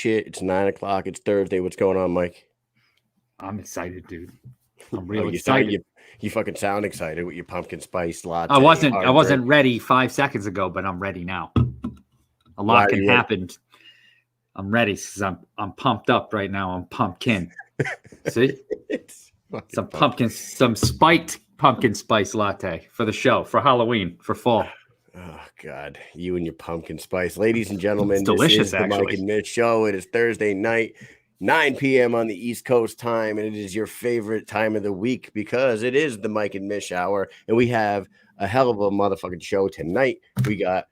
shit. It's 9 o'clock. It's Thursday. What's going on, Mike? I'm excited, dude. I'm real excited. You fucking sound excited with your pumpkin spice latte. I wasn't ready 5 seconds ago, but I'm ready now. A lot can happen. I'm ready because I'm pumped up right now. I'm pumpkin. See? Some spiked pumpkin spice latte for the show, for Halloween, for fall. Oh, God. You and your pumpkin spice. Ladies and gentlemen, it's delicious, this is the Mike and Mish show. It is Thursday night, 9 p.m. on the East Coast time, and it is your favorite time of the week because it is the Mike and Mish hour, and we have a hell of a motherfucking show tonight. We got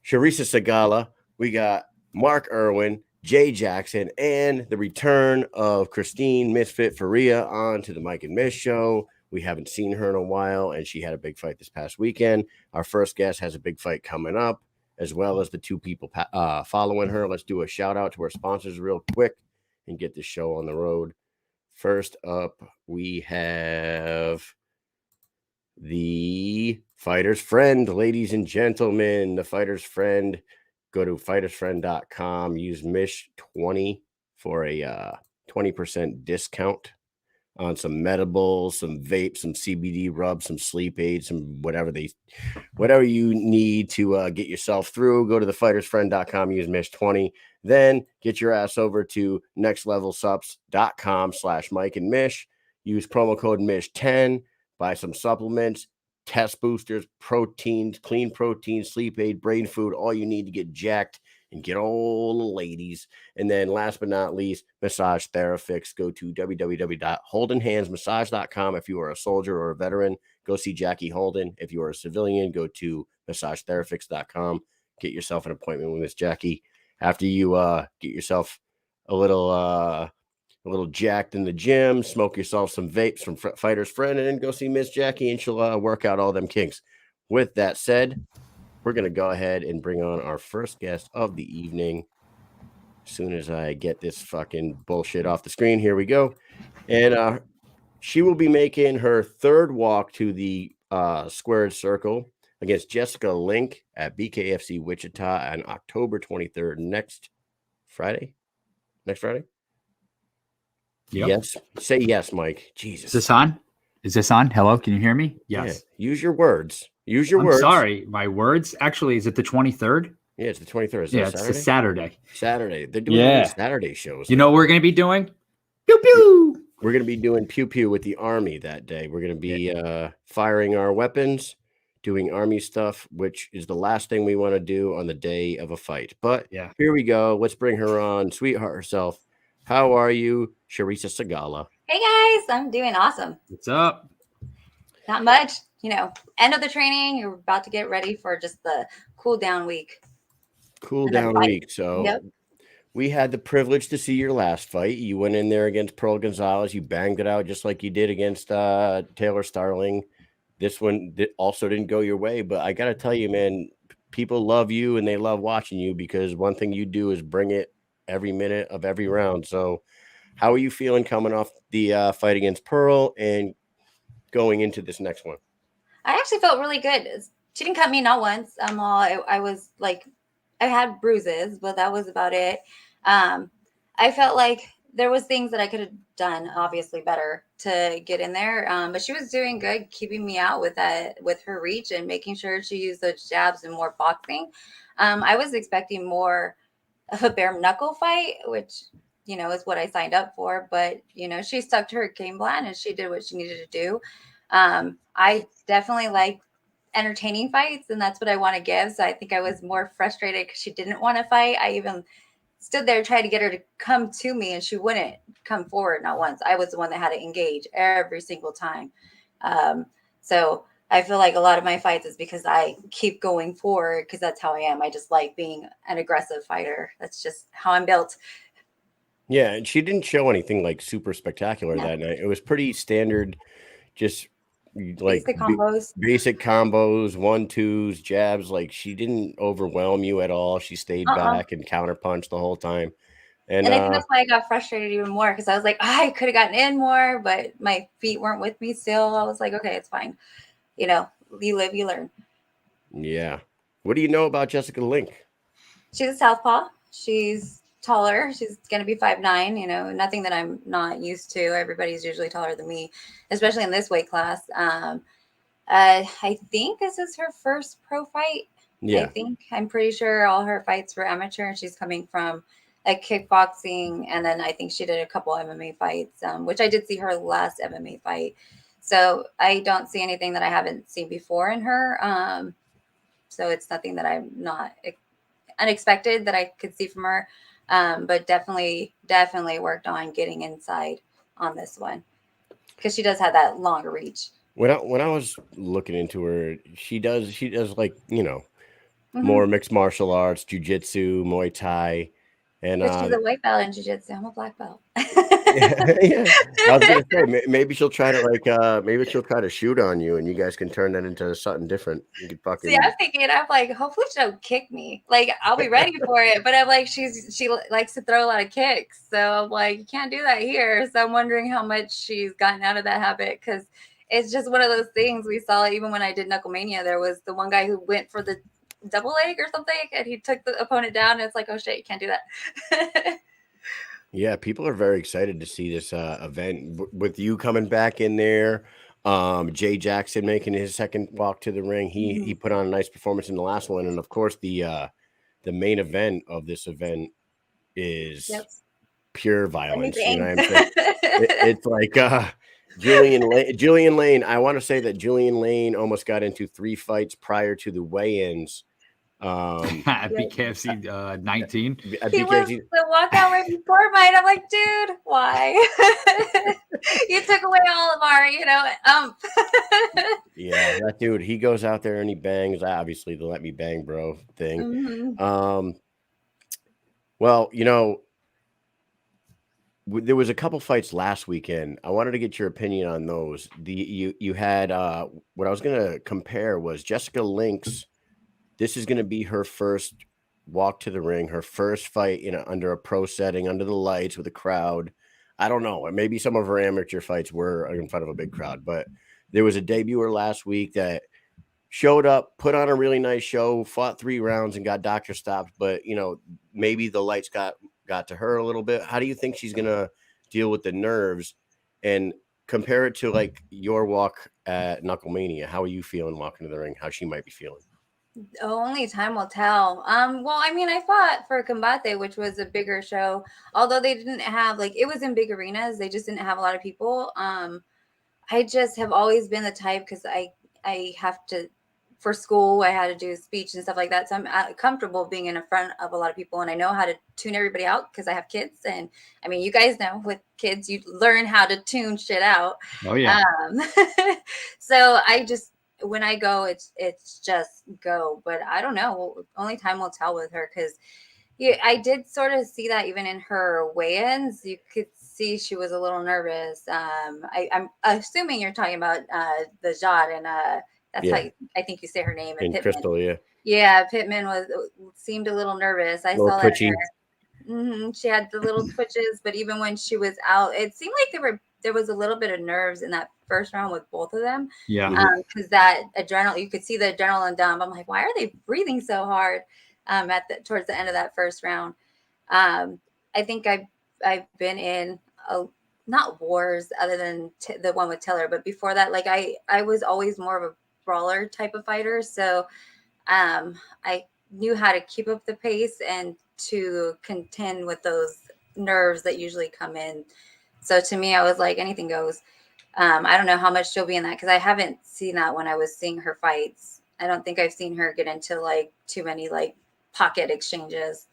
Charisa Sigala, we got Mark Irwin, Jay Jackson, and the return of Christine Misfit Ferea on to the Mike and Mish show. We haven't seen her in a while, and she had a big fight this past weekend. Our first guest has a big fight coming up, as well as the two people following her. Let's do a shout out to our sponsors real quick and get this show on the road. First up, we have the Fighter's Friend, ladies and gentlemen. The Fighter's Friend. Go to fightersfriend.com. Use Mish20 for a 20% discount on some medibles, some vapes, some CBD rubs, some sleep aids, some whatever you need to get yourself through. Go to thefightersfriend.com, use Mish20. Then get your ass over to nextlevelsups.com/Mike and Mish. Use promo code Mish10. Buy some supplements, test boosters, proteins, clean protein, sleep aid, brain food, all you need to get jacked and get all the ladies. And then last but not least, Massage Therafix. Go to www.holdenhandsmassage.com. If you are a soldier or a veteran, go see Jackie Holden. If you are a civilian, go to massagetherafix.com. Get yourself an appointment with Miss Jackie. After you get yourself a little jacked in the gym, smoke yourself some vapes from Fighter's Friend, and then go see Miss Jackie, and she'll work out all them kinks. With that said, we're going to go ahead and bring on our first guest of the evening. As soon as I get this fucking bullshit off the screen, here we go. And she will be making her third walk to the squared circle against Jessica Link at BKFC Wichita on October 23rd, next Friday. Next Friday? Yep. Yes. Say yes, Mike. Jesus. Is this on? Hello? Can you hear me? Yes. Yeah. Use your words. I'm sorry. My words? Actually, is it the 23rd? Yeah, it's the 23rd. It's the Saturday. Saturday. They're doing Saturday shows. You know what we're going to be doing? Pew, pew. We're going to be doing pew, pew with the Army that day. We're going to be firing our weapons, doing Army stuff, which is the last thing we want to do on the day of a fight. But here we go. Let's bring her on. Sweetheart herself. How are you, Charisa Sigala? Hey, guys. I'm doing awesome. What's up? Not much. End of the training. You're about to get ready for just the cool down week. So we had the privilege to see your last fight. You went in there against Pearl Gonzalez. You banged it out just like you did against Taylor Starling. This one also didn't go your way, but I got to tell you, man, people love you and they love watching you because one thing you do is bring it every minute of every round. So how are you feeling coming off the fight against Pearl and going into this next one? I actually felt really good. She didn't cut me, not once. I was like, I had bruises, but that was about it. I felt like there was things that I could have done, obviously, better to get in there. But she was doing good, keeping me out with her reach and making sure she used those jabs and more boxing. I was expecting more of a bare knuckle fight, which, is what I signed up for. But, she stuck to her game plan and she did what she needed to do. I definitely like entertaining fights, and that's what I want to give. So I think I was more frustrated because she didn't want to fight. I even stood there trying to get her to come to me, and she wouldn't come forward, not once. I was the one that had to engage every single time. So I feel like a lot of my fights is because I keep going forward because that's how I am. I just like being an aggressive fighter. That's just how I'm built. Yeah, and she didn't show anything like super spectacular that night. It was pretty standard, just like basic combos, 1-2s, jabs. Like she didn't overwhelm you at all. She stayed back and counterpunched the whole time. And I think that's why I got frustrated even more because I was like, I could have gotten in more, but my feet weren't with me still. I was like, okay, it's fine. You live, you learn. Yeah. What do you know about Jessica Link? She's a southpaw. She's taller. She's going to be 5'9", you know, nothing that I'm not used to. Everybody's usually taller than me, especially in this weight class. I think this is her first pro fight. Yeah. I'm pretty sure all her fights were amateur, and she's coming from a kickboxing, and then I think she did a couple MMA fights, which I did see her last MMA fight. So I don't see anything that I haven't seen before in her. So it's nothing that I'm not unexpected that I could see from her. But definitely worked on getting inside on this one, because she does have that longer reach. When I was looking into her, she does like, you know, Mm-hmm. more mixed martial arts, jiu-jitsu, Muay Thai, and But she's a white belt in jiu-jitsu. I'm a black belt. yeah. I was gonna say maybe she'll try to shoot on you, and you guys can turn that into something different. You could fucking. See, I'm like, hopefully she don't kick me. Like, I'll be ready for it. But I'm like, she likes to throw a lot of kicks, so I'm like, you can't do that here. So I'm wondering how much she's gotten out of that habit, because it's just one of those things we saw. Even when I did Knuckle Mania, there was the one guy who went for the double leg or something, and he took the opponent down, and it's like, oh shit, you can't do that. Yeah, people are very excited to see this event with you coming back in there. Jay Jackson making his second walk to the ring. He put on a nice performance in the last one, and of course the main event of this event is pure violence. You know what I'm saying? It's like Julian Lane. I want to say that Julian Lane almost got into 3 fights prior to the weigh-ins. At BKFC 19. He was the walkout right before mine. I'm like, dude, why? You took away all of our, Yeah, that dude, he goes out there and he bangs. Obviously, the "let me bang, bro" thing. Well, you know, there was a couple fights last weekend. I wanted to get your opinion on those. You had what I was going to compare was Jessica Lynx. This is going to be her first walk to the ring, her first fight, under a pro setting, under the lights with a crowd. I don't know. Maybe some of her amateur fights were in front of a big crowd, but there was a debuter last week that showed up, put on a really nice show, fought 3 rounds and got doctor stopped. But, maybe the lights got to her a little bit. How do you think she's going to deal with the nerves, and compare it to like your walk at Knuckle Mania? How are you feeling walking to the ring? How she might be feeling? Only time will tell. Well, I mean, I fought for Combate, which was a bigger show, although they didn't have, it was in big arenas. They just didn't have a lot of people. I just have always been the type, because I have to, for school, I had to do speech and stuff like that. So I'm comfortable being in front of a lot of people, and I know how to tune everybody out because I have kids. And I mean, you guys know with kids, you learn how to tune shit out. Oh yeah. So when I go, it's just go. But I don't know. Only time will tell with her, because I did sort of see that even in her weigh-ins. You could see she was a little nervous. I'm assuming you're talking about the Jade, and that's how I think you say her name. And Crystal, yeah. Yeah, Pittman seemed a little nervous. I saw that. She had the little twitches, but even when she was out, it seemed like there was a little bit of nerves in that first round with both of them. Yeah. Because that adrenaline, you could see the adrenaline dump. I'm like, why are they breathing so hard towards the end of that first round? I think I've been in not wars other than the one with Taylor, but before that, I was always more of a brawler type of fighter. So I knew how to keep up the pace and to contend with those nerves that usually come in. So to me, I was like, anything goes. I don't know how much she'll be in that, because I haven't seen that when I was seeing her fights. I don't think I've seen her get into too many pocket exchanges.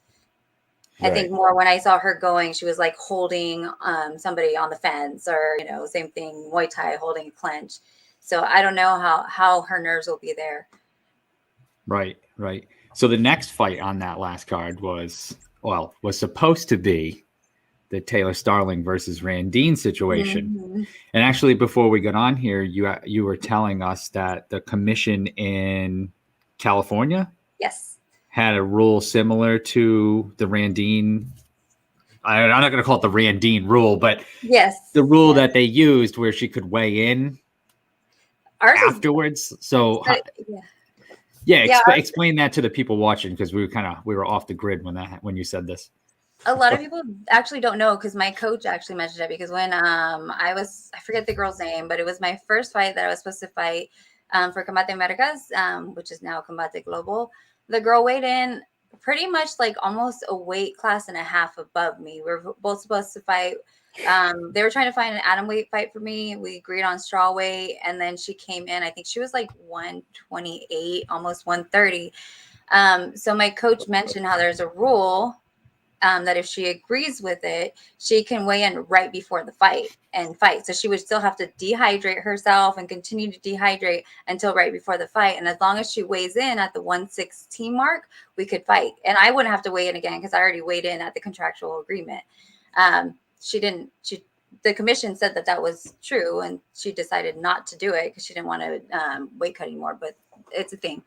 Right. I think more when I saw her going, she was holding somebody on the fence, or same thing, Muay Thai, holding a clinch. So I don't know how her nerves will be there. Right. So the next fight on that last card was supposed to be the Taylor Starling versus Randine situation. Mm-hmm. And actually, before we got on here, you were telling us that the commission in California, yes, had a rule similar to the Randine. I'm not going to call it the Randine rule, but yes, the rule that they used where she could weigh in afterwards. Explain that to the people watching, because we were off the grid when you said this. A lot of people actually don't know because my coach actually mentioned it because when I forget the girl's name, but it was my first fight that I was supposed to fight for Combate Americas, which is now Combate Global. The girl weighed in pretty much like almost a weight class and a half above me. We were both supposed to fight. They were trying to find an atom weight fight for me. We agreed on straw weight, and then she came in. I think she was like 128, almost 130. So my coach mentioned how there's a rule that if she agrees with it, she can weigh in right before the fight and fight. So she would still have to dehydrate herself and continue to dehydrate until right before the fight. And as long as she weighs in at the 116 mark, we could fight. And I wouldn't have to weigh in again because I already weighed in at the contractual agreement. The commission said that was true, and she decided not to do it because she didn't want to weight cut anymore. But it's a thing.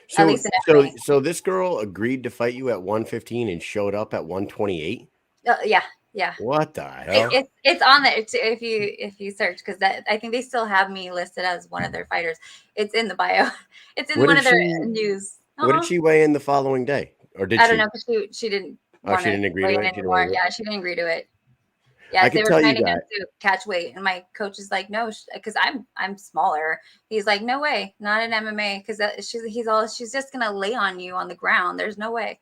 So this girl agreed to fight you at 115 and showed up at 128. Yeah. What the hell? It's on there if you search, because I think they still have me listed as one of their fighters. It's in the bio. It's in one of their news. What did she weigh in the following day, or did I don't know, because she didn't. Oh, she didn't agree to it anymore. Yeah, she didn't agree to it. Yeah, I can tell you that to catch weight, and my coach is like, no, because I'm smaller. He's like, no way, not in MMA, because she's just gonna lay on you on the ground. There's no way.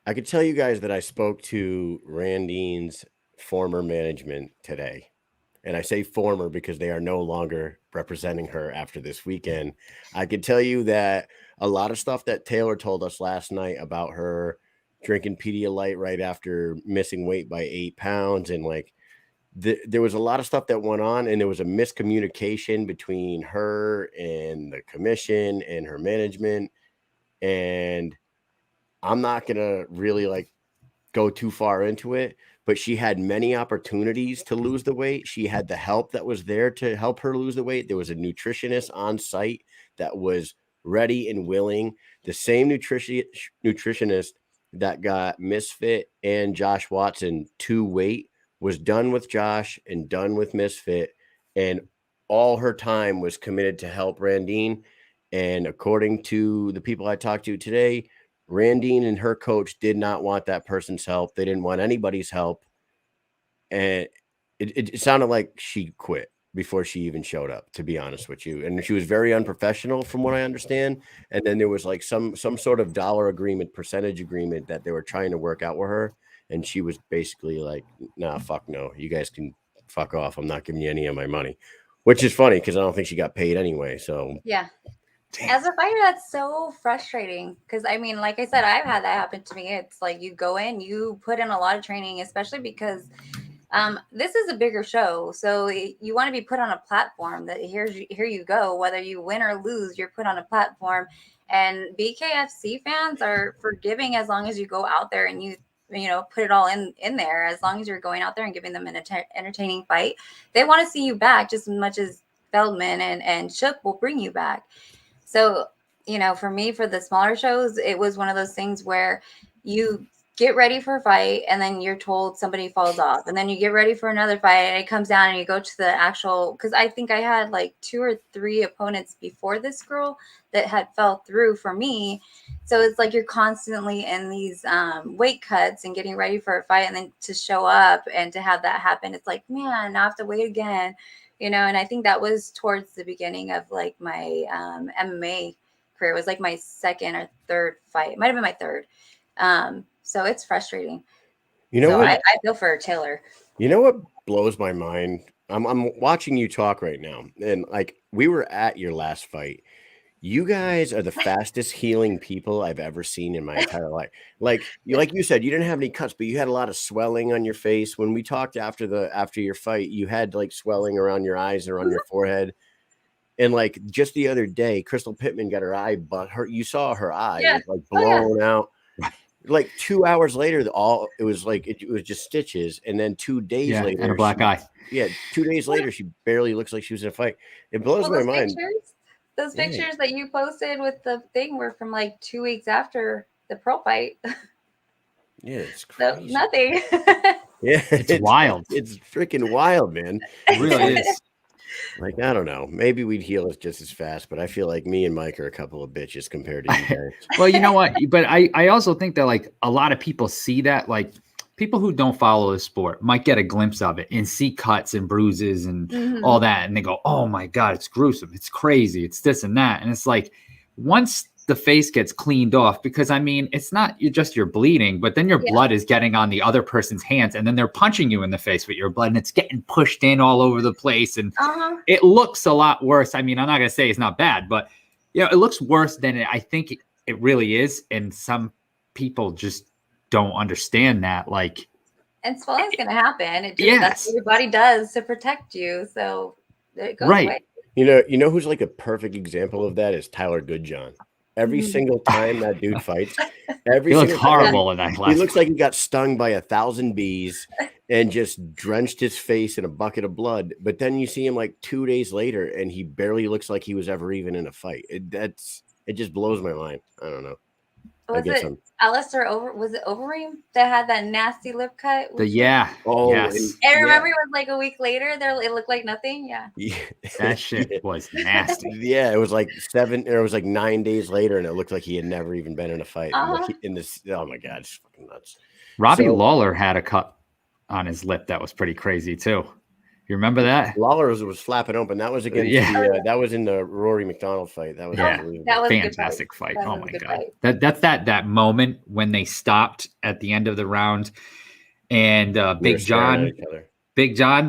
I could tell you guys that I spoke to Randine's former management today, and I say former because they are no longer representing her after this weekend. I could tell you that a lot of stuff that Taylor told us last night about her drinking Pedialyte right after missing weight by 8 pounds. And like, there was a lot of stuff that went on, and there was a miscommunication between her and the commission and her management. And I'm not going to really like go too far into it, but she had many opportunities to lose the weight. She had the help that was there to help her lose the weight. There was a nutritionist on site that was ready and willing. The same nutritionist that got Misfit and Josh Watson to weight was done with Josh and done with Misfit, and all her time was committed to help Randine. And according to the people I talked to today, Randine and her coach did not want that person's help. They didn't want anybody's help. And it sounded like she quit before she even showed up, to be honest with you. And she was very unprofessional from what I understand. And then there was like some sort of dollar agreement, percentage agreement that they were trying to work out with her. And she was basically like, nah, fuck no. You guys can fuck off. I'm not giving you any of my money, which is funny because I don't think she got paid anyway. So yeah. As a fighter, that's so frustrating because, I mean, like I said, I've had that happen to me. It's like you go in, you put in a lot of training, especially because this is a bigger show. So you want to be put on a platform that here you go. Whether you win or lose, you're put on a platform. And BKFC fans are forgiving as long as you go out there and you put it all in there. As long as you're going out there and giving them an entertaining fight, they want to see you back just as much as Feldman and Shook will bring you back. So, for me, for the smaller shows, it was one of those things where you get ready for a fight and then you're told somebody falls off, and then you get ready for another fight and it comes down and you go to the actual, because I think I had like 2 or 3 opponents before this girl that had fell through for me. So it's like you're constantly in these weight cuts and getting ready for a fight, and then to show up and to have that happen, it's like, man, I have to wait again. And I think that was towards the beginning of like my MMA career. It was like my second or third fight. It might have been my third. So it's frustrating. I feel for Taylor. You know what blows my mind? I'm watching you talk right now, and like we were at your last fight. You guys are the fastest healing people I've ever seen in my entire life. Like you said, you didn't have any cuts, but you had a lot of swelling on your face. When we talked after your fight, you had like swelling around your eyes or on your forehead. And like just the other day, Crystal Pittman got her eye, but you saw her eye was like blown out. Like 2 hours later, it was like it was just stitches, and then 2 days later, and a black eye. Yeah, 2 days later, she barely looks like she was in a fight. It blows my mind. Those pictures that you posted with the thing were from like 2 weeks after the pro fight. Yeah, it's crazy. So, nothing. Yeah, it's wild. It's freaking wild, man. It really is. Like, I don't know. Maybe we'd heal us just as fast, but I feel like me and Mike are a couple of bitches compared to you guys. Well, you know what? But I also think that like a lot of people see that, like people who don't follow the sport might get a glimpse of it and see cuts and bruises and all that. And they go, oh my God, it's gruesome. It's crazy. It's this and that. And it's like, once the face gets cleaned off, because I mean, it's not you're bleeding, but then your blood is getting on the other person's hands, and then they're punching you in the face with your blood, and it's getting pushed in all over the place. And it looks a lot worse. I mean, I'm not going to say it's not bad, but it looks worse than I think it really is. And some people just don't understand that. Like, and swelling's going to happen. It just, that's what your body does to protect you. So it goes away. You know who's like a perfect example of that is Tyler Goodjohn. Every single time that dude fights, he looks horrible in that class. He looks like he got stung by 1,000 bees and just drenched his face in a bucket of blood. But then you see him like 2 days later, and he barely looks like he was ever even in a fight. It just blows my mind. I don't know. Was it Alistair was it Overeem that had that nasty lip cut? Yes. And remember it was like a week later, it looked like nothing. Yeah. That shit was nasty. It was like 9 days later, and it looked like he had never even been in a fight. In this, oh my God, it's fucking nuts. Robbie Lawler had a cut on his lip that was pretty crazy too. You remember that? Lawler was flapping open. That was against that was in the Rory McDonald fight. That was unbelievable. That was a fantastic fight. Oh my God. That's that moment when they stopped at the end of the round, and Big John,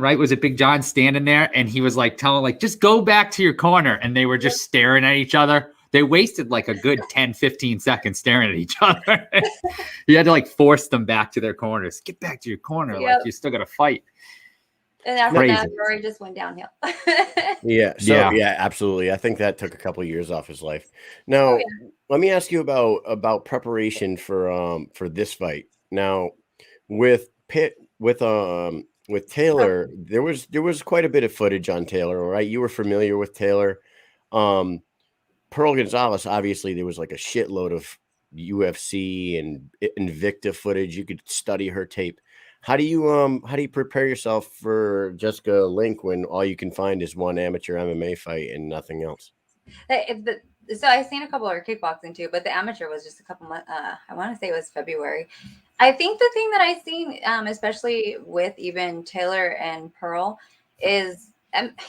right? Was it Big John standing there, and he was like telling like, just go back to your corner, and they were just staring at each other. They wasted like a good 10, 15 seconds staring at each other. You had to like force them back to their corners. Get back to your corner. Like you still got to fight. And after that, Rory just went downhill. Absolutely. I think that took a couple of years off his life. Now, let me ask you about preparation for this fight. Now, with Taylor, there was quite a bit of footage on Taylor, right? You were familiar with Taylor. Pearl Gonzalez, obviously, there was like a shitload of UFC and Invicta footage. You could study her tape. How do you prepare yourself for Jessica Link when all you can find is one amateur MMA fight and nothing else? So I've seen a couple of kickboxing too, but the amateur was just a couple months. I want to say it was February. I think the thing that I've seen, especially with even Taylor and Pearl, is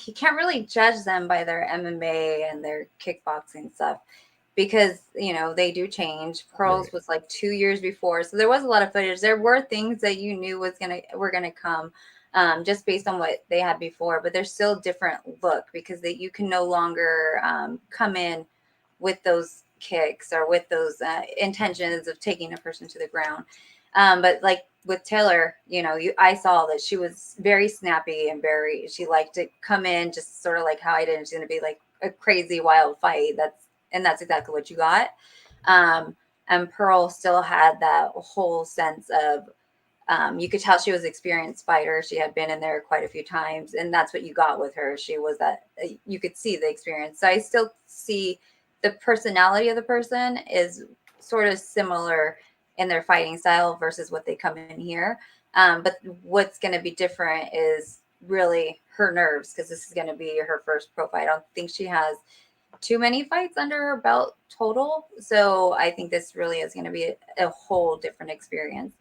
you can't really judge them by their MMA and their kickboxing stuff, because they do change. Pearl's was like 2 years before, so there was a lot of footage. There were things that you knew were gonna come, just based on what they had before. But there's still a different look, because you can no longer come in with those kicks or with those intentions of taking a person to the ground. But like with Taylor, I saw that she was very snappy and she liked to come in just sort of like how I did. It's gonna be like a crazy wild fight. That's exactly what you got. And Pearl still had that whole sense of, you could tell she was an experienced fighter. She had been in there quite a few times, and that's what you got with her. She was you could see the experience. So I still see the personality of the person is sort of similar in their fighting style versus what they come in here. But what's going to be different is really her nerves, because this is going to be her first pro fight. I don't think she has too many fights under her belt total. So I think this really is going to be a whole different experience,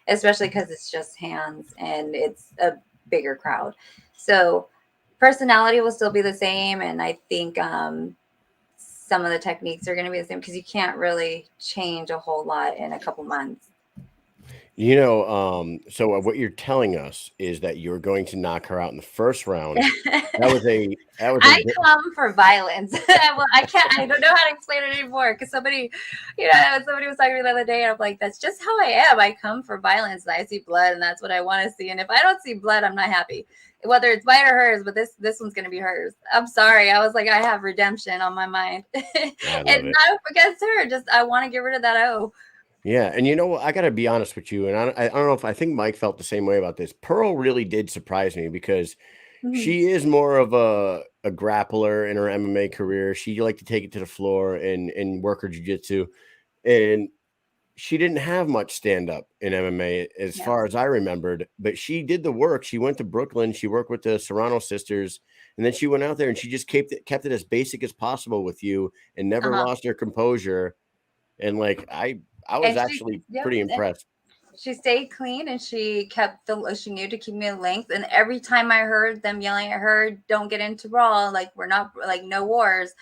especially because it's just hands and it's a bigger crowd. So personality will still be the same. And I think some of the techniques are going to be the same, because you can't really change a whole lot in a couple months. So what you're telling us is that you're going to knock her out in the first round. I come for violence. Well, I don't know how to explain it anymore, because somebody was talking to me the other day, and I'm like, that's just how I am. I come for violence, and I see blood, and that's what I want to see. And if I don't see blood, I'm not happy, whether it's mine or hers. But this one's going to be hers. I'm sorry. I was like, I have redemption on my mind. And not against her. Just, I want to get rid of that O. Yeah, and I got to be honest with you, and I don't know I think Mike felt the same way about this. Pearl really did surprise me, because she is more of a grappler in her MMA career. She liked to take it to the floor and work her jiu-jitsu. And she didn't have much stand up in MMA as far as I remembered, but she did the work. She went to Brooklyn. She worked with the Serrano sisters, and then she went out there and she just kept it as basic as possible with you and never lost her composure. And like I was actually pretty impressed. She stayed clean and she kept she knew to keep me in length. And every time I heard them yelling at her, "Don't get into brawl, like we're not like no wars."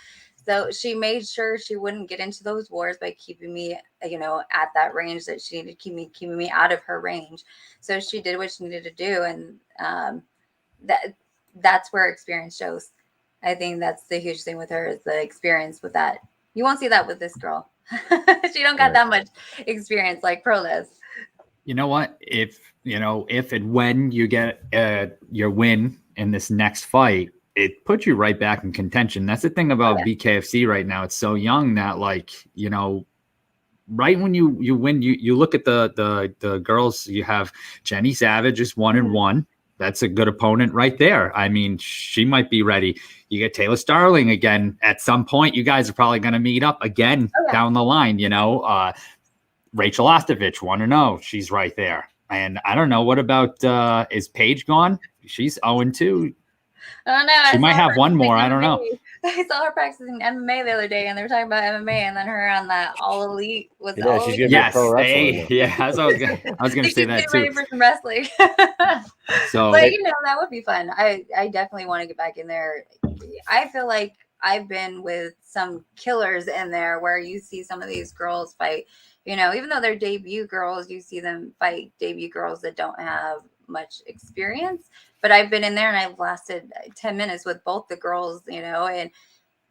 So she made sure she wouldn't get into those wars by keeping me, at that range that she needed to keeping me out of her range. So she did what she needed to do, and that's where experience shows. I think that's the huge thing with her is the experience with that. You won't see that with this girl. She don't got that much experience like Pro does. You know what? If and when you get your win in this next fight, it puts you right back in contention. That's the thing about BKFC right now. It's so young that right when you win, you look at the girls. You have Jenny Savage is 1-1. That's a good opponent right there. I mean, she might be ready. You get Taylor Starling again at some point. You guys are probably going to meet up again down the line. Rachel Ostovich, 1-0. She's right there. And I don't know. What about is Paige gone? She's 0-2. I don't know. She might have one more. I don't know. I saw her practicing MMA the other day, and they were talking about MMA, and then her on that All Elite with she's gonna be a pro wrestler. I was gonna say that too. Ready for some wrestling. So, but that would be fun. I definitely want to get back in there. I feel like I've been with some killers in there where you see some of these girls fight. Even though they're debut girls, you see them fight debut girls that don't have much experience. But I've been in there and I've lasted 10 minutes with both the girls, and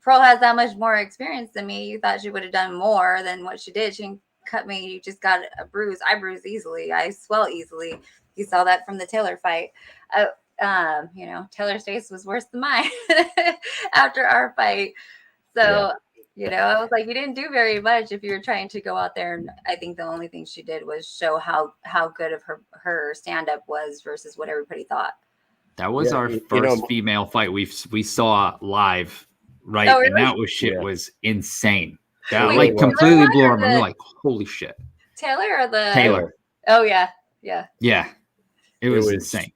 Pearl has that much more experience than me. You thought she would have done more than what she did. She didn't cut me. You just got a bruise. I bruise easily. I swell easily. You saw that from the Taylor fight. Taylor's face was worse than mine after our fight. So, I was like, you didn't do very much if you were trying to go out there. And I think the only thing she did was show how good of her stand-up was versus what everybody thought. That was our first female fight we saw live, right? Oh, really? And that was insane. That completely blew our mind. We're like, holy shit. Taylor or the Taylor? Oh yeah. It was insane.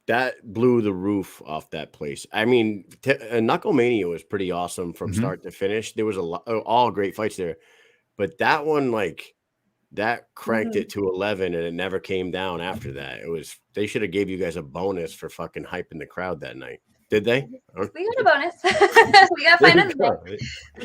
That blew the roof off that place. I mean, Knuckle Mania was pretty awesome from start to finish. There was all great fights there, but that one, that cranked it to 11, and it never came down after that. They should have gave you guys a bonus for fucking hyping the crowd that night. Did they? We got a bonus. We got fine.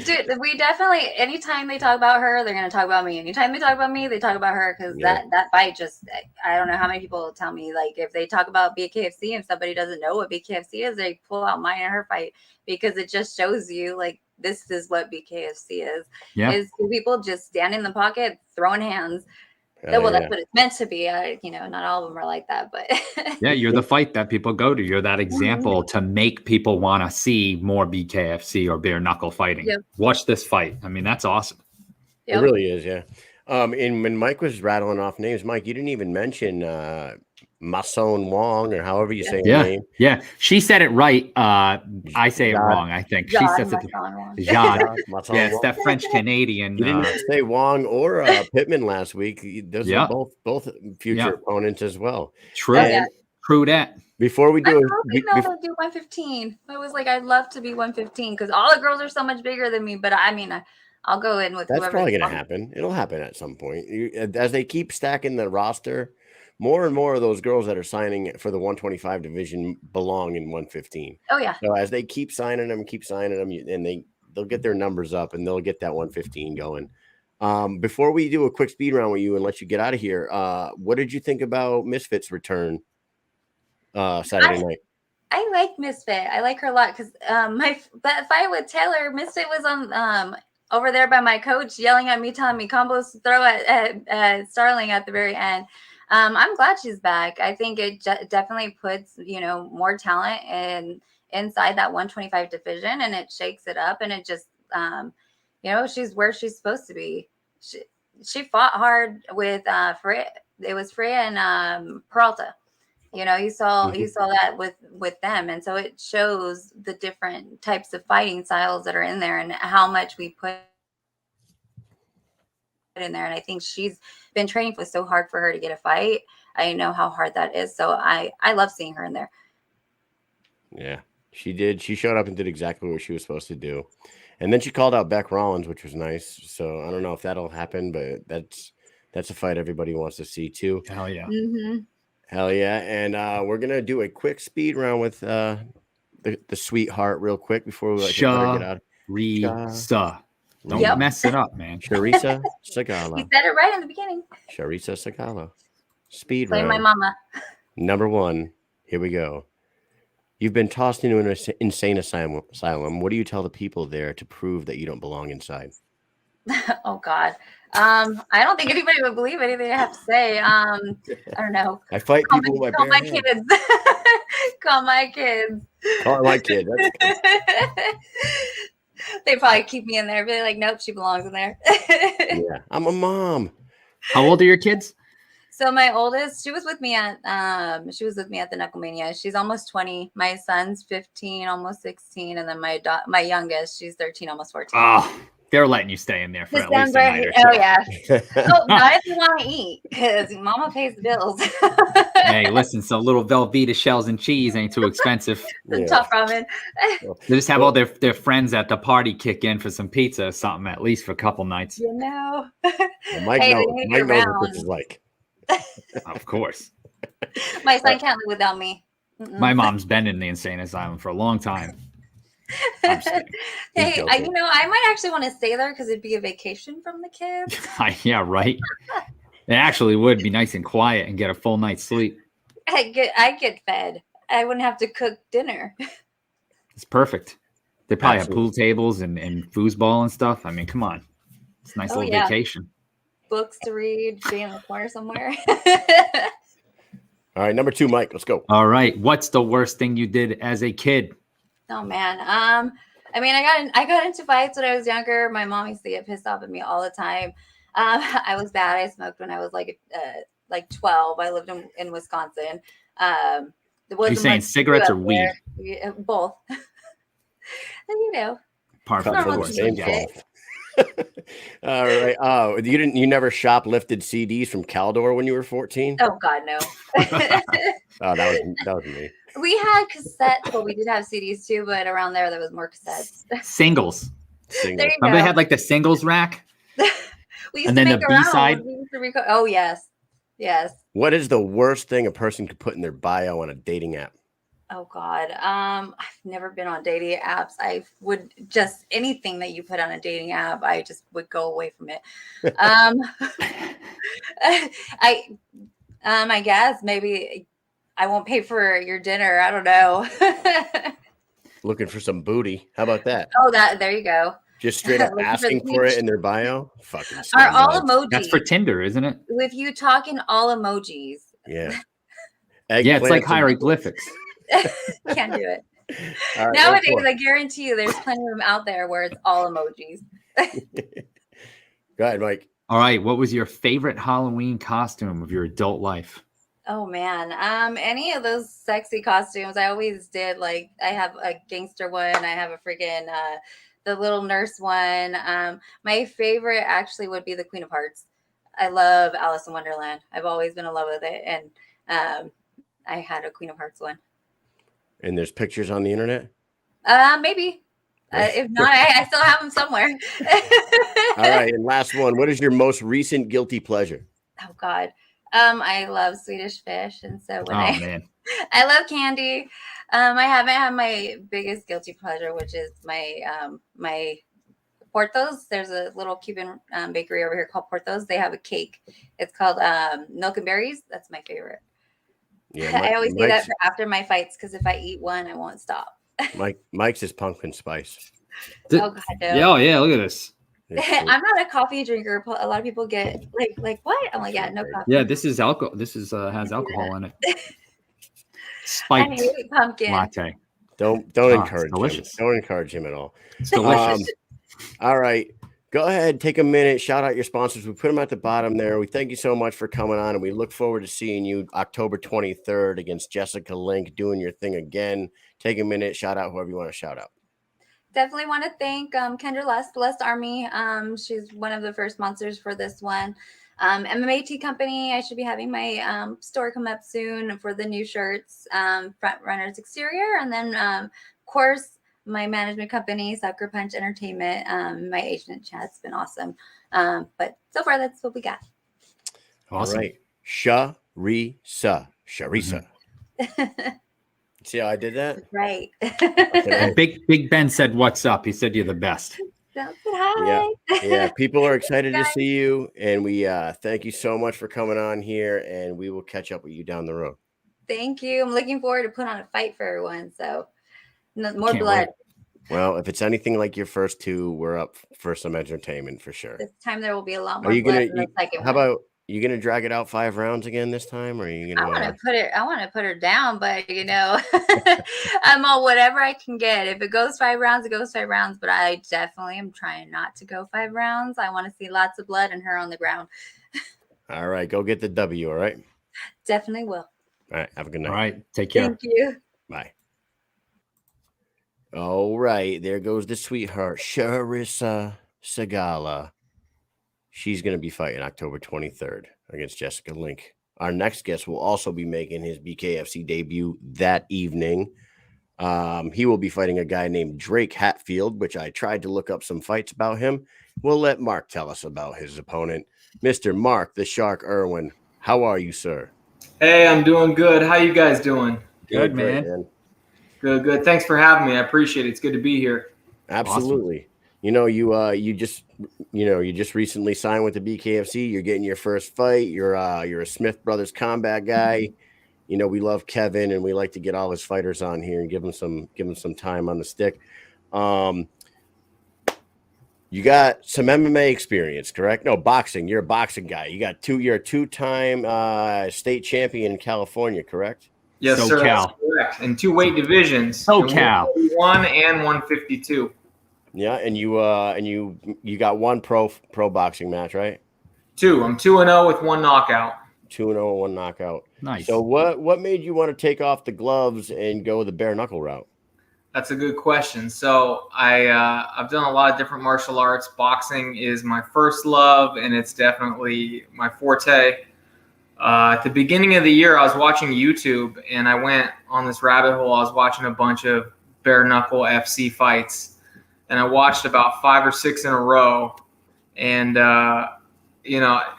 Dude, we definitely, anytime they talk about her, they're going to talk about me. Anytime they talk about me, they talk about her because that fight just, I don't know how many people tell me, if they talk about BKFC and somebody doesn't know what BKFC is, they pull out mine and her fight because it just shows you, this is what BKFC is. Yeah. Is people just stand in the pocket, throwing hands. That's what it's meant to be. Not all of them are like that, but yeah, you're the fight that people go to. You're that example to make people want to see more BKFC or bare knuckle fighting. Yep. Watch this fight. I mean, that's awesome. Yep. It really is, yeah. And when Mike was rattling off names, Mike, you didn't even mention Mason Wong or however you say her name. Yeah, she said it right. I say it wrong, I think. She says it. Jean. It's that French Canadian. You didn't say Wong or Pittman last week. Those are both future opponents as well. True. True that. Before we do it, do 115. I was like, I'd love to be 115 because all the girls are so much bigger than me. But I mean, I'll go in with that's probably going to happen. It'll happen at some point. As they keep stacking the roster, more and more of those girls that are signing for the 125 division belong in 115. Oh yeah. So as they keep signing them, and they'll get their numbers up and they'll get that 115 going. Before we do a quick speed round with you and let you get out of here, what did you think about Misfit's return Saturday night? I like Misfit. I like her a lot because that fight with Taylor, Misfit was on over there by my coach yelling at me, telling me combos to throw at Starling at the very end. I'm glad she's back. I think it definitely puts, more talent inside that 125 division, and it shakes it up, and it just, she's where she's supposed to be. She fought hard with Ferea. It was Ferea and Peralta. You saw that with them, and so it shows the different types of fighting styles that are in there, and how much we put in there. And I think she's been training for so hard for her to get a fight. I know how hard that is. So I love seeing her in there. Yeah, she did. She showed up and did exactly what she was supposed to do. And then she called out Beck Rollins, which was nice. So I don't know if that'll happen, but that's a fight everybody wants to see too. Hell yeah. Mm-hmm. Hell yeah. And we're going to do a quick speed round with the sweetheart real quick before we let her get out. Charisa. Don't mess it up, man. Charisa Sigala. You said it right in the beginning. Charisa Sigala. Speed Play round. my mama. Number 1. Here we go. You've been tossed into an insane asylum. What do you tell the people there to prove that you don't belong inside? Oh God. I don't think anybody would believe anything I have to say. I don't know. I fight people with Call my my bare kids. Call my kids. Call my kid. That's good. They probably keep me in there. Be like, nope, she belongs in there. Yeah, I'm a mom. How old are your kids? So my oldest, she was with me at the Knuckle Mania. She's almost 20. My son's 15, almost 16, and then my youngest, she's 13, almost 14. Oh, they're letting you stay in there for at least a night or Oh two. yeah. Oh, not if you want to eat, because Mama pays the bills. Hey, listen, some little Velveeta shells and cheese ain't too expensive. The tough ramen. They just have all their friends at the party kick in for some pizza or something, at least for a couple nights. You know. Well, Mike knows what this is like. Of course. My son can't live without me. Mm-mm. My mom's been in the insane asylum for a long time. I'm just kidding. Hey, I might actually want to stay there because it'd be a vacation from the kids. Yeah, right. It actually would be nice and quiet and get a full night's sleep. I get fed. I wouldn't have to cook dinner. It's perfect. They probably Absolutely. have pool tables and foosball and stuff. I mean, come on. It's a nice little vacation. Books to read, be in the corner somewhere. All right, number 2, Mike. Let's go. All right. What's the worst thing you did as a kid? Oh man. I mean, I got into fights when I was younger. My mom used to get pissed off at me all the time. I was bad. I smoked when I was like 12. I lived in Wisconsin. Are you saying cigarettes or weed? Yeah, both. You know. Par for the Normal course. shit. Yeah. All right. Oh, you never shoplifted CDs from Caldor when you were 14? Oh God, no. Oh, that was me. We had cassettes, but we did have CDs too. But around there was more cassettes. Singles. There you Remember they go. had like the singles rack? We used And to then make the our own. B-side? We used to oh yes. What is the worst thing a person could put in their bio on a dating app? Oh God. I've never been on dating apps. I would just anything that you put on a dating app, I just would go away from it. I guess maybe I won't pay for your dinner. I don't know. Looking for some booty. How about that? Oh, there you go. Just straight up Looking for asking the for it beach. in their bio? Fucking Are all scumbags. emojis? That's for Tinder, isn't it? If you talk in all emojis, Yeah. Yeah, it's like Eggplants and- hieroglyphics. can't do it. All right, Nowadays, go for I guarantee you, there's plenty of them out there where it's all emojis. it. Go ahead, Mike. All right. What was your favorite Halloween costume of your adult life? Oh man, any of those sexy costumes. I always did. Like, I have a gangster one. I have a freaking the little nurse one. My favorite actually would be the Queen of Hearts. I love Alice in Wonderland. I've always been in love with it, and I had a Queen of Hearts one. And there's pictures on the internet? Maybe. If not, I still have them somewhere. All right. And last one. What is your most recent guilty pleasure? Oh God. I love Swedish fish, and so when Man. I love candy. I haven't had my biggest guilty pleasure, which is my Portos. There's a little Cuban bakery over here called Portos. They have a cake. It's called milk and berries. That's my favorite. Yeah, I always do that for after my fights because if I eat one, I won't stop. Mike's is pumpkin spice. Oh God, no. Yeah, yeah. Look at this. I'm not a coffee drinker. A lot of people get like what? I'm like, yeah, no coffee. Yeah, this is alcohol. This is has alcohol in it. I Spiked hate pumpkin. latte. Don't it's encourage him. delicious. Don't encourage him at all. It's delicious. All right. Go ahead, take a minute, shout out your sponsors. We put them at the bottom there. We thank you so much for coming on, and we look forward to seeing you October 23rd against Jessica Link, doing your thing again. Take a minute, shout out whoever you want to shout out. Definitely want to thank Kendra Blessed Army. She's one of the first sponsors for this one. MMAT Company, I should be having my store come up soon for the new shirts, Front Runners Exterior. And then, of course, my management company, Sucker Punch Entertainment. My agent chat's been awesome. But so far, that's what we got. Awesome. All right. Charisa. See how I did that? Right. And Big Ben said, "What's up?" He said, "You're the best." Hi. Yeah. People are excited to see you, and we thank you so much for coming on here, and we will catch up with you down the road. Thank you. I'm looking forward to put on a fight for everyone. So more Can't blood. wait. Well, if it's anything like your first two, we're up for some entertainment for sure. This time there will be a lot more Are you blood gonna? in the second How one. about you gonna drag it out 5 rounds again this time, or are you gonna? I want to put her down, but I'm on whatever I can get. If it goes 5 rounds, it goes 5 rounds. But I definitely am trying not to go 5 rounds. I want to see lots of blood and her on the ground. All right, go get the W. All right. Definitely will. All right. Have a good night. All right. Take care. Thank you. Bye. All right, there goes the sweetheart, Charisa Sigala. She's going to be fighting October 23rd against Jessica Link. Our next guest will also be making his BKFC debut that evening. He will be fighting a guy named Drake Heitfield, which I tried to look up some fights about him. We'll let Mark tell us about his opponent, Mr. Mark the Shark Irwin. How are you, sir? Hey, I'm doing good. How you guys doing? Good, great, man. Good. Thanks for having me. I appreciate it. It's good to be here. Absolutely. Awesome. You just recently signed with the BKFC. You're getting your first fight. You're a Smith Brothers combat guy. We love Kevin, and we like to get all his fighters on here and give him some time on the stick. You got some MMA experience, correct? No, boxing. You're a boxing guy. You're a 2-time state champion in California, correct? Yes, sir. That's correct. In 2 weight divisions. SoCal. 141 and 152. Yeah, and you got one pro boxing match, right? 2. I'm 2-0 with 1 knockout. 2-0 and 1 knockout. Nice. So what made you want to take off the gloves and go the bare knuckle route? That's a good question. So I've done a lot of different martial arts. Boxing is my first love, and it's definitely my forte. At the beginning of the year, I was watching YouTube, and I went on this rabbit hole. I was watching a bunch of bare knuckle FC fights, and I watched about 5 or 6 in a row. And I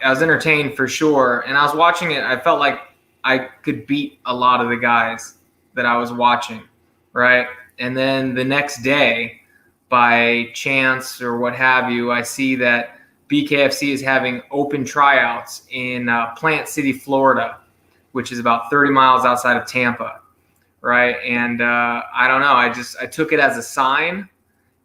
was entertained for sure. And I was watching it. I felt like I could beat a lot of the guys that I was watching, right? And then the next day, by chance or what have you, I see that BKFC is having open tryouts in Plant City, Florida, which is about 30 miles outside of Tampa, right? And I don't know. I took it as a sign,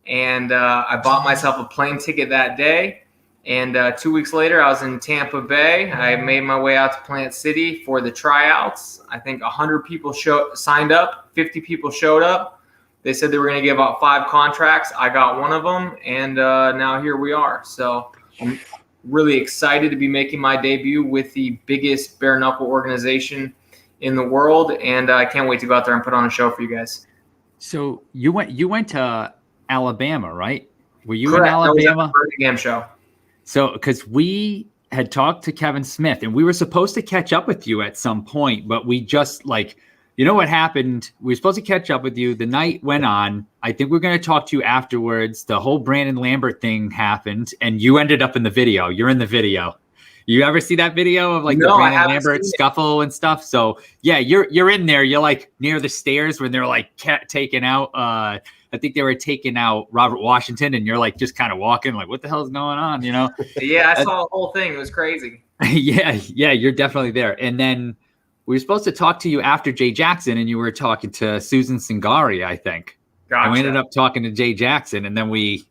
and I bought myself a plane ticket that day. And 2 weeks later, I was in Tampa Bay. I made my way out to Plant City for the tryouts. I think 100 people signed up, 50 people showed up. They said they were going to give out 5 contracts. I got one of them, and now here we are. So I'm really excited to be making my debut with the biggest bare knuckle organization in the world, and I can't wait to go out there and put on a show for you guys. So you went to Alabama, right? Were you Correct. in Alabama? That was at the Birmingham show. So, because we had talked to Kevin Smith, and we were supposed to catch up with you at some point, but we just what happened? We were supposed to catch up with you. The night went on. I think we're going to talk to you afterwards. The whole Brandon Lambert thing happened, and you ended up in the video. You're in the video. You ever see that video of the Brandon Lambert scuffle and stuff? So yeah, you're in there. You're near the stairs when they're taking out. I think they were taking out Robert Washington, and you're just kind of walking, what the hell is going on? Yeah, I saw the whole thing. It was crazy. Yeah, you're definitely there. And then we were supposed to talk to you after Jay Jackson, and you were talking to Susan Singari, I think. Gotcha. And we ended up talking to Jay Jackson, and then we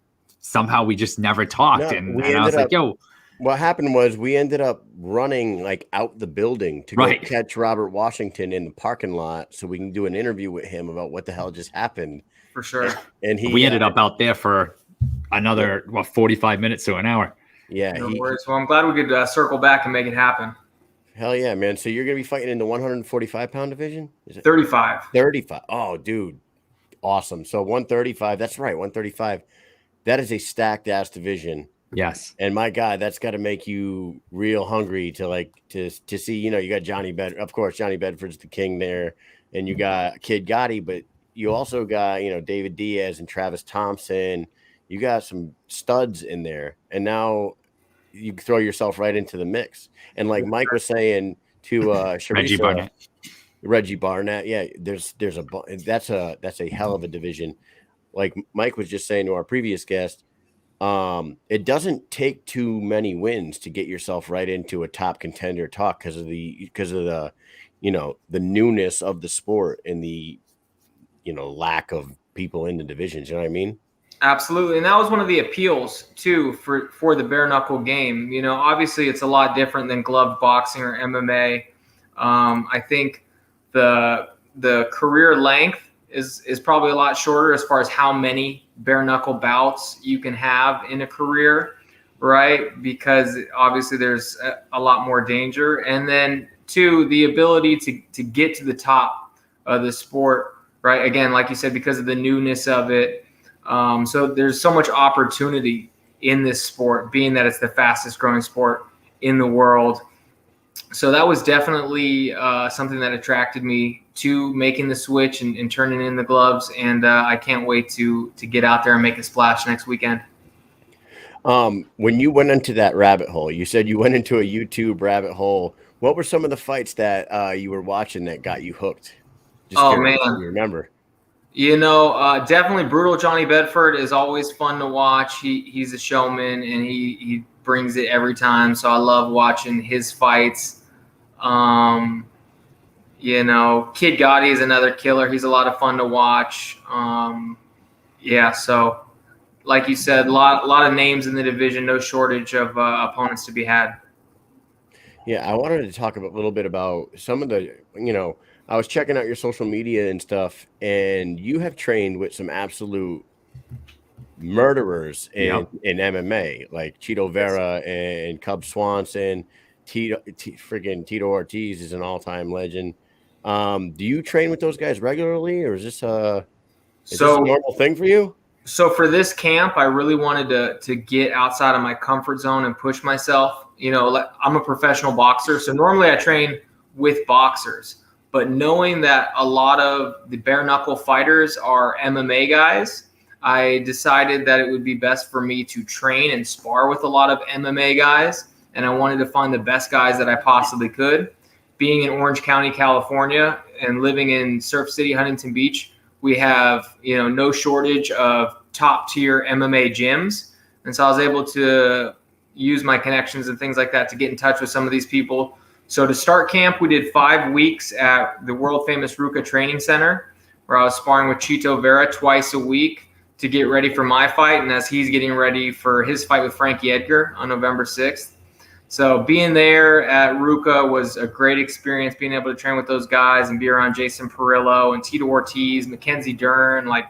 just never talked. No, and I was yo. What happened was we ended up running out the building to go catch Robert Washington in the parking lot so we can do an interview with him about what the hell just happened. For sure. And we ended up out there for another 45 minutes to an hour. Yeah. No worries. Well, I'm glad we could circle back and make it happen. Hell yeah, man. So you're going to be fighting in the 145-pound division? Is it 35? 35. Oh, dude. Awesome. So 135, that's right, 135. That is a stacked ass division. Yes. And my God, that's got to make you real hungry to see, you got Johnny Bedford. Of course, Johnny Bedford's the king there. And you got Kid Gotti, but you also got, David Diaz and Travis Thompson. You got some studs in there. And now you throw yourself right into the mix. And like Mike was saying to Charisa, Reggie Barnett. Yeah, that's a hell of a division. Like Mike was just saying to our previous guest, it doesn't take too many wins to get yourself right into a top contender talk because of the the newness of the sport and the lack of people in the divisions. You know what I mean? Absolutely, and that was one of the appeals too for the bare knuckle game. Obviously it's a lot different than gloved boxing or MMA. I think the career length is probably a lot shorter as far as how many bare knuckle bouts you can have in a career, right? Because obviously there's a lot more danger. And then two, the ability to get to the top of the sport, right? Again, like you said, because of the newness of it. So there's so much opportunity in this sport, being that it's the fastest growing sport in the world. So that was definitely something that attracted me to making the switch and turning in the gloves. And I can't wait to get out there and make a splash next weekend. When you went into that rabbit hole, you said you went into a YouTube rabbit hole. What were some of the fights that you were watching that got you hooked? Man, you remember? Definitely Brutal Johnny Bedford is always fun to watch. He's a showman and he brings it every time. So I love watching his fights. Kid Gotti is another killer. He's a lot of fun to watch. So like you said, a lot of names in the division, no shortage of opponents to be had. Yeah, I wanted to talk a little bit about some of the, I was checking out your social media and stuff, and you have trained with some absolute murderers in MMA, like Chito Vera and Cub Swanson. Freaking Tito Ortiz is an all-time legend. Do you train with those guys regularly, or is this a normal thing for you? So for this camp, I really wanted to get outside of my comfort zone and push myself. I'm a professional boxer, so normally I train with boxers. But knowing that a lot of the bare knuckle fighters are MMA guys, I decided that it would be best for me to train and spar with a lot of MMA guys. And I wanted to find the best guys that I possibly could. Being in Orange County, California, and living in Surf City, Huntington Beach, we have, no shortage of top tier MMA gyms. And so I was able to use my connections and things like that to get in touch with some of these people. So to start camp, we did 5 weeks at the world famous Ruka Training Center, where I was sparring with Chito Vera twice a week to get ready for my fight. And as he's getting ready for his fight with Frankie Edgar on November 6th. So being there at Ruka was a great experience, being able to train with those guys and be around Jason Perillo and Tito Ortiz, Mackenzie Dern, wow.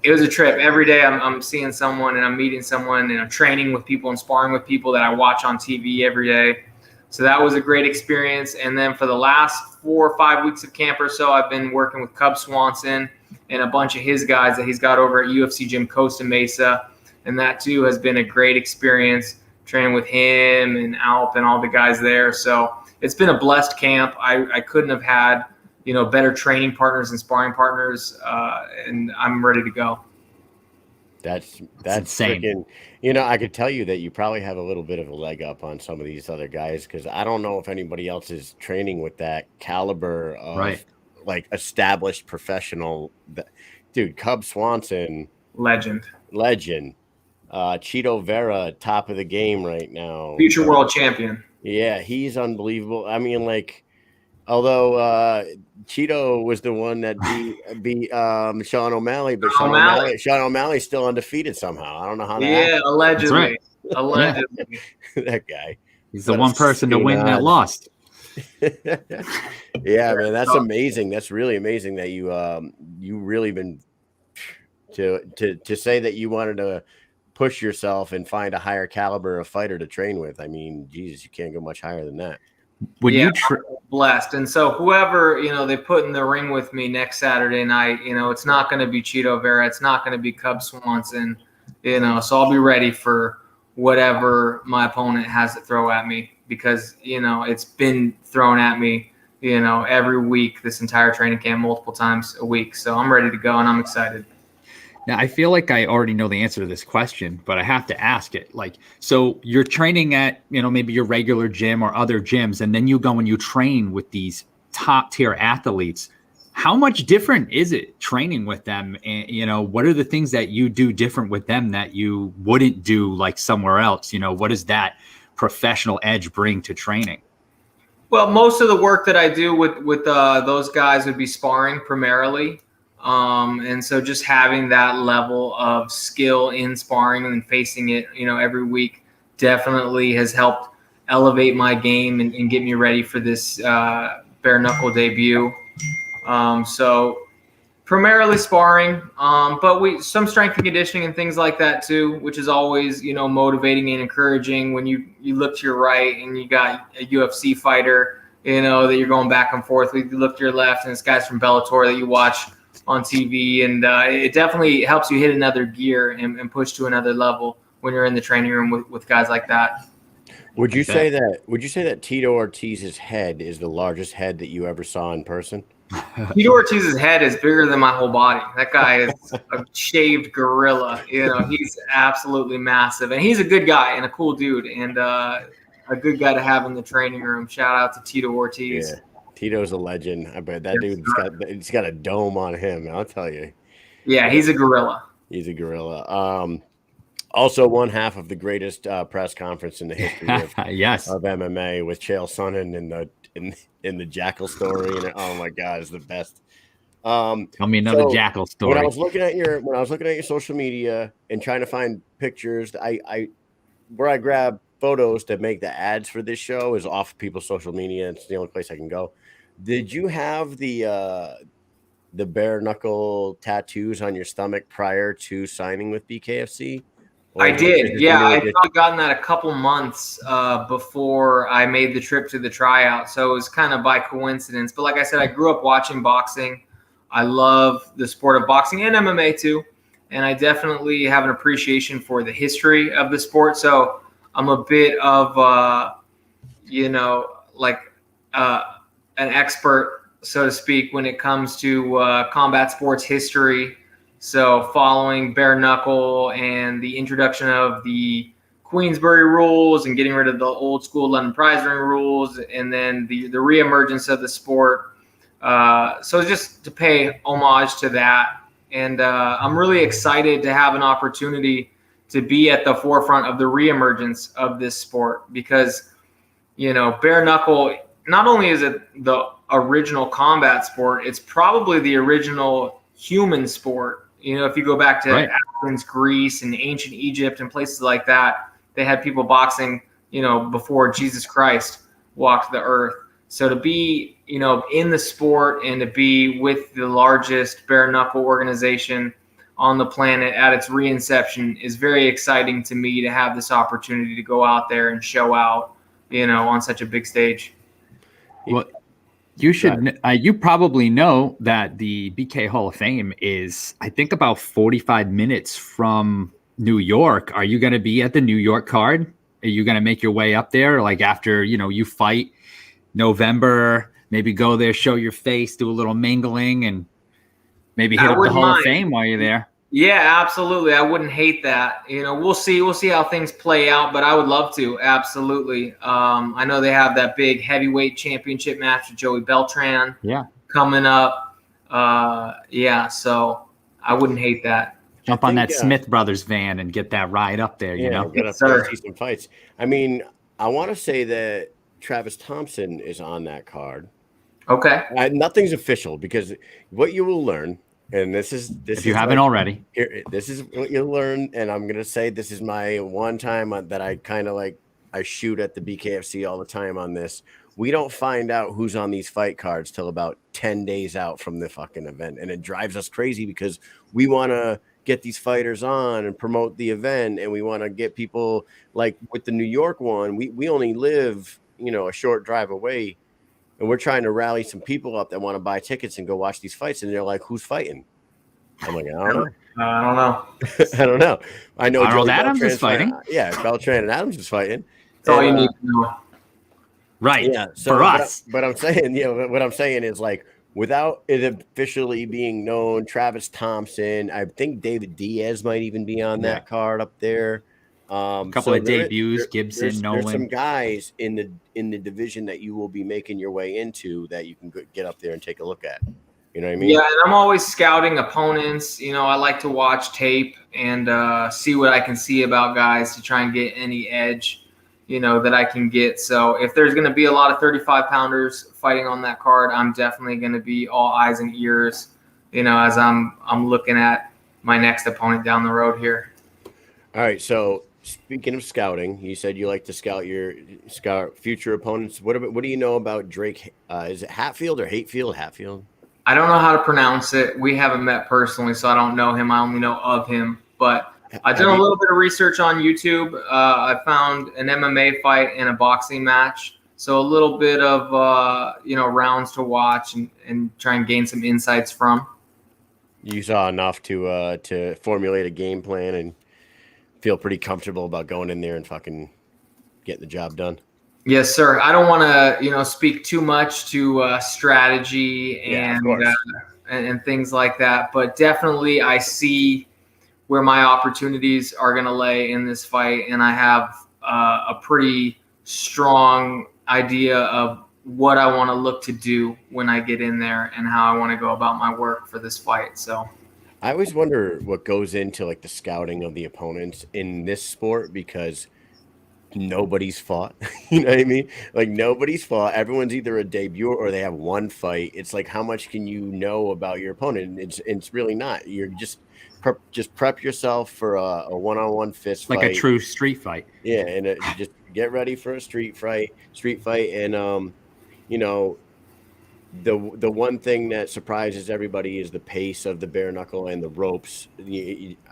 It was a trip. Every day I'm seeing someone and I'm meeting someone and I'm training with people and sparring with people that I watch on TV every day. So that was a great experience. And then for the last 4 or 5 weeks of camp or so, I've been working with Cub Swanson and a bunch of his guys that he's got over at UFC Gym Costa Mesa. And that too has been a great experience, training with him and Alp and all the guys there. So it's been a blessed camp. I couldn't have had, better training partners and sparring partners. And I'm ready to go. That's insane. Freaking, I could tell you that you probably have a little bit of a leg up on some of these other guys, because I don't know if anybody else is training with that caliber of like established professional. Dude, Cub Swanson, legend. Chito Vera, top of the game right now. Future world champion. Yeah, he's unbelievable. I mean, although Chito was the one that beat Sean O'Malley, but Sean O'Malley's still undefeated somehow. I don't know how that happened. Allegedly. Right. Allegedly. That guy. He's the one person to win that lost. Yeah, man, that's amazing. That's really amazing that you really been to say that you wanted to push yourself and find a higher caliber of fighter to train with. I mean, Jesus, you can't go much higher than that. When yeah, you I'm blessed. And so whoever, they put in the ring with me next Saturday night, it's not going to be Cheeto Vera. It's not going to be Cub Swanson, so I'll be ready for whatever my opponent has to throw at me because, it's been thrown at me, every week, this entire training camp, multiple times a week. So I'm ready to go and I'm excited. Now, I feel like I already know the answer to this question, but I have to ask it. Like, so you're training at, maybe your regular gym or other gyms, and then you go and you train with these top tier athletes. How much different is it training with them? And, what are the things that you do different with them that you wouldn't do like somewhere else? What does that professional edge bring to training? Well, most of the work that I do with those guys would be sparring primarily. And so just having that level of skill in sparring and facing it, every week definitely has helped elevate my game and get me ready for this bare knuckle debut. So primarily sparring, but some strength and conditioning and things like that too, which is always, motivating and encouraging when you look to your right and you got a UFC fighter, that you're going back and forth with. You look to your left and it's guys from Bellator that you watch on TV, and it definitely helps you hit another gear and push to another level when you're in the training room with guys like that. Would you say that Tito Ortiz's head is the largest head that you ever saw in person? Tito Ortiz's head is bigger than my whole body. That guy is a shaved gorilla. He's absolutely massive, and he's a good guy and a cool dude, and a good guy to have in the training room. Shout out to Tito Ortiz. Yeah. Tito's a legend. I bet that dude's got a dome on him. I'll tell you. Yeah, he's a gorilla. He's a gorilla. Also, one half of the greatest press conference in the history of, yes. of MMA with Chael Sonnen in the Jackal story, and oh my God, it's the best. Tell me another Jackal story. When I was looking at your social media and trying to find pictures, where I grab photos to make the ads for this show is off people's social media. It's the only place I can go. Did you have the bare knuckle tattoos on your stomach prior to signing with BKFC? I did. Yeah, I had gotten that a couple months before I made the trip to the tryout. So it was kind of by coincidence. But like I said, I grew up watching boxing. I love the sport of boxing and MMA too. And I definitely have an appreciation for the history of the sport. So I'm a bit of, an expert, so to speak, when it comes to combat sports history. So following bare knuckle and the introduction of the Queensberry rules and getting rid of the old school London prize ring rules, and then the reemergence of the sport. So just to pay homage to that. And I'm really excited to have an opportunity to be at the forefront of the reemergence of this sport because, bare knuckle, not only is it the original combat sport, it's probably the original human sport. If you go back to Athens, Greece, and ancient Egypt and places like that, they had people boxing, before Jesus Christ walked the earth. So to be, in the sport and to be with the largest bare knuckle organization on the planet at its reinception is very exciting to me to have this opportunity to go out there and show out, on such a big stage. Well, you should. You probably know that the BK Hall of Fame is, I think, about 45 minutes from New York. Are you going to be at the New York card? Are you going to make your way up there, like after you fight November? Maybe go there, show your face, do a little mingling, and maybe hit up the Hall of Fame while you're there. Yeah, absolutely. I wouldn't hate that. We'll see how things play out, but I would love to. Absolutely. I know they have that big heavyweight championship match with Joey Beltran coming up. So I wouldn't hate that. Jump on that Smith Brothers van and get that ride up there, Get see some fights. I mean, I want to say that Travis Thompson is on that card. Okay. Nothing's official because what you will learn, and this if you haven't already, this is what you'll learn, and I'm gonna say this is my one time that I kind of I shoot at the BKFC all the time on this. We don't find out who's on these fight cards till about 10 days out from the fucking event, and it drives us crazy because we want to get these fighters on and promote the event, and we want to get people like with the New York one. We only live a short drive away, and we're trying to rally some people up that want to buy tickets and go watch these fights, and they're like, "Who's fighting?" I'm like, "I don't know." I don't know. I don't know. I know Arnold Joey Adams Beltran's is fighting. Beltran and Adams is fighting. That's all you need to know. Right. Yeah. So, for us. but I'm saying, what I'm saying is like, without it officially being known, Travis Thompson, I think David Diaz might even be on that card up there. A couple of debuts, Gibson, Nolan. There's some guys in the division that you will be making your way into that you can get up there and take a look at. You know what I mean? Yeah, and I'm always scouting opponents. I like to watch tape and see what I can see about guys to try and get any edge, that I can get. So if there's going to be a lot of 35-pounders fighting on that card, I'm definitely going to be all eyes and ears, as I'm looking at my next opponent down the road here. All right, so speaking of scouting, you said you like to scout future opponents. What do you know about Drake? Is it Hatfield or Heitfield? Hatfield. I don't know how to pronounce it. We haven't met personally, so I don't know him. I only know of him. But I've done a little bit of research on YouTube. I found an MMA fight and a boxing match. So a little bit of, rounds to watch and try and gain some insights from. You saw enough to formulate a game plan and feel pretty comfortable about going in there and fucking getting the job done. Yes, sir. I don't want to, speak too much to strategy and things like that, but definitely I see where my opportunities are going to lay in this fight, and I have a pretty strong idea of what I want to look to do when I get in there and how I want to go about my work for this fight. So I always wonder what goes into like the scouting of the opponents in this sport, because nobody's fought. You know what I mean? Like, nobody's fought. Everyone's either a debut or they have one fight. It's like, how much can you know about your opponent? It's really not. You're just prep yourself for a one-on-one fist fight, like a true street fight. Yeah, and just get ready for a street fight, and the one thing that surprises everybody is the pace of the bare knuckle and the ropes.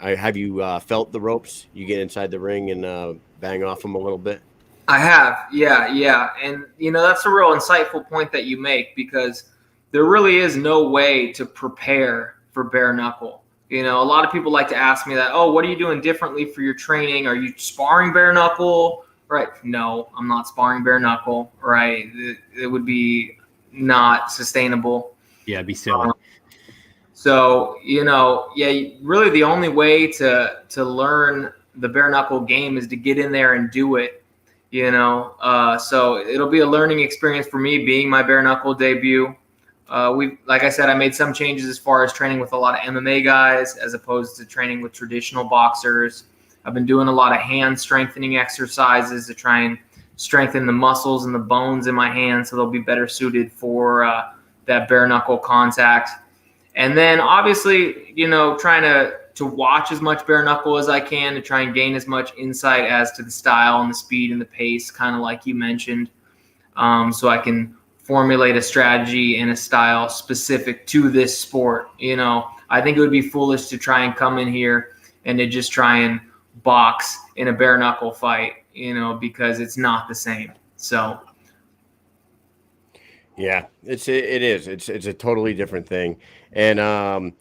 Have you felt the ropes? You get inside the ring and bang off them a little bit? I have, yeah. And, that's a real insightful point that you make, because there really is no way to prepare for bare knuckle. A lot of people like to ask me that, oh, what are you doing differently for your training? Are you sparring bare knuckle? Right. No, I'm not sparring bare knuckle. Right. It would be not sustainable. Yeah, it'd be silly. So, really the only way to learn the bare knuckle game is to get in there and do it, so it'll be a learning experience for me, being my bare knuckle debut. Like I said, I made some changes as far as training with a lot of MMA guys as opposed to training with traditional boxers. I've been doing a lot of hand strengthening exercises to try and strengthen the muscles and the bones in my hands so they'll be better suited for that bare knuckle contact. And then obviously, trying to watch as much bare knuckle as I can to try and gain as much insight as to the style and the speed and the pace, kind of like you mentioned, so I can formulate a strategy and a style specific to this sport. I think it would be foolish to try and come in here and to just try and box in a bare knuckle fight, because it's not the same. So yeah, it is. It's a totally different thing. And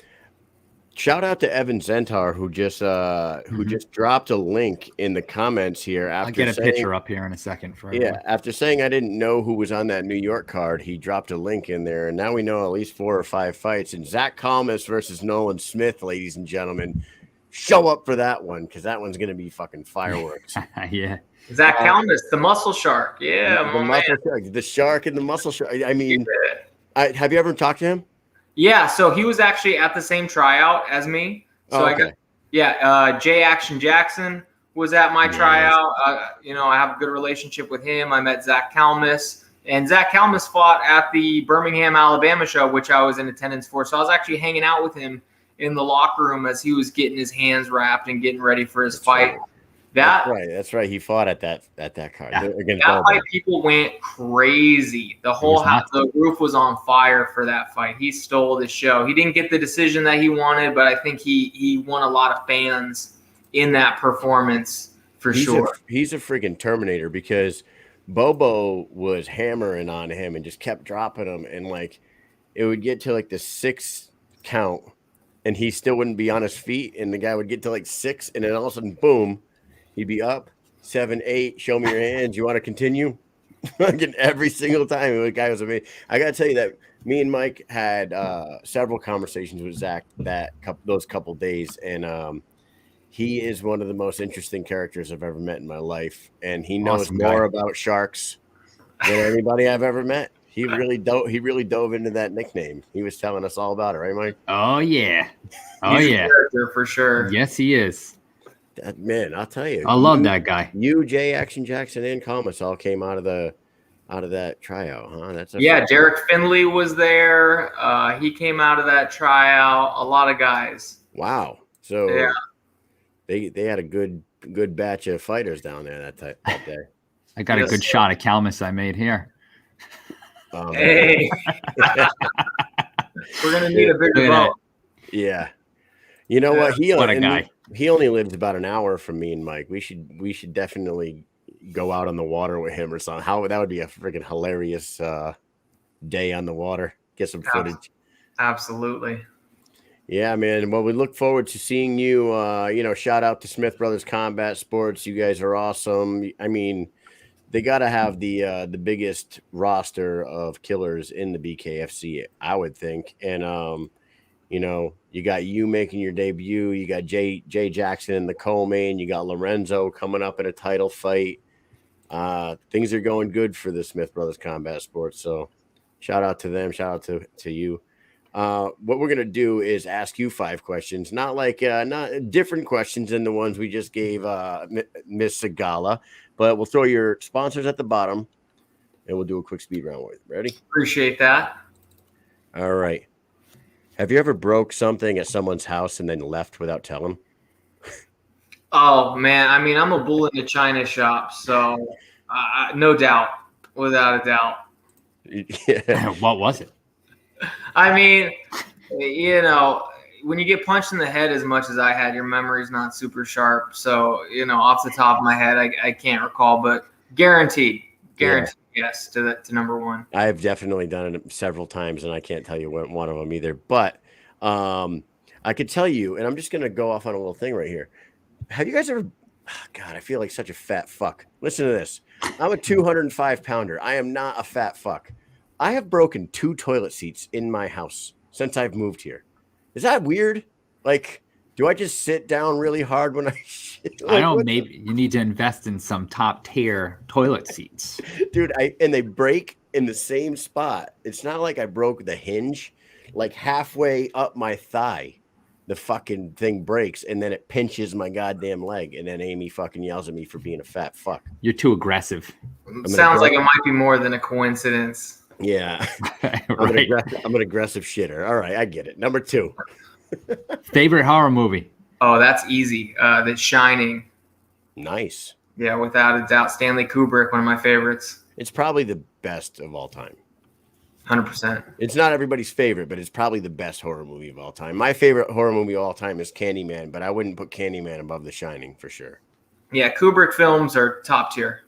shout out to Evan Zentar, who just dropped a link in the comments here. After I'll get a picture up here in a second for everyone. Yeah, after saying I didn't know who was on that New York card, he dropped a link in there, and now we know at least 4 or 5 fights. And Zach Kalmus versus Nolan Smith, ladies and gentlemen, show up for that one, because that one's gonna be fucking fireworks. Yeah. Zach Kalmus, the muscle shark. Yeah, the muscle shark, the shark and the muscle shark. I mean, have you ever talked to him? Yeah, so he was actually at the same tryout as me. So okay. Jay Action Jackson was at my tryout. I have a good relationship with him. I met Zach Kalmus, and Zach Kalmus fought at the Birmingham, Alabama show, which I was in attendance for. So I was actually hanging out with him in the locker room as he was getting his hands wrapped and getting ready for his fight. Right. That's right. He fought at that card. Yeah. That fight, people went crazy. The whole house, the roof was on fire for that fight. He stole the show. He didn't get the decision that he wanted, but I think he won a lot of fans in that performance for sure. He's a freaking Terminator, because Bobo was hammering on him and just kept dropping him, and like it would get to like the 6 count, and he still wouldn't be on his feet, and the guy would get to like 6, and then all of a sudden, boom, he'd be up 7, 8. Show me your hands. You want to continue? Fucking every single time, the guy was amazing. I gotta tell you that me and Mike had several conversations with Zach those couple days, and he is one of the most interesting characters I've ever met in my life, and he knows Awesome more guy. about sharks than anybody I've ever met. He really dove into that nickname. He was telling us all about it, right, Mike? Oh yeah. Oh He's a yeah. character for sure. Yes, he is. Man, I'll tell you. I love that guy. You, Jay, Action Jackson, and Comas all came out of that tryout, huh? Derek Finley was there. He came out of that tryout. A lot of guys. Wow. So Yeah. they had a good batch of fighters down there that day. I got a good shot of Calmus I made here. Hey. We're gonna need a bigger Look at that. Oh, boat. yeah. You know what? What a guy. He only lives about an hour from me and Mike. We should definitely go out on the water with him or something. That would be a freaking hilarious day on the water. Get some footage. Absolutely. Yeah, man. Well, we look forward to seeing you. Shout out to Smith Brothers Combat Sports. You guys are awesome. I mean, they got to have the biggest roster of killers in the BKFC, I would think. And you got you making your debut. You got Jay Jackson in the co-main. You got Lorenzo coming up in a title fight. Things are going good for the Smith Brothers Combat Sports. So shout out to them. Shout out to you. What we're going to do is ask you 5 questions, not different questions than the ones we just gave Miss Sigala, but we'll throw your sponsors at the bottom and we'll do a quick speed round with you. Ready? Appreciate that. All right. Have you ever broke something at someone's house and then left without telling? Oh man, I mean, I'm a bull in the china shop, so no doubt, without a doubt. Yeah. What was it? I mean, when you get punched in the head as much as I had, your memory's not super sharp. So, off the top of my head, I can't recall, but guaranteed, yes to number 1. I've definitely done it several times, and I can't tell you one of them either. But I could tell you, and I'm just going to go off on a little thing right here. Have you guys ever? Oh, God, I feel like such a fat fuck. Listen to this. I'm a 205 pounder. I am not a fat fuck. I have broken 2 toilet seats in my house since I've moved here. Is that weird? Like, do I just sit down really hard when I shit? Like, I don't. Maybe you need to invest in some top tier toilet seats, dude. And they break in the same spot. It's not like I broke the hinge. Like halfway up my thigh, the fucking thing breaks, and then it pinches my goddamn leg, and then Amy fucking yells at me for being a fat fuck. You're too aggressive. Sounds like it might be more than a coincidence. Yeah. Right. I'm an aggressive shitter. All right, I get it. Number 2. Favorite horror movie? Oh, that's easy. The Shining. Nice. Yeah, without a doubt. Stanley Kubrick, one of my favorites. It's probably the best of all time. 100%. It's not everybody's favorite, but it's probably the best horror movie of all time. My favorite horror movie of all time is Candyman, but I wouldn't put Candyman above The Shining for sure. Yeah, Kubrick films are top tier.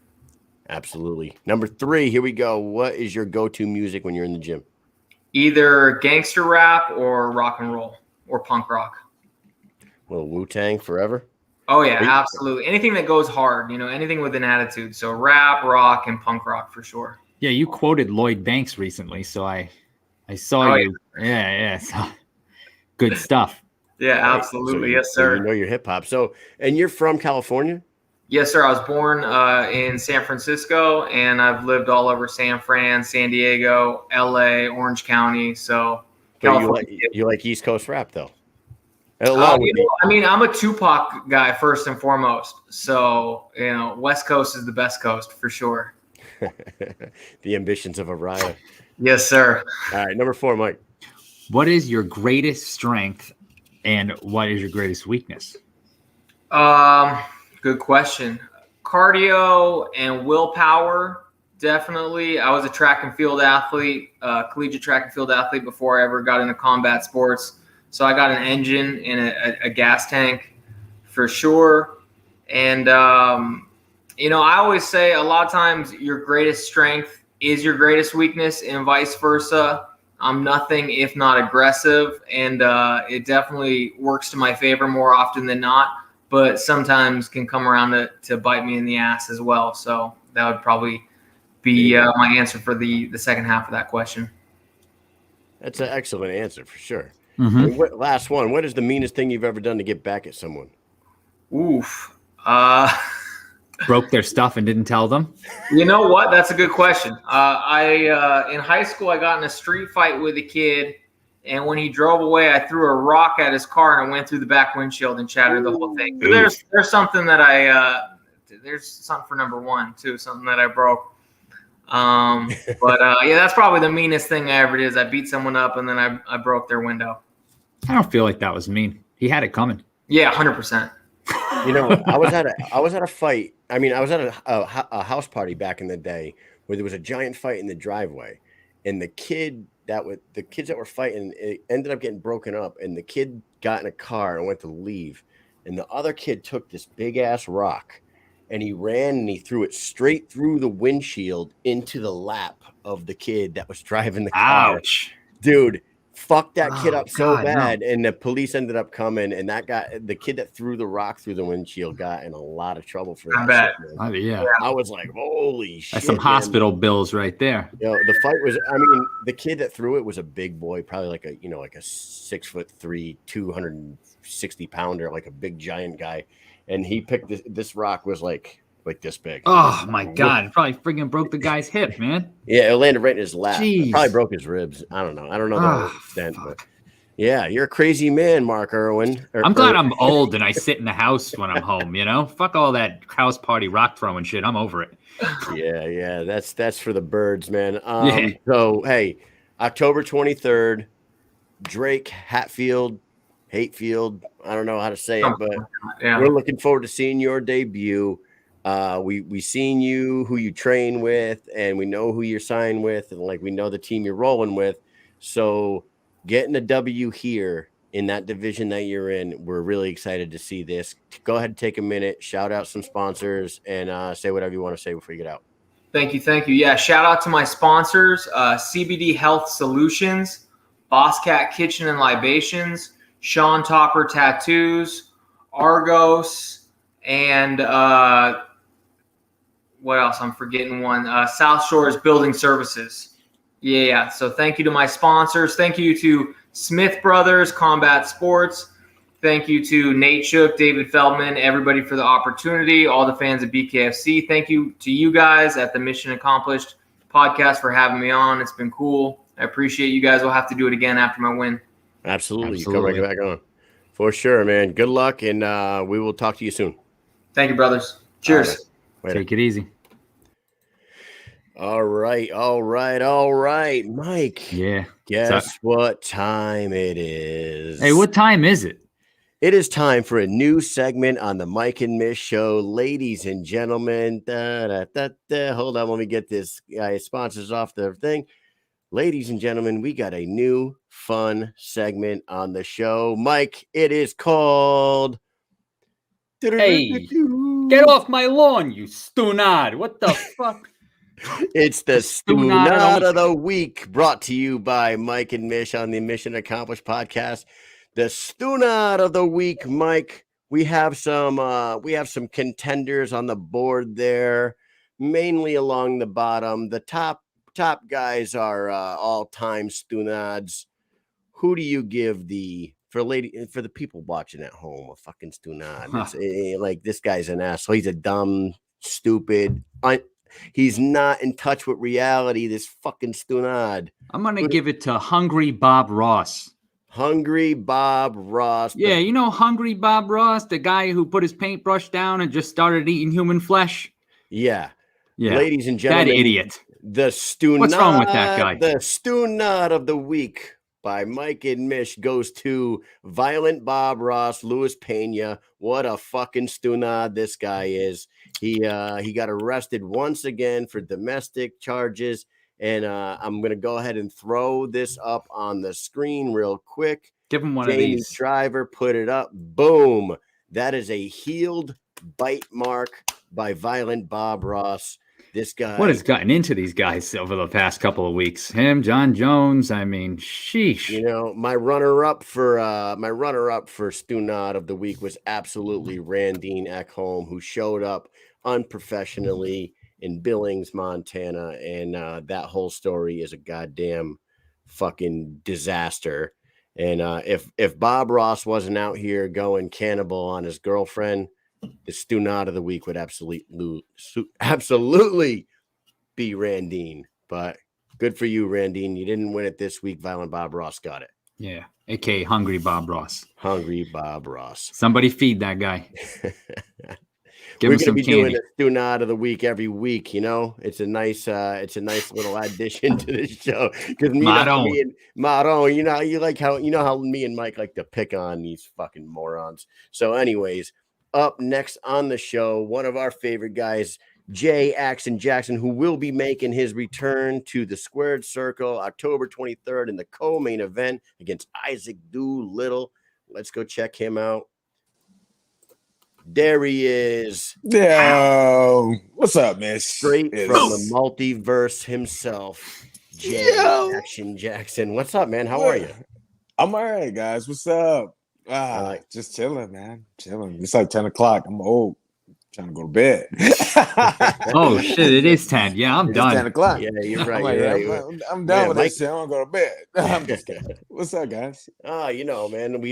Absolutely. Number 3, here we go. What is your go-to music when you're in the gym? Either gangster rap or rock and roll or punk rock. Well, Wu-Tang forever? Oh, yeah, absolutely. Anything that goes hard, anything with an attitude. So rap, rock, and punk rock for sure. Yeah, you quoted Lloyd Banks recently, so I saw you. Yeah. So, good stuff. Yeah, absolutely. Yes, sir. You know your hip-hop. So, and you're from California? Yes, sir. I was born in San Francisco, and I've lived all over San Fran, San Diego, LA, Orange County. So, you like East Coast rap, though? I'm a Tupac guy first and foremost. So, West Coast is the best coast for sure. The ambitions of a riot. Yes, sir. All right, number 4, Mike. What is your greatest strength and what is your greatest weakness? Good question. Cardio and willpower, definitely. I was a track and field athlete, collegiate track and field athlete before I ever got into combat sports. So I got an engine and a gas tank for sure. And I always say a lot of times your greatest strength is your greatest weakness and vice versa. I'm nothing if not aggressive, and it definitely works to my favor more often than not, but sometimes can come around to bite me in the ass as well. So that would probably be my answer for the second half of that question. That's an excellent answer for sure. Mm-hmm. And last one. What is the meanest thing you've ever done to get back at someone? Oof. Broke their stuff and didn't tell them? You know what? That's a good question. In high school, I got in a street fight with a kid, and when he drove away, I threw a rock at his car and it went through the back windshield and shattered the whole thing. So there's something that there's something for number one too, something that I broke. But that's probably the meanest thing I ever did. Is I beat someone up and then I broke their window. I don't feel like that was mean. He had it coming. Yeah, 100%. I was at a fight. I mean, I was at a house party back in the day where there was a giant fight in the driveway, and the kids that were fighting, it ended up getting broken up, and the kid got in a car and went to leave, and the other kid took this big ass rock, and he ran and he threw it straight through the windshield into the lap of the kid that was driving the car. Ouch. Dude. Fucked that kid up so God, bad, and the police ended up coming, and the kid that threw the rock through the windshield got in a lot of trouble for that. Yeah. I was like, holy shit. That's some hospital bills right there. The fight was, the kid that threw it was a big boy, probably like a 6'3", 260 pounder, like a big giant guy. And he picked this rock was like this big. Oh my God. It probably friggin' broke the guy's hip, man. Yeah, it landed right in his lap. Jeez. It probably broke his ribs. I don't know the extent, but yeah, you're a crazy man, Mark Irwin. I'm glad I'm old and I sit in the house when I'm home, Fuck all that house party rock throwing shit. I'm over it. Yeah. That's for the birds, man. So hey, October 23rd, Drake Heitfield. I don't know how to say it, but we're looking forward to seeing your debut. We seen you, who you train with, and we know who you're signed with, and we know the team you're rolling with. So getting a W here in that division that you're in, we're really excited to see this. Go ahead and take a minute, shout out some sponsors, and say whatever you want to say before you get out. Thank you. Yeah, shout out to my sponsors, CBD Health Solutions, Boss Cat Kitchen and Libations, Sean Topper Tattoos, Argos, and what else? I'm forgetting one. South Shores Building Services. Yeah. So thank you to my sponsors. Thank you to Smith Brothers Combat Sports. Thank you to Nate Shook, David Feldman, everybody for the opportunity, all the fans of BKFC. Thank you to you guys at the Mission Accomplished podcast for having me on. It's been cool. I appreciate you guys. We'll have to do it again after my win. Absolutely. You come right back on. For sure, man. Good luck, and we will talk to you soon. Thank you, brothers. Cheers. Take it easy. All right, Mike. Yeah. Guess what time it is? Hey, what time is it? It is time for a new segment on the Mike and Mish show. Ladies and gentlemen, hold on, let me get this guy sponsors off the thing. Ladies and gentlemen, we got a new fun segment on the show. Mike, it is called... Hey, get off my lawn, you stunad. What the fuck? It's the Stunad of the Week, brought to you by Mike and Mish on the Mission Accomplished podcast. The Stunad of the Week, Mike. We have some contenders on the board there, mainly along the bottom. The top guys are all-time Stunads. Who do you give for the people watching at home a fucking Stunad? Like, this guy's an asshole. He's a dumb, stupid. He's not in touch with reality. This fucking Stunad. I'm gonna give it to Hungry Bob Ross. Hungry Bob Ross. Yeah, Hungry Bob Ross, the guy who put his paintbrush down and just started eating human flesh. Yeah. Ladies and gentlemen, that idiot. The Stunad. What's wrong with that guy? The Stunad of the Week by Mike and Mish goes to Violent Bob Ross, Luis Pena. What a fucking Stunad this guy is. He got arrested once again for domestic charges, and I'm going to go ahead and throw this up on the screen real quick. Give him one Jamie of these. Driver put it up. Boom. That is a healed bite mark by Violent Bob Ross. This guy. What has gotten into these guys over the past couple of weeks? Him, John Jones. I mean, sheesh. You know, my runner-up for Stunad of the week was absolutely Randine Ekholm, who showed up unprofessionally in Billings, Montana, and that whole story is a goddamn fucking disaster. And if Bob Ross wasn't out here going cannibal on his girlfriend, the Stunad of the week would absolutely be Randine. But good for you, Randine. You didn't win it this week. Violent Bob Ross got it. Yeah, a.k.a. Hungry Bob Ross. Hungry Bob Ross. Somebody feed that guy. Give We're him some be candy. doing a Stunad of the week every week. You know, it's a nice little addition to the show because Maron, you know how me and Mike like to pick on these fucking morons. So, anyways, up next on the show, one of our favorite guys, Jay Action Jackson, who will be making his return to the Squared Circle October 23rd in the co-main event against Isaac Doolittle. Let's go check him out. There he is. Yo, what's up, Mish? Straight from the multiverse himself, Jay Action Jackson. What's up, man? How are you? I'm all right, guys. What's up? Just chilling, man. Chilling. It's like 10 o'clock. I'm old. Trying to go to bed. Oh, shit. It is 10. Yeah, I'm done. 10 o'clock. Yeah, you're right. I'm done with this shit. I want to go to bed. I'm just kidding. What's up, guys? You know, man,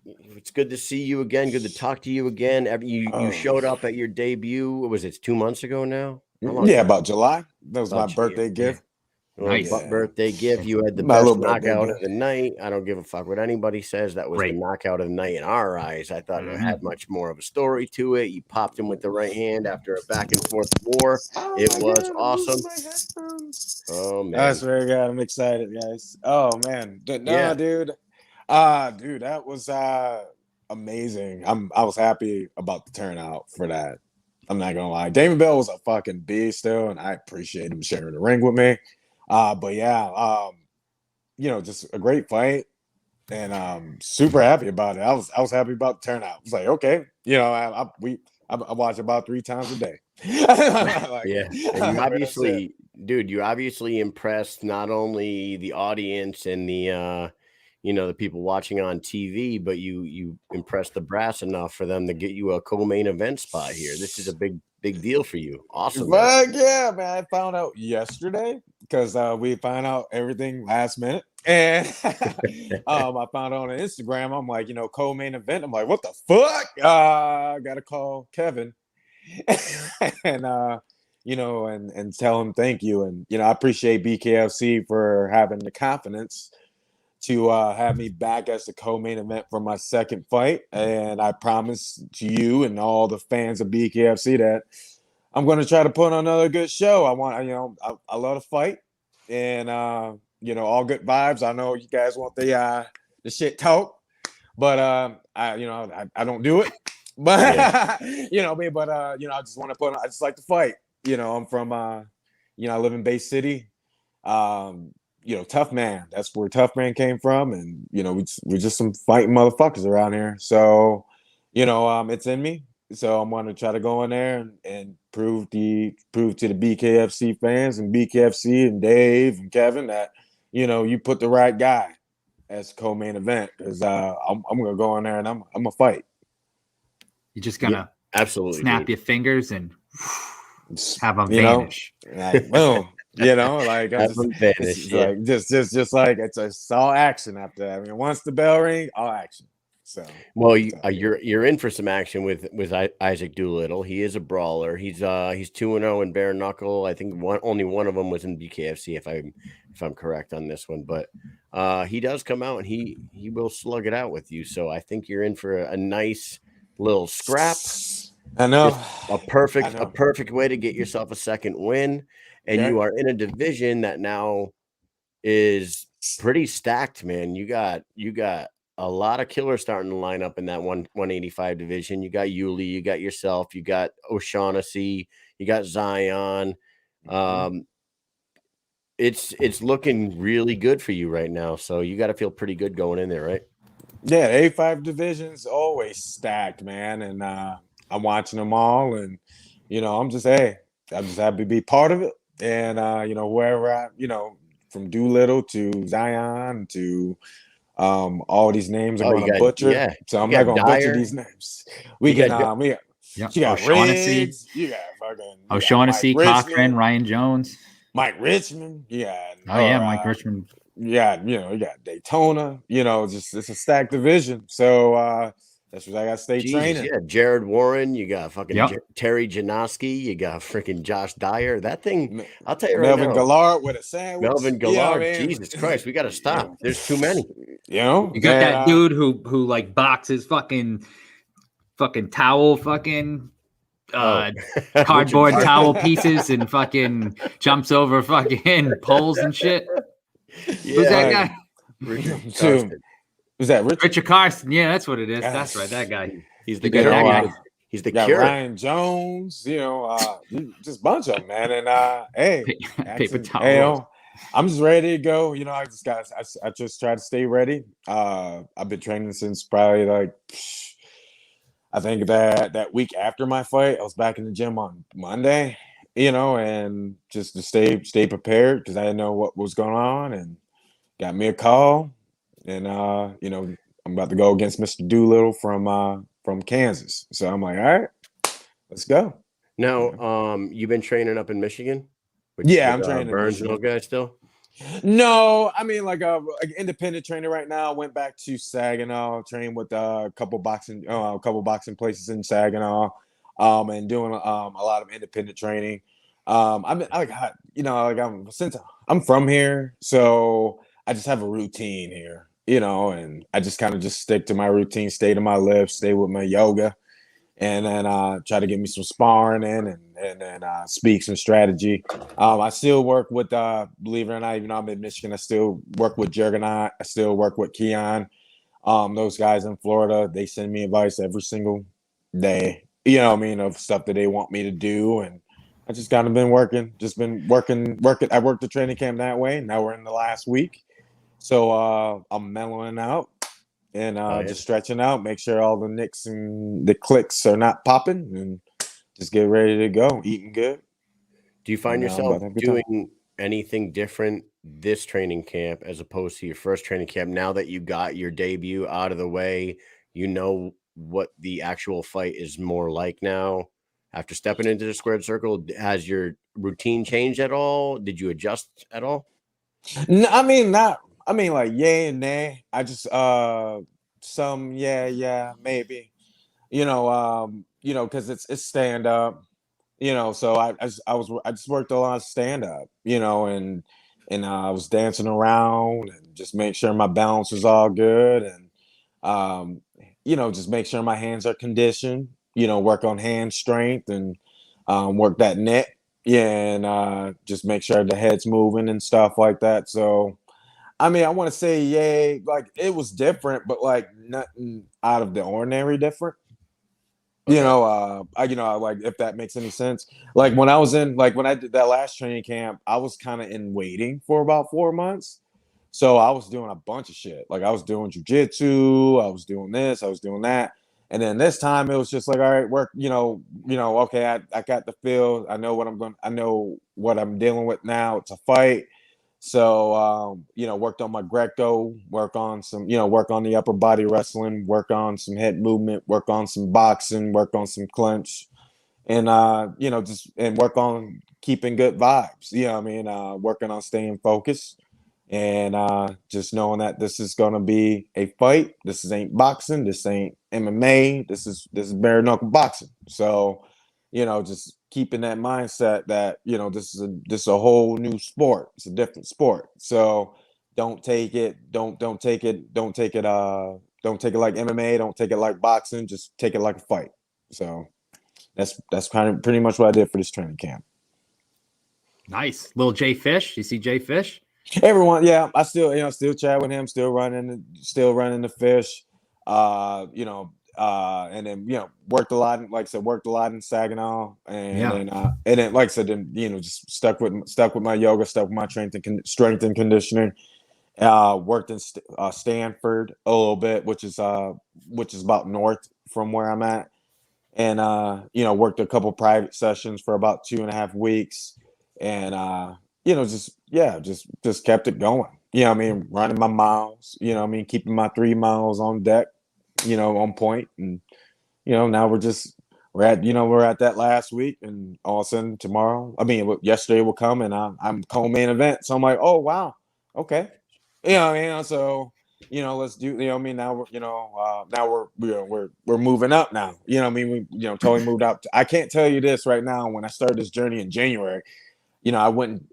it's good to see you again. Good to talk to you again. You showed up at your debut. What was it, 2 months ago now? Yeah, about July. That was my birthday gift. Nice. Birthday gift. You had the best knockout of the night. I don't give a fuck what anybody says. That was the knockout of the night in our eyes. I thought it had much more of a story to it. You popped him with the right hand after a back and forth war. It was awesome. Oh man, that's very good. I'm excited, guys. Oh man, dude. Dude, that was amazing. I was happy about the turnout for that. I'm not gonna lie. Damon Bell was a fucking beast still, and I appreciate him sharing the ring with me. But yeah, you know, just a great fight, and super happy about it. I was happy about the turnout. I was like, okay, you know, I watch about 3 times a day. And you obviously impressed not only the audience and the the people watching on TV, but you impressed the brass enough for them to get you a co-main event spot here. This is a big deal for you. Awesome. Yeah, man. I found out yesterday because we found out everything last minute. And I found out on Instagram, I'm like, co-main event. I'm like, what the fuck? I got to call Kevin and, and tell him thank you. And, I appreciate BKFC for having the confidence to have me back as the co-main event for my second fight. And I promise to you and all the fans of BKFC that I'm going to try to put on another good show. I want, I love to fight and, all good vibes. I know you guys want the shit talk, but I don't do it. But, I just want to I just like to fight. I'm from, I live in Bay City. Tough man. That's where Tough Man came from, and we're just some fighting motherfuckers around here. So, it's in me. So I'm going to try to go in there and prove to the BKFC fans and BKFC and Dave and Kevin that you put the right guy as co-main event, because I'm going to go in there and I'm gonna fight. You're just gonna absolutely snap your fingers and have them vanish. Like, boom. Just like it's all action after that. I mean, once the bell rings, all action. So, well, you're in for some action with Isaac Doolittle. He is a brawler. He's 2-0 in bare knuckle. I think only one of them was in BKFC, if I'm correct on this one. But he does come out and he will slug it out with you. So I think you're in for a nice little scrap. I know. Just a perfect way to get yourself a second win. And you are in a division that now is pretty stacked, man. You got a lot of killers starting to line up in that 185 division. You got Yuli, you got yourself, you got O'Shaughnessy, you got Zion. It's looking really good for you right now. So you got to feel pretty good going in there, right? Yeah, the 85 division's always stacked, man. And I'm watching them all, and I'm just happy to be part of it. And wherever from Doolittle to Zion to all these names I'm Oh, you gonna got butcher. So I'm you not got gonna butcher Dyer. these names. We You can got Yeah. you got O'Shaughnessy. Riggs, you got fucking Mike O'Shaughnessy, Cochran, Richmond, Ryan Jones. Mike Richmond, you got Oh yeah, Mike Richmond. you got Daytona, just it's a stacked division. So that's what I gotta stay Jesus, training. yeah, Jared Warren. You got fucking Yep. Terry Janoski. You got freaking Josh Dyer. That thing, I'll tell you right Melvin now. Gillard with a sandwich. Melvin You know what Gillard. I mean? Jesus Christ, we got to stop. There's too many. You got that dude who like boxes fucking towel cardboard Richard towel pieces and fucking jumps over fucking poles and shit. Who's that guy? Richard Dude. Carson. Was that Richard Carson. Yeah, that's what it is. Yes. That's right. That guy. He's the You got that guy. He's the got cure. Ryan Jones, just a bunch of them, man. And Paper that's- towel. I'm just ready to go. I just try to stay ready. I've been training since probably I think that week after my fight. I was back in the gym on Monday, and just to stay prepared because I didn't know what was going on, and got me a call, and I'm about to go against Mr. Doolittle from Kansas. So I'm like, all right, let's go. Now, you've been training up in Michigan? I'm training in Burns and Michigan. those guys still? No, I mean like independent trainer right now. Went back to Saginaw, trained with a couple boxing places in Saginaw, and doing a lot of independent training. Since I'm from here, so I just have a routine here, and I just kind of just stick to my routine, stay to my lift, stay with my yoga, and then try to get me some sparring in, and then speak some strategy. I still work with, believe it or not, even though I'm in Michigan, I still work with Jurgenot. I still work with Keon. Those guys in Florida, they send me advice every single day, of stuff that they want me to do. And I just kind of been working. I worked the training camp that way. Now we're in the last week. So I'm mellowing out. And just stretching out, make sure all the nicks and the clicks are not popping, and just get ready to go. Eating good. Do you find yourself doing anything different this training camp as opposed to your first training camp? Now that you got your debut out of the way, what the actual fight is more like now. After stepping into the squared circle, has your routine changed at all? Did you adjust at all? No, like yay and nay. I just some yeah maybe, because it's stand up, So I just worked a lot of stand up, and I was dancing around and just make sure my balance was all good, and just make sure my hands are conditioned. Work on hand strength and work that net. Yeah, and just make sure the head's moving and stuff like that. So I want to say, yay, like it was different, but like nothing out of the ordinary different. Okay. Like if that makes any sense. Like when I did that last training camp, I was kind of in waiting for about 4 months. So I was doing a bunch of shit. Like I was doing jujitsu, I was doing this, I was doing that. And then this time it was just like, all right, work, okay, I got the feel. I know what I'm dealing with now. It's a fight. So, worked on my Greco, work on the upper body wrestling, work on some head movement, work on some boxing, work on some clinch, and, and work on keeping good vibes. Working on staying focused and just knowing that this is going to be a fight. This ain't boxing. This ain't MMA. This is bare knuckle boxing. So, just keeping that mindset that this is a whole new sport. It's a different sport. So don't take it like MMA. Don't take it like boxing. Just take it like a fight. So that's kind of pretty much what I did for this training camp. Nice. Little Jay Fish. You see Jay Fish? Everyone, yeah. I still chat with him. Still running the fish. And then worked a lot. Like I said, worked a lot in Saginaw, and then like I said, then just stuck with my yoga, stuck with my strength and conditioning. Worked in Stanford a little bit, which is about north from where I'm at, and worked a couple private sessions for about 2.5 weeks, and just kept it going. Running my miles. Keeping my 3 miles on deck. On point, and now we're at that last week, and all of a sudden yesterday will come, and I'm co-main event. So I'm like, oh wow, okay, so let's do. Now we're moving up now. We totally moved up. I can't tell you this right now. When I started this journey in January, I wouldn't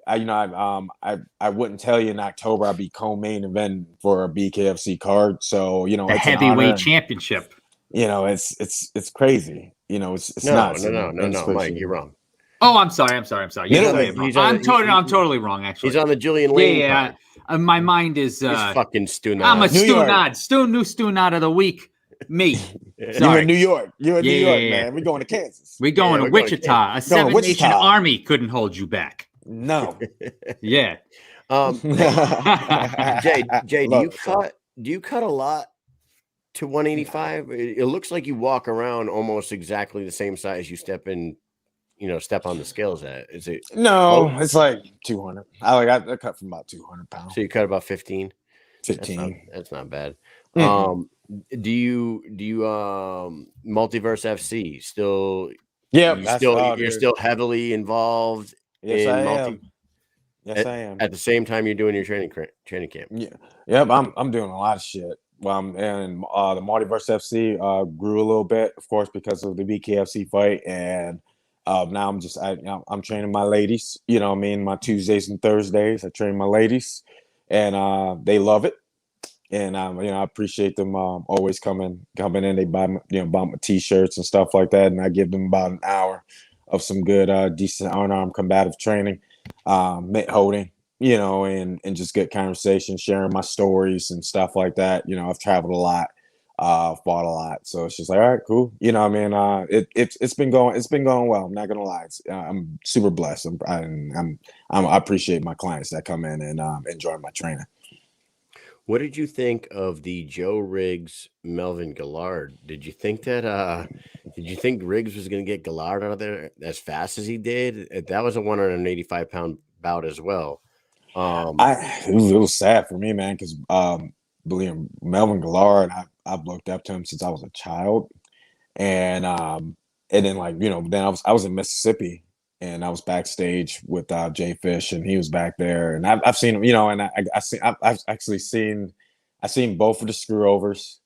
tell you in October I'd be co-main event for a BKFC card. So the it's heavyweight championship. It's crazy. It's No, nuts. no, Mike, you're wrong. Oh, I'm sorry. I'm totally wrong. Actually, he's on the Julian Lane. Yeah. My mind is he's fucking Stu. I'm a Stu Nod. New Stu Nod of the week. Me. You're in New York. You're in New York, man. We're going to Kansas. We're going to Wichita. A 7-nation army couldn't hold you back. No. Yeah. Jay, do you cut a lot to 185? It looks like you walk around almost exactly the same size you step on the scales at. Is it? No, it's like 200. I cut from about 200 pounds. So you cut about 15. 15. That's not bad. Do you Multiverse FC still? Yeah, you're still heavily involved. Yes, I am. Yes, I am. At the same time, you're doing your training camp. Yeah, yep. I'm doing a lot of shit. And the Multiverse FC grew a little bit, of course, because of the BKFC fight, and now I'm training my ladies. My Tuesdays and Thursdays, I train my ladies, and they love it. And I appreciate them always coming in. They buy my t-shirts and stuff like that, and I give them about an hour of some good, decent unarmed combative training, mitt holding, and just good conversation, sharing my stories and stuff like that. I've traveled a lot, fought a lot, so it's just like, all right, cool. It's been going well. I'm not gonna lie, I'm super blessed. I appreciate my clients that come in and enjoy my training. What did you think of the Joe Riggs Melvin Gillard? Did you think Riggs was going to get Gillard out of there as fast as he did? That was a 185-pound bout as well. It was sad for me, man, because Melvin Gillard, I've looked up to him since I was a child, and then then I was in Mississippi. And I was backstage with Jay Fish, and he was back there. And I've seen him, and I've seen both of the screw overs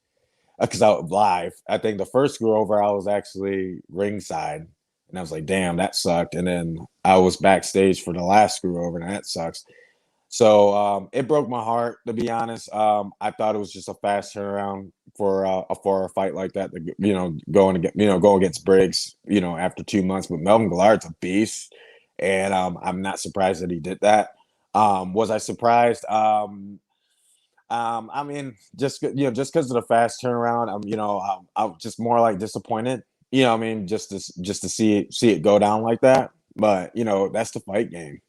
because I was live. I think the first screw over I was actually ringside, and I was like, "Damn, that sucked." And then I was backstage for the last screw over, and that sucks. So it broke my heart, to be honest. I thought it was just a fast turnaround for a fight like that. Go against Briggs, after 2 months. But Melvin Gillard's a beast, and I'm not surprised that he did that. Was I surprised? I mean, just because of the fast turnaround, I'm just more like disappointed. Just to see it go down like that. But that's the fight game.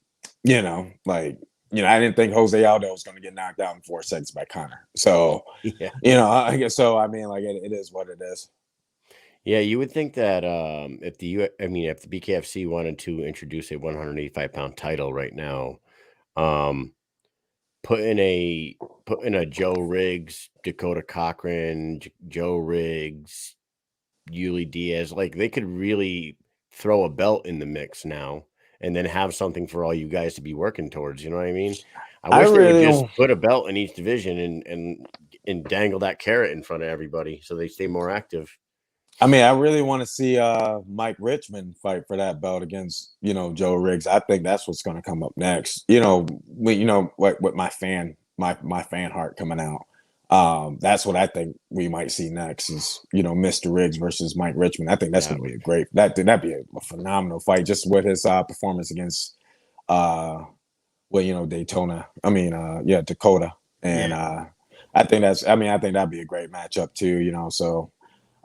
I didn't think Jose Aldo was going to get knocked out in 4 seconds by Conor. So, yeah. I guess so. I mean, it is what it is. Yeah, you would think that if the BKFC wanted to introduce a 185-pound title right now, put in a Joe Riggs, Dakota Cochran, Joe Riggs, Yuli Diaz, they could really throw a belt in the mix now. And then have something for all you guys to be working towards. You know what I mean? I wish they would just put a belt in each division and dangle that carrot in front of everybody so they stay more active. I mean, I really want to see Mike Richmond fight for that belt against Joe Riggs. I think that's what's going to come up next. With my fan heart coming out. That's what I think we might see next is, Mr. Riggs versus Mike Richmond. I think that's going to be a great, that'd be a phenomenal fight just with his performance against, Daytona. Dakota. And I think that'd be a great matchup too, so,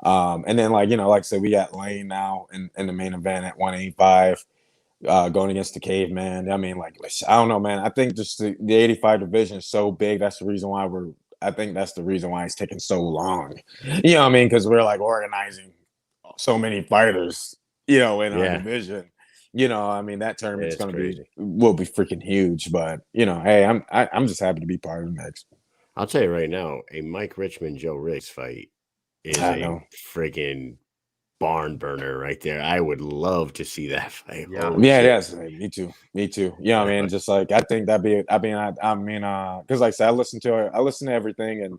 and then like I said, we got Lane now in the main event at 185, going against the Caveman. I mean, I don't know, man. I think just the 85 division is so big. That's the reason why I think that's the reason why it's taking so long. Because we're organizing so many fighters, in our Yeah. division. I mean, that tournament's It's crazy. will be freaking huge. But hey, I'm just happy to be part of the mix. I'll tell you right now, a Mike Richmond Joe Riggs fight is I a know. friggin' barn burner right there. I would love to see that fight. Yeah. Holy Yeah, shit. yes, me too. I mean, just like I think that'd be. I mean, because like I said, I listen to everything,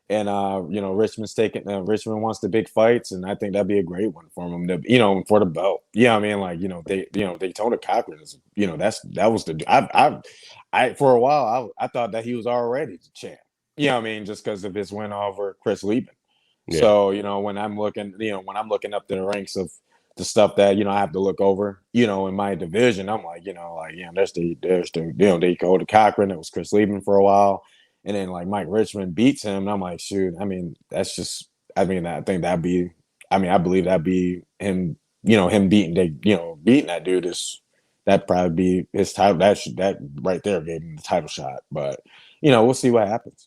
and Richmond's taking. Richmond wants the big fights, and I think that'd be a great one for him. For the belt. I mean, like Daytona Cochran is. That was the. I for a while I thought that he was already the champ. I mean, just because of his win over Chris Lieben. Yeah. So when I'm looking up the ranks of the stuff that I have to look over, in my division, I'm like, there's the Dakota Cochran. It was Chris Lieben for a while, and then like Mike Richmond beats him, and I'm like, shoot, I mean, that's just, I mean, I think that'd be, I mean, I believe that'd be him, him beating that dude is that'd probably be his title. That right there gave him the title shot, but we'll see what happens.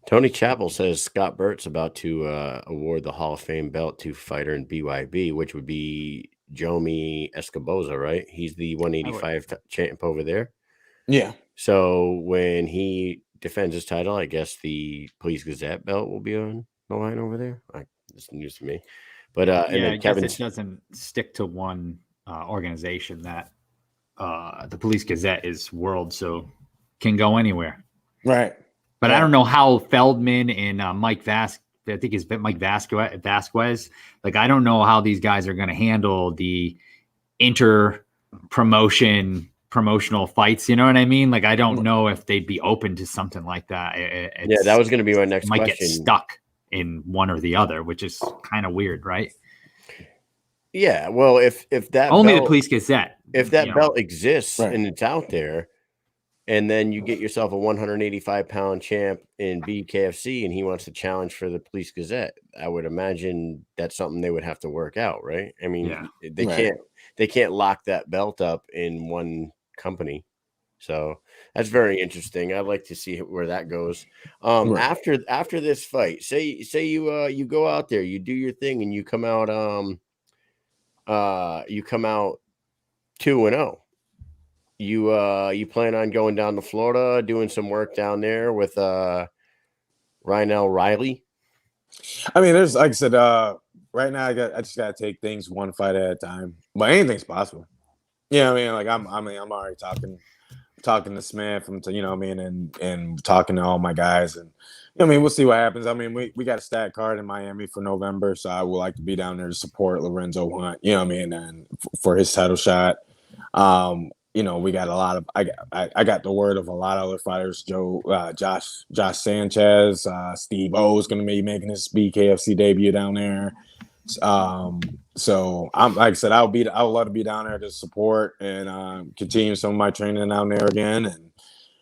Tony Chappell says Scott Burt's about to award the Hall of Fame belt to fighter in BYB, which would be Jomi Escoboza, right? He's the 185 champ over there. Yeah. So when he defends his title, I guess the Police Gazette belt will be on the line over there. It's news to me. But and then I guess it doesn't stick to one organization. That the Police Gazette is world, so can go anywhere. Right. But I don't know how Feldman and Mike Vasquez, I think it's Mike Vasquez. Like, I don't know how these guys are going to handle the promotional fights. You know what I mean? Like, I don't know if they'd be open to something like that. That was going to be my next question. Might get stuck in one or the other, which is kind of weird, right? Yeah. Well, if that only belt, the Police Gazette, if that belt exists right. and it's out there, and then you get yourself a 185-pound champ in BKFC, and he wants to challenge for the Police Gazette, I would imagine that's something they would have to work out, right? I mean, they can't lock that belt up in one company. So that's very interesting. I'd like to see where that goes. After this fight, say you go out there, you do your thing, and you come out 2-0. You plan on going down to Florida, doing some work down there with Ryanell Riley? I mean, there's, like I said, right now I just gotta take things one fight at a time. But anything's possible. I mean, like I'm already talking to Smith, and and talking to all my guys, and I mean, we'll see what happens. I mean, we got a stat card in Miami for November, so I would like to be down there to support Lorenzo Hunt. And for his title shot. We got a lot of I got the word of a lot of other fighters. Josh Sanchez, Steve O is going to be making his BKFC debut down there. So I'm, like I said, I would love to be down there to support and continue some of my training down there again,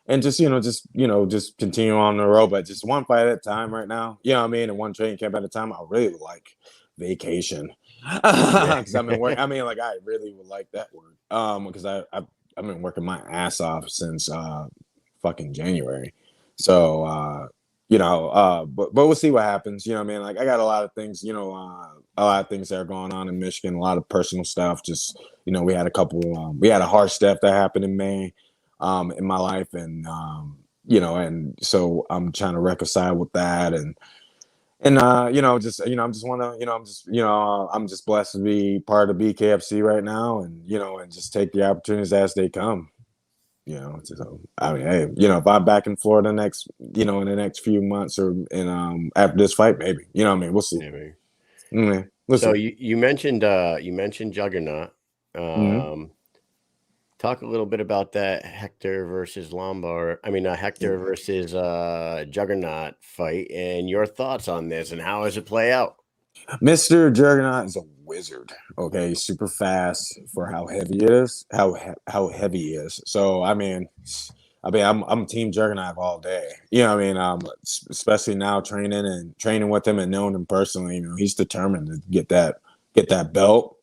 and just continue on the road, but just one fight at a time right now. And one training camp at a time. I really would like vacation because I've been working. I mean, like I really would like that word because I've been working my ass off since fucking January. So but we'll see what happens. Like I got a lot of things, a lot of things that are going on in Michigan, a lot of personal stuff. Just, we had a harsh death that happened in May in my life. And, and so I'm trying to reconcile with that. I'm just blessed to be part of BKFC right now, and and just take the opportunities as they come. So I mean, hey, if I'm back in Florida in the next few months or after this fight, maybe. We'll see. Yeah, so you mentioned Juggernaut. Talk a little bit about that Hector versus Lombard. I mean, Hector versus Juggernaut fight, and your thoughts on this, and how does it play out? Mr. Juggernaut is a wizard. Okay, super fast for how heavy it is. How heavy he is. So I'm Team Juggernaut all day. Especially now training with him and knowing him personally. He's determined to get that belt.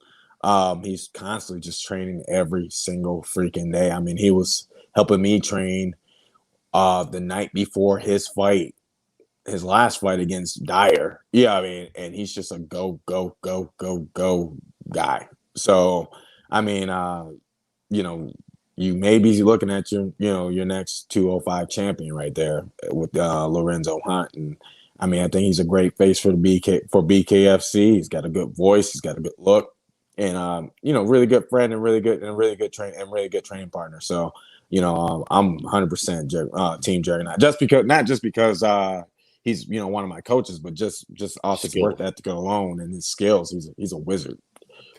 He's constantly just training every single freaking day. I mean, he was helping me train the night before his fight his last fight against Dyer. Yeah, I mean, and he's just a go guy. So, I mean, you know, you may be looking at your next 205 champion right there with Lorenzo Hunt. And I mean, I think he's a great face for BKFC. He's got a good voice, he's got a good look, and really good friend and really good training partner. So, I'm 100% Team Juggernaut. Not just because he's one of my coaches, but just off his work ethic alone and his skills. He's a wizard.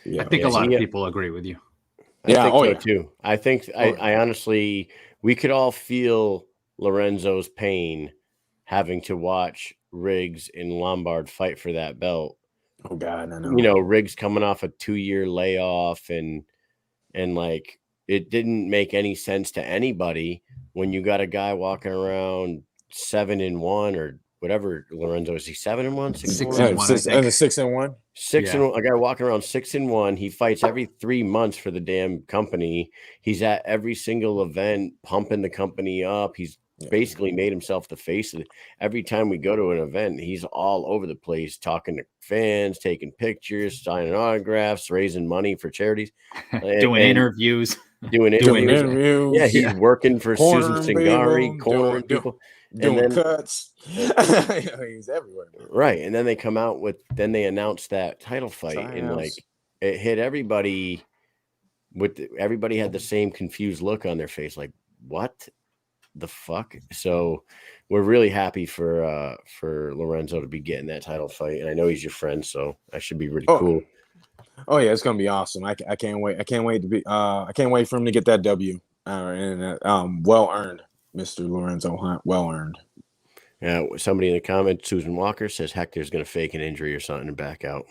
I think a lot of people agree with you. I think so too. I think I honestly, we could all feel Lorenzo's pain having to watch Riggs and Lombard fight for that belt. Oh God, I know. Riggs coming off a 2-year layoff, and like it didn't make any sense to anybody when you got a guy walking around 7-1 or whatever. Lorenzo, is he 7-1? 6-1, 6-1. 6-1. A guy walking around 6-1. He fights every 3 months for the damn company. He's at every single event, pumping the company up. He's basically made himself the face of it. Every time we go to an event, he's all over the place, talking to fans, taking pictures, signing autographs, raising money for charities, doing interviews. Yeah, he's working for Susan Singari, cornering people. Doing cuts. He's everywhere. Right. And then they announced that title fight, and like it hit everybody everybody had the same confused look on their face, like, what the fuck? So we're really happy for Lorenzo to be getting that title fight. And I know he's your friend, so that should be really cool. Oh yeah, it's gonna be awesome. I can't wait. I can't wait for him to get that W. Well earned. Mr. Lorenzo Hunt, well earned. Yeah, somebody in the comments, Susan Walker, says Hector's going to fake an injury or something and back out.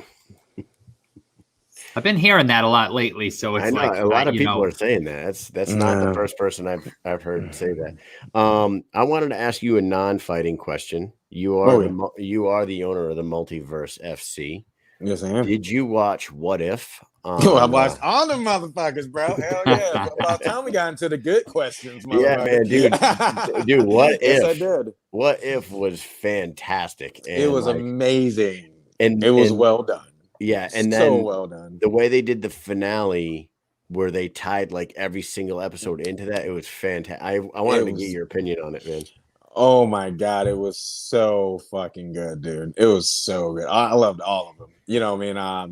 I've been hearing that a lot lately, so it's like a lot of people are saying that. That's not the first person I've heard say that. I wanted to ask you a non-fighting question. You are the owner of the Multiverse FC. Yes, I am. Did you watch What If? I watched all the motherfuckers, bro. Hell yeah! About time we got into the good questions, yeah, man, dude. What if? Yes, I did. What If was fantastic. And it was amazing, and it was well done. Yeah, and so then well done. The way they did the finale, where they tied like every single episode into that, it was fantastic. I wanted to get your opinion on it, man. Oh my God, it was so fucking good, dude. It was so good. I loved all of them.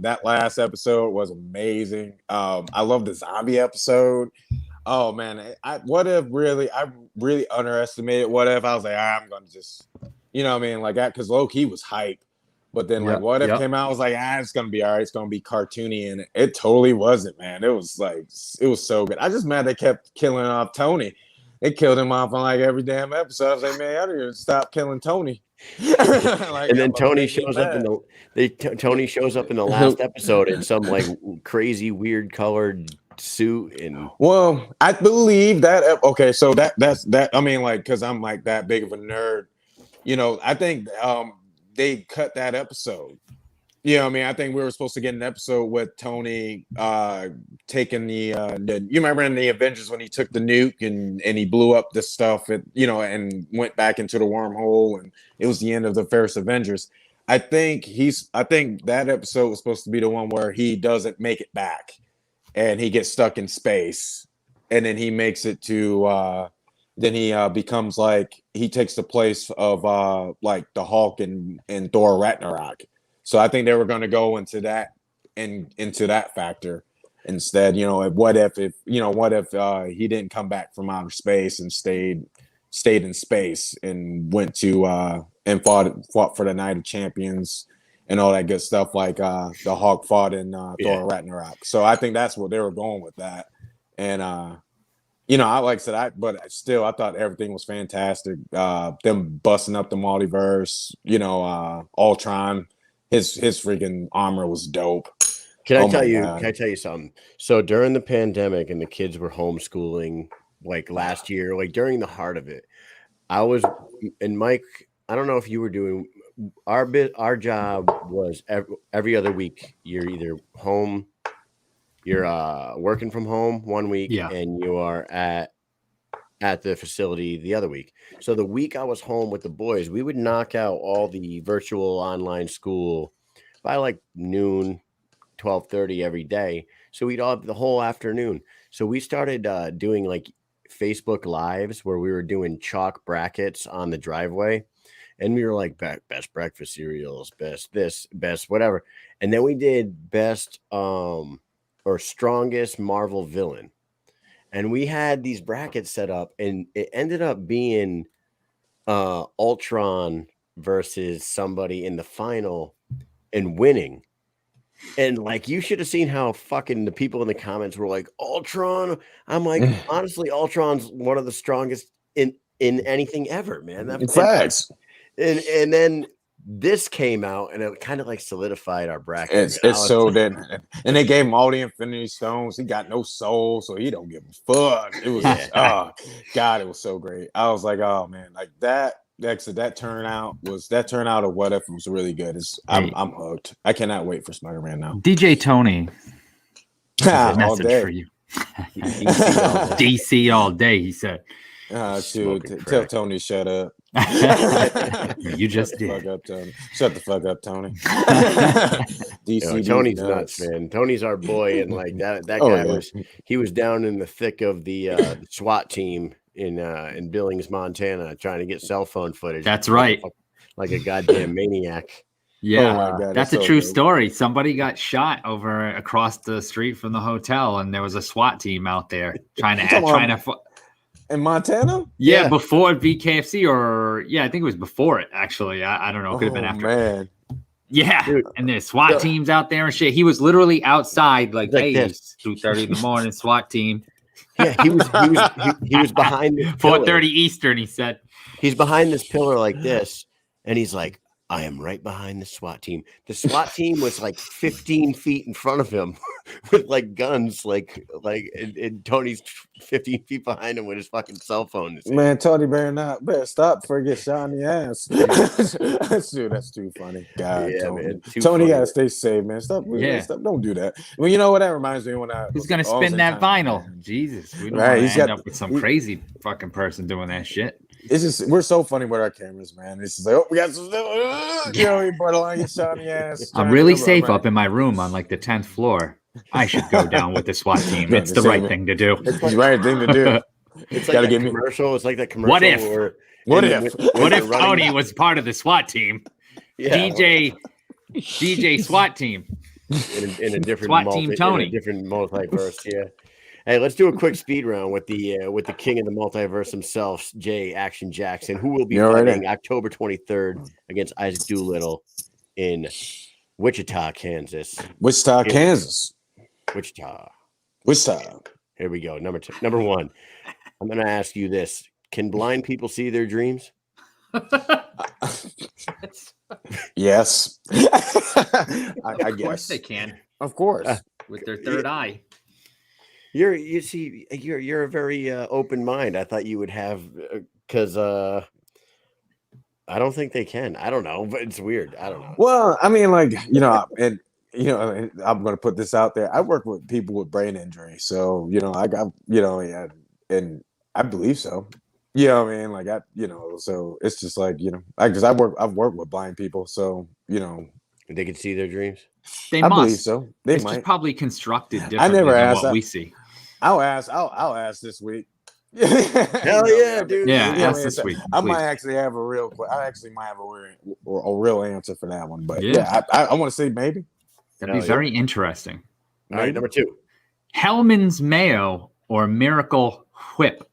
That last episode was amazing. I love the zombie episode. Oh man, I really underestimated What If. I was like, I'm gonna just, like that, because low-key was hype. But then What If came out, I was like, it's gonna be all right. It's gonna be cartoony, and it totally wasn't, man. It was so good. I just mad they kept killing off Tony. They killed him off on like every damn episode. I was like, man, I didn't stop killing Tony. And then Tony shows up in the last episode in some like crazy weird colored suit. And well, I believe that. Okay, so that's I mean, like, because I'm like that big of a nerd. I think they cut that episode. I think we were supposed to get an episode with Tony taking the you remember in the Avengers when he took the nuke and he blew up the stuff and went back into the wormhole, and it was the end of the first Avengers. I think that episode was supposed to be the one where he doesn't make it back and he gets stuck in space, and then he makes it to then he becomes like, he takes the place of like the Hulk and Thor Ragnarok. So I think they were going to go into that factor instead. What if he didn't come back from outer space and stayed in space and went to and fought for the Night of Champions and all that good stuff, like the Hulk fought in Thor Ragnarok. So I think that's what they were going with that. And I like I said, but still, I thought everything was fantastic. Them busting up the multiverse, Ultron. His freaking armor was dope. Can I tell you something? So during the pandemic and the kids were homeschooling, like last year, like during the heart of it, and Mike, I don't know if you were doing our job was every other week. You're either home, you're working from home one week, and you are at at the facility the other week. So the week I was home with the boys, we would knock out all the virtual online school by like noon, 12:30 every day. So we'd all have the whole afternoon. So we started doing like Facebook lives where we were doing chalk brackets on the driveway. And we were like, best breakfast cereals, best this, best whatever. And then we did best or strongest Marvel villain. And we had these brackets set up, and it ended up being Ultron versus somebody in the final and winning. And like, you should have seen how fucking the people in the comments were like, Ultron. I'm like, honestly, Ultron's one of the strongest in anything ever, man. Facts. And then this came out, and it kind of like solidified our bracket. It's so that, and they gave him all the Infinity Stones. He got no soul, so he don't give a fuck. It was oh god, it was so great. I was like, oh man, like that turnout of What If was really good. I'm hooked. I cannot wait for Spider-Man now. DJ Tony, all message day. for you. DC all day, he said. Smoking Tell crack. Tony to shut up. You just did. Fuck up, Tony. Shut the fuck up, Tony. You know, Tony's nuts, man. Tony's our boy, and like that guy he was down in the thick of the SWAT team in Billings, Montana, trying to get cell phone footage. That's right. Like a goddamn maniac. Yeah, Oh my God, that's a so true good. story. Somebody got shot over across the street from the hotel, and there was a SWAT team out there trying to. In Montana? Yeah, before BKFC, or I think it was before it. Actually, I don't know. It could have been after. Man. Yeah, Dude. and there's SWAT teams out there and shit. He was literally outside, like Like hey, this. 2:30 in the morning, SWAT team. Yeah, he was behind this 4:30 Eastern. He said. He's behind this pillar like this, and he's like, I am right behind the SWAT team. The SWAT team was like 15 feet in front of him with like guns, and Tony's 15 feet behind him with his fucking cell phone. Man, Tony better stop before he gets shot in the ass. Dude, that's too funny. God, Yeah, Tony. man, too Tony funny. gotta stay safe, man. Stop, Yeah. stop, don't do that. Well, you know what that reminds me when I Who's gonna I was spin in that town, vinyl? man. Jesus, we don't Right, want he's to end got- up with some crazy fucking person doing that shit. It's just we're so funny with our cameras, man. It's just like, oh, we got some he borderline get shot in the ass. I'm really safe up in my room on like the 10th floor. I should go down with the SWAT team. It's the right thing to do. It's the right thing to do. It's Gotta like that give me- commercial. It's like that commercial. What if? Where What in if? the- when What they're if running- Tony was part of the SWAT team? Yeah, DJ SWAT team. in a different SWAT team Tony. in a different multiverse. Yeah. Hey, let's do a quick speed round with the king of the multiverse himself, Jay Action Jackson, who will be You're right fighting there. October 23rd against Isaac Doolittle in Wichita, Kansas. Wichita, Kansas. Wichita. Here we go. Number one. I'm going to ask you this: can blind people see their dreams? Yes. I Of course guess. they can Of course. with their third eye. You're a very open mind. I thought you would have because I don't think they can. I don't know, but it's weird. I don't know. Well, I mean, like, and I'm going to put this out there. I work with people with brain injury, so I got, and I believe so. You know what I mean? Like, so it's just like, because I've worked with blind people, so They can see their dreams. They I must. believe so. They It's might. just probably constructed differently never than asked what that. we see. I'll ask this week. Hell yeah, dude. Yeah, You know ask what I this mean? week. I please. might actually have a real. I actually might have a real answer for that one, but Yeah. I want to say maybe. That'd be Hell very interesting. All right, number two. Hellman's Mayo or Miracle Whip?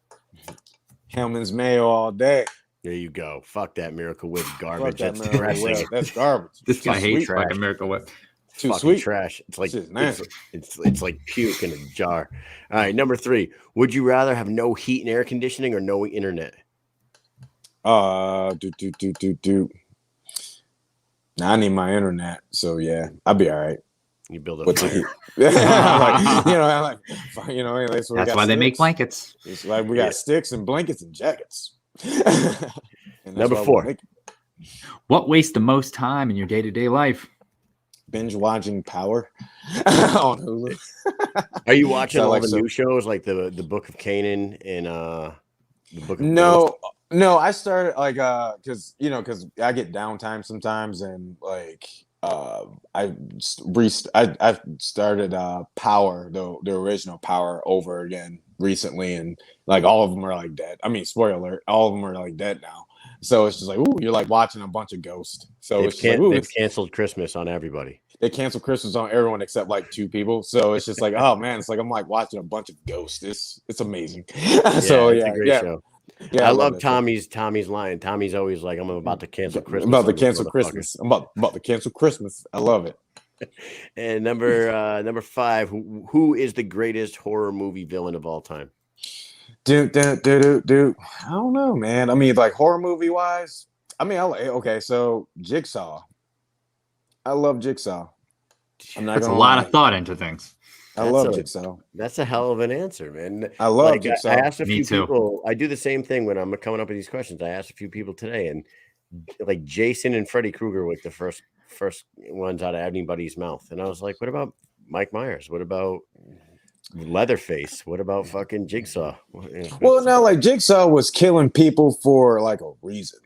Hellman's Mayo all day. There you go. Fuck that Miracle Whip garbage. Fuck that That's Miracle trash. Whip. That's garbage. This Too guy hates sweet. fucking Miracle Whip. Too Fucking sweet. trash. It's like Shit's nasty. it's like puke in a jar. All right, number three. Would you rather have no heat and air conditioning or no internet? Now I need my internet, so yeah, I'll be all right. You build up. What's the fire. heat? That's why they make blankets. It's like we got Yeah. sticks and blankets and jackets. And that's Number why we four. make What wastes the most time in your day-to-day life? binge watching Power on Hulu. Are you watching So, all like, the so- new shows like the Book of Canaan and The Book of No, I started like because I get downtime sometimes, and like I started Power, the original Power, over again recently, and like all of them are like dead. I mean, spoiler alert, all of them are like dead now. So it's just like, ooh, you're like watching a bunch of ghosts. So it's just like, ooh, they've canceled Christmas on everybody. they canceled Christmas on everyone except like 2 people. So it's just like, oh man, it's like I'm like watching a bunch of ghosts. It's amazing. So It's a great show. Yeah, I love that show. Tommy's line. Tommy's always like, I'm about to cancel Christmas. I'm about to on this cancel motherfucker. Christmas. I'm about to cancel Christmas. I love it. And number 5, who is the greatest horror movie villain of all time? Dude. I don't know, man. I mean, like horror movie wise, I mean, okay, so Jigsaw. I love Jigsaw. I'm not That's a gonna lot lie. of thought into things. I love Jigsaw. That's a hell of an answer, man. I love Like, Jigsaw. I asked a Me few too. people. I do the same thing when I'm coming up with these questions. I asked a few people today, and like Jason and Freddy Krueger were the first ones out of anybody's mouth. And I was like, what about Mike Myers? What about Leatherface? What about fucking Jigsaw? Well, no, like Jigsaw was killing people for like a reason.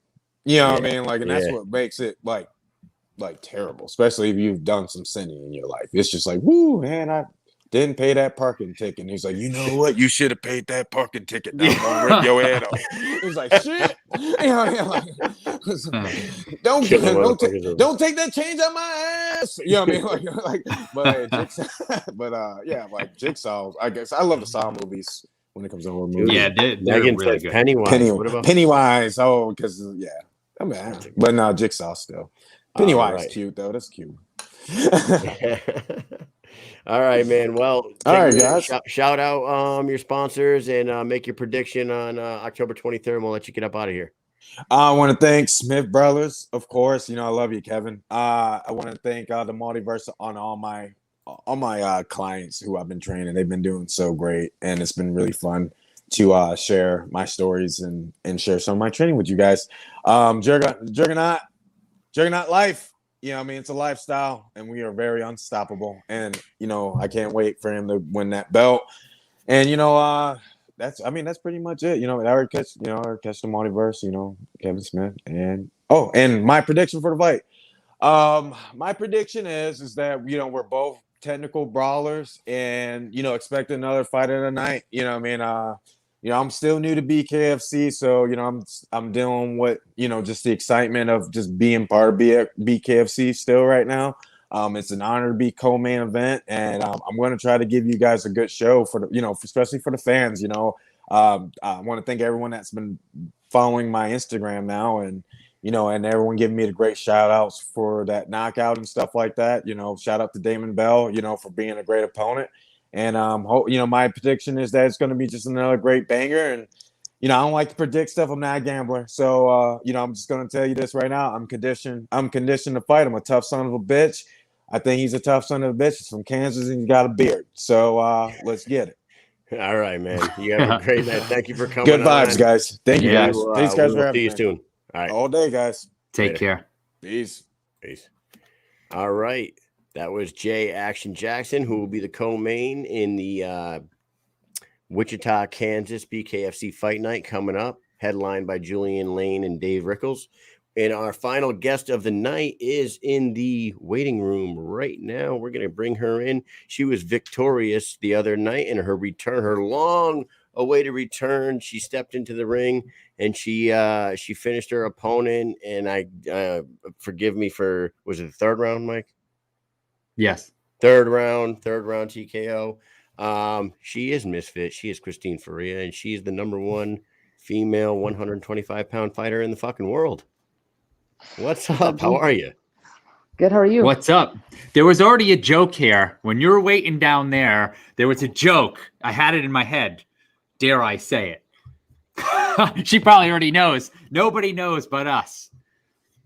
You know what I Yeah, mean? Like, and that's yeah. what makes it like terrible, especially if you've done some sinning in your life. It's just like, woo, man, I didn't pay that parking ticket. And he's like, you know what? You should have paid that parking ticket. Now I'm gonna rip your head off. He's like, shit. You know, like, don't take that change out my ass. You know what I mean? Like, but Jigsaw, yeah, like Jigsaw. I guess I love the Saw movies when it comes to horror movies. Yeah, they're Megan really says good. Pennywise. What about Pennywise? Oh, because yeah, I mean, but no, Jigsaw still. Pennywise, right. cute though. That's cute. All right, man. Well, All right, guys. Shout out your sponsors and make your prediction on October 23rd. And we'll let you get up out of here. I want to thank Smith Brothers, of course. You know, I love you, Kevin. I want to thank the Multiverse on all my clients who I've been training. They've been doing so great, and it's been really fun to share my stories and share some of my training with you guys. Juggernaut life. You know, I mean, it's a lifestyle, and we are very unstoppable. And you know, I can't wait for him to win that belt. And you know, that's pretty much it. You know, I already catch the Multiverse. You know, Kevin Smith, and my prediction for the fight. My prediction is that you know we're both technical brawlers, and you know, expect another fight of the night. You know, what I mean, you know, I'm still new to BKFC, so you know, I'm dealing with you know just the excitement of just being part of BKFC still right now. It's an honor to be co-main event, and I'm going to try to give you guys a good show for the especially for the fans. You know, I want to thank everyone that's been following my Instagram now, and you know, and everyone giving me the great shout outs for that knockout and stuff like that. You know, shout out to Damon Bell, you know, for being a great opponent. And you know, my prediction is that it's going to be just another great banger. And you know, I don't like to predict stuff. I'm not a gambler, so you know, I'm just going to tell you this right now. I'm conditioned to fight. I'm a tough son of a bitch. I think he's a tough son of a bitch. He's from Kansas and he's got a beard. So let's get it. All right, man. You have a great night. Thank you for coming. Good vibes, guys. Thank you, guys. Thanks, guys, for having me. See you soon. All right. All day, guys. Take care. Peace. All right. That was Jay Action Jackson, who will be the co-main in the Wichita, Kansas BKFC Fight Night coming up, headlined by Julian Lane and Dave Rickles. And our final guest of the night is in the waiting room right now. We're going to bring her in. She was victorious the other night in her return, her long-awaited return. She stepped into the ring and she finished her opponent. And forgive me for, was it the third round, Mike? Yes. Third round TKO. She is Misfit. She is Christine Ferea, and she's the #1 female 125-pound fighter in the fucking world. What's up? How are you? Good. How are you? What's up? There was already a joke here. When you were waiting down there, there was a joke. I had it in my head. Dare I say it? She probably already knows. Nobody knows but us.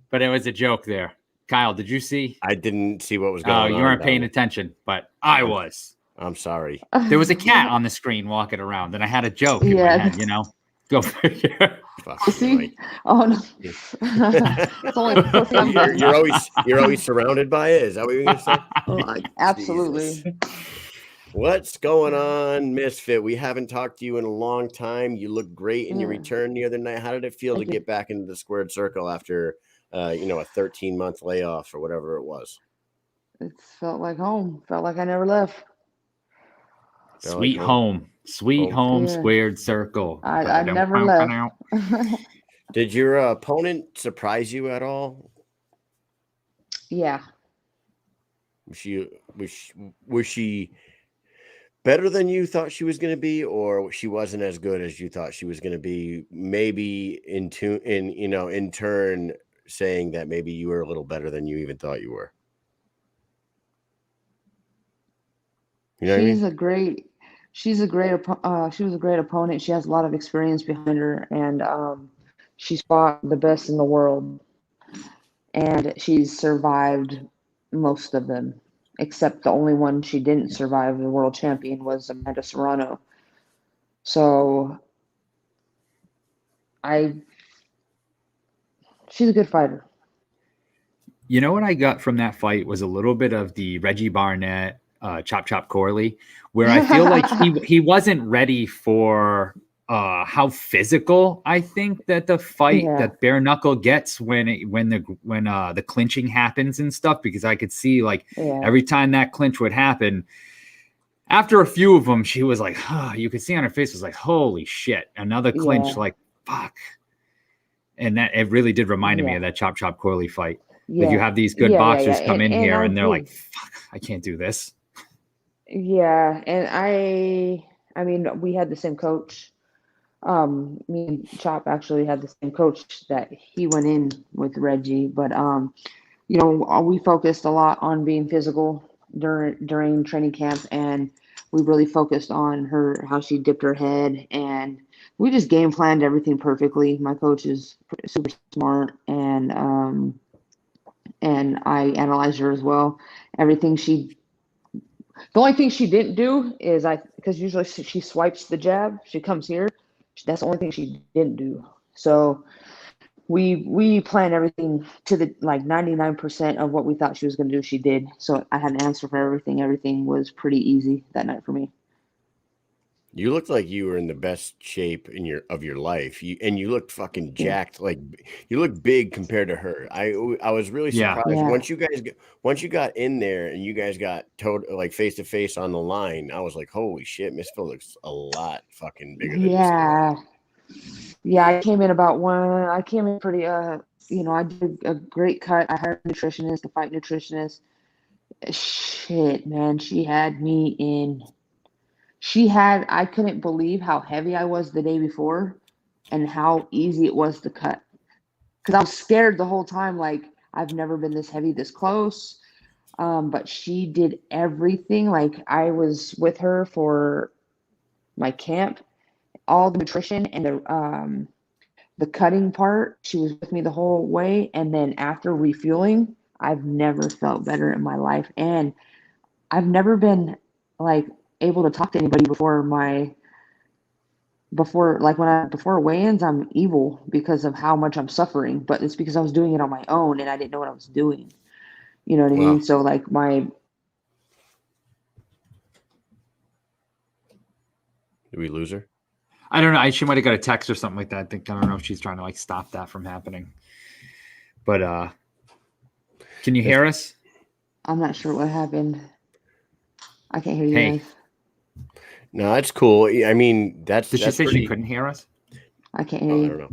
But it was a joke there. Kyle, did you see? I didn't see what was going on. Oh, you weren't paying attention, but I was. I'm sorry. There was a cat on the screen walking around, and I had a joke in my head, you know? Go figure. See? Right. Oh, no. It's only the first time you're always surrounded by it? Is that what you're going to say? Oh, absolutely. What's going on, Misfit? We haven't talked to you in a long time. You look great in your Yeah. return the other night. How did it feel to Thank you. get back into the squared circle after, a 13-month layoff or whatever it was? It felt like home. Felt like I never left. Felt like Sweet home. Sweet home Yeah. squared circle. I never left. Did your opponent surprise you at all? Yeah. Was she better than you thought she was going to be, or she wasn't as good as you thought she was going to be? Maybe in turn saying that maybe you were a little better than you even thought you were. You know what I mean? She was a great opponent. She has a lot of experience behind her, and she's fought the best in the world, and she's survived most of them, except the only one she didn't survive, the world champion, was Amanda Serrano. So she's a good fighter. You know what I got from that fight was a little bit of the Reggie Barnett, Chop Chop Corley, where I feel like he wasn't ready for how physical I think that the fight that bare knuckle gets when the clinching happens and stuff, because I could see every time that clinch would happen, after a few of them, she was like, you could see on her face was like, holy shit, another clinch, like fuck. And that it really did remind me of that Chop Chop Corley fight. Like you have these good boxers come in here and they're like, fuck, I can't do this. Yeah, and I mean, we had the same coach. Me and Chop actually had the same coach that he went in with Reggie, but we focused a lot on being physical during training camp, and we really focused on how she dipped her head, and we just game planned everything perfectly. My coach is super smart, and I analyzed her as well. The only thing she didn't do is because usually she swipes the jab, she comes here. That's the only thing she didn't do. So we planned everything to the 99% of what we thought she was going to do. She did. So I had an answer for everything. Everything was pretty easy that night for me. You looked like you were in the best shape of your life. You looked fucking jacked. Like you look big compared to her. I was really surprised once you got in there and you guys got face to face on the line. I was like, holy shit, Misfit looks a lot fucking bigger than Yeah, I came in pretty I did a great cut. I hired a nutritionist, a fight nutritionist. Shit, man, she had me in. I couldn't believe how heavy I was the day before and how easy it was to cut. Because I was scared the whole time, like I've never been this heavy this close. But she did everything. Like I was with her for my camp, all the nutrition and the cutting part. She was with me the whole way. And then after refueling, I've never felt better in my life. And I've never been able to talk to anybody before weigh-ins. I'm evil because of how much I'm suffering, but it's because I was doing it on my own and I didn't know what I was doing. You know what I mean? So Did we lose her? I don't know. She might have got a text or something like that. I don't know if she's trying to stop that from happening. But can you hear us? I'm not sure what happened. I can't hear you guys. No, that's cool. I mean, Did she say she couldn't hear us? I can't hear you. I don't know.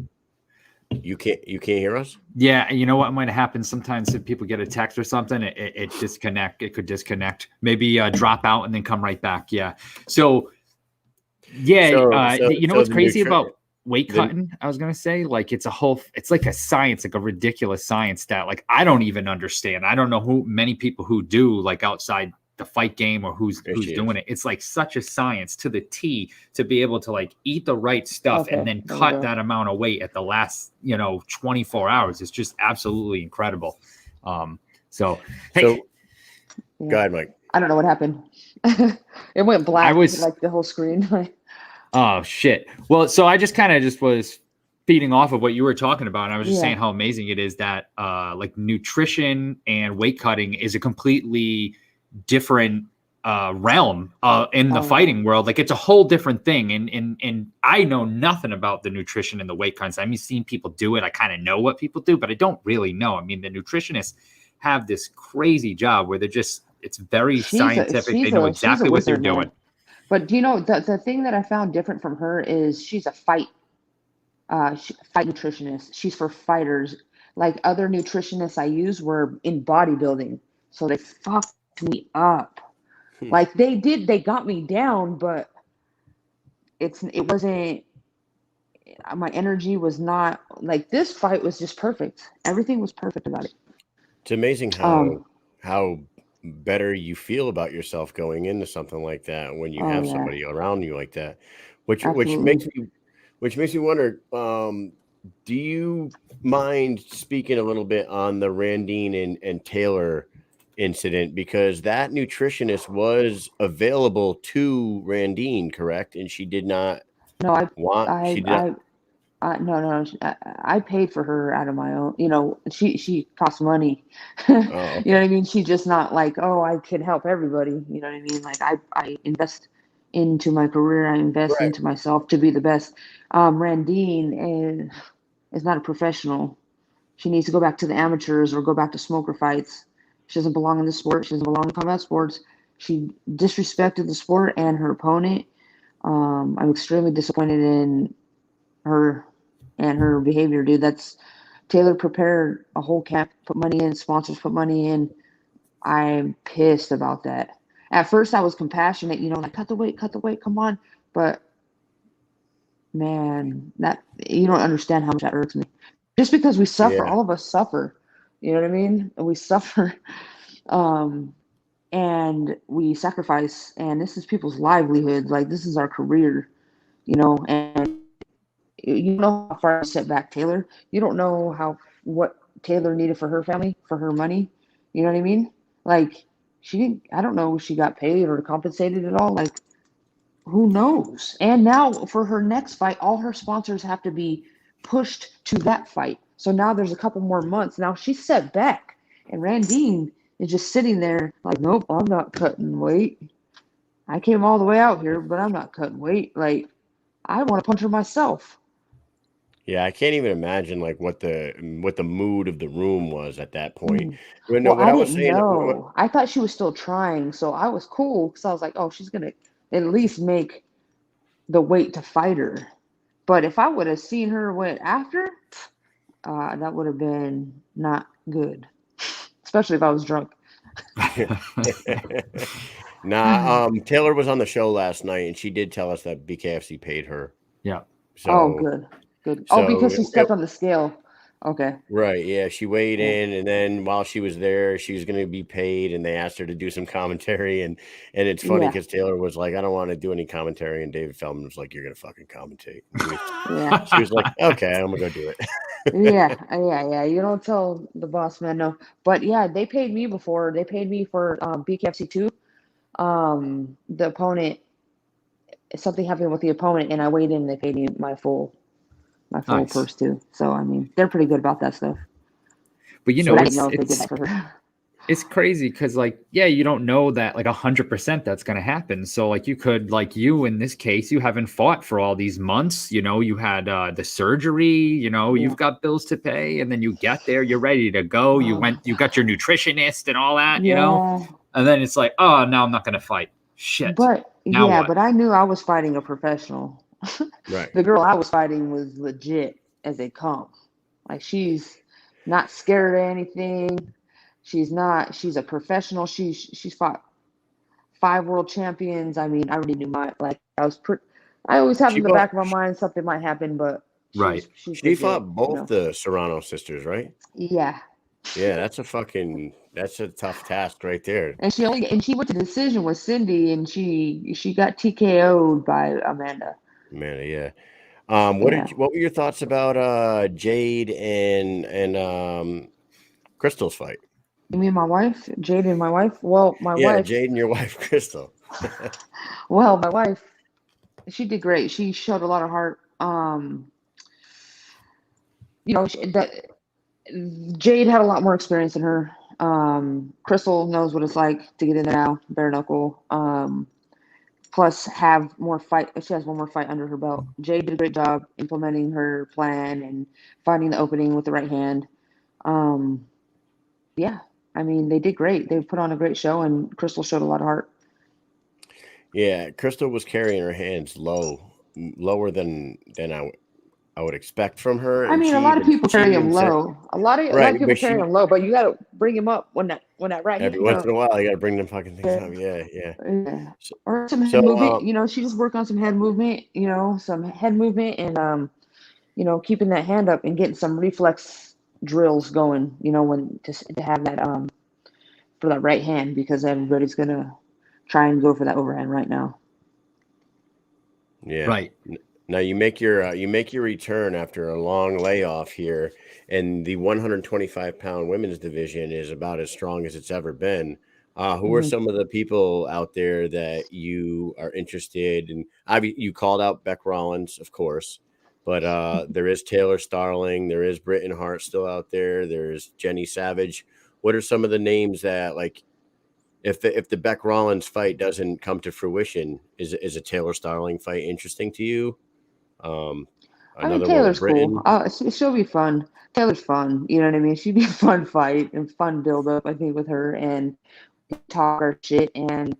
You can't hear us? Yeah, you know what might have happened sometimes if people get a text or something, it could disconnect. Maybe drop out and then come right back. Yeah. So what's crazy about weight cutting? I was gonna say, it's like a science, like a ridiculous science that I don't even understand. I don't know many people who do outside the fight game or who's doing it. It's such a science to the T to be able to eat the right stuff and then cut that amount of weight at the last 24 hours. It's just absolutely incredible. Go ahead, Mike. I don't know what happened. It went black. The whole screen. Oh shit. Well, so I just was feeding off of what you were talking about. And I was just saying how amazing it is that nutrition and weight cutting is a completely different realm in the fighting world. Like, it's a whole different thing. And I know nothing about the nutrition and the weight cuts. I mean, seeing people do it, I kind of know what people do, but I don't really know. I mean, the nutritionists have this crazy job where it's very scientific. They know exactly what they're doing. But do you know the thing that I found different from her is she's a fight nutritionist. She's for fighters. Like, other nutritionists I use were in bodybuilding, so they fucked me up. Like, they got me down, but it wasn't. My energy was not like, this fight was just perfect. Everything was perfect about it. It's amazing how better you feel about yourself going into something like that when you have somebody around you like that, which makes me wonder, do you mind speaking a little bit on the Randine and Taylor incident, because that nutritionist was available to Randine, correct? And she did not I paid for her out of my own, she costs money. You know what I mean? She's just not like, oh, I can help everybody. You know what I mean? Like, I invest into my career. I invest into myself to be the best. Randine is not a professional. She needs to go back to the amateurs or go back to smoker fights. She doesn't belong in the sport. She doesn't belong in combat sports. She disrespected the sport and her opponent. I'm extremely disappointed in her and her behavior, dude. Taylor prepared a whole camp, put money in, sponsors put money in. I'm pissed about that. At first I was compassionate, like, cut the weight, come on. But man, that, you don't understand how much that irks me. Just because we suffer, all of us suffer. You know what I mean? We suffer. And we sacrifice, and this is people's livelihood. Like, this is our career, and you know how far I set back Taylor. You don't know what Taylor needed for her family, for her money. You know what I mean? Like, I don't know if she got paid or compensated at all. Like, who knows? And now for her next fight, all her sponsors have to be pushed to that fight. So now there's a couple more months. Now she's set back, and Randine is just sitting there like, nope, I'm not cutting weight. I came all the way out here, but I'm not cutting weight. Like, I want to punch her myself. Yeah, I can't even imagine like what the mood of the room was at that point. Well, I didn't know. I thought she was still trying, so I was cool because I was like, oh, she's gonna at least make the weight to fight her. But if I would have seen her went after, that would have been not good, especially if I was drunk. Taylor was on the show last night, and she did tell us that BKFC paid her. Yeah. So, good. Because she stepped on the scale. Okay. Right. Yeah. She weighed in, and then while she was there, she was going to be paid, and they asked her to do some commentary. And it's funny because Taylor was like, I don't want to do any commentary. And David Feldman was like, you're going to fucking commentate. She was like, okay, I'm going to go do it. Yeah. You don't tell the boss man no. But yeah, they paid me before. They paid me for BKFC 2. The opponent, something happened with the opponent, and I weighed in. They paid me my full purse too. So I mean, they're pretty good about that stuff. But it's crazy because, like, you don't know that like 100% that's going to happen. So like, you could, like, you in this case, you haven't fought for all these months. You had the surgery. You've got bills to pay, and then you get there, you're ready to go. You got your nutritionist and all that. And then it's like, oh, now I'm not going to fight. Shit. But but I knew I was fighting a professional. Right. The girl I was fighting was legit as they come. Like, she's not scared of anything. She's a professional. She's fought 5 world champions. I mean, I already knew I always have in the back of my mind something might happen, but she fought both the Serrano sisters, right? Yeah. Yeah, that's a tough task right there. And she went to decision with Cindy, and she got TKO'd by Amanda. Yeah. What were your thoughts about Jade and Crystal's fight? You mean my wife, Jade, and my wife? Well, wife, Jade and your wife, Crystal. Well, my wife, she did great. She showed a lot of heart. Jade had a lot more experience than her. Crystal knows what it's like to get in there now, bare knuckle. Plus have more fight. She has one more fight under her belt. Jade did a great job implementing her plan and finding the opening with the right hand. Yeah, I mean, they did great. They put on a great show, and Crystal showed a lot of heart. Yeah, Crystal was carrying her hands lower than I would expect from her. I And mean, she a lot of even people she carry even him said, low. A lot of right, people but carry she him low, but you got to bring him up when that right hand. every once in a while you got to bring them fucking things up. Yeah, yeah. Yeah. So, Or some head so movement. She just work on some head movement. Some head movement and keeping that hand up and getting some reflex drills going. When to have that for that right hand, because everybody's gonna try and go for that overhand right now. yeah, Right. Now you make your return after a long layoff here, and the 125-pound women's division is about as strong as it's ever been. Who are some of the people out there that you are interested in? You called out Beck Rollins, of course, but there is Taylor Starling, there is Britton Hart still out there. There's Jenny Savage. What are some of the names that, like, if the Beck Rollins fight doesn't come to fruition, is a Taylor Starling fight interesting to you? I mean, Another one with Taylor's Britain. cool. She'll be fun. Taylor's fun. You know what I mean? She'd be a fun fight and fun build up, I think, with her, and talk her shit and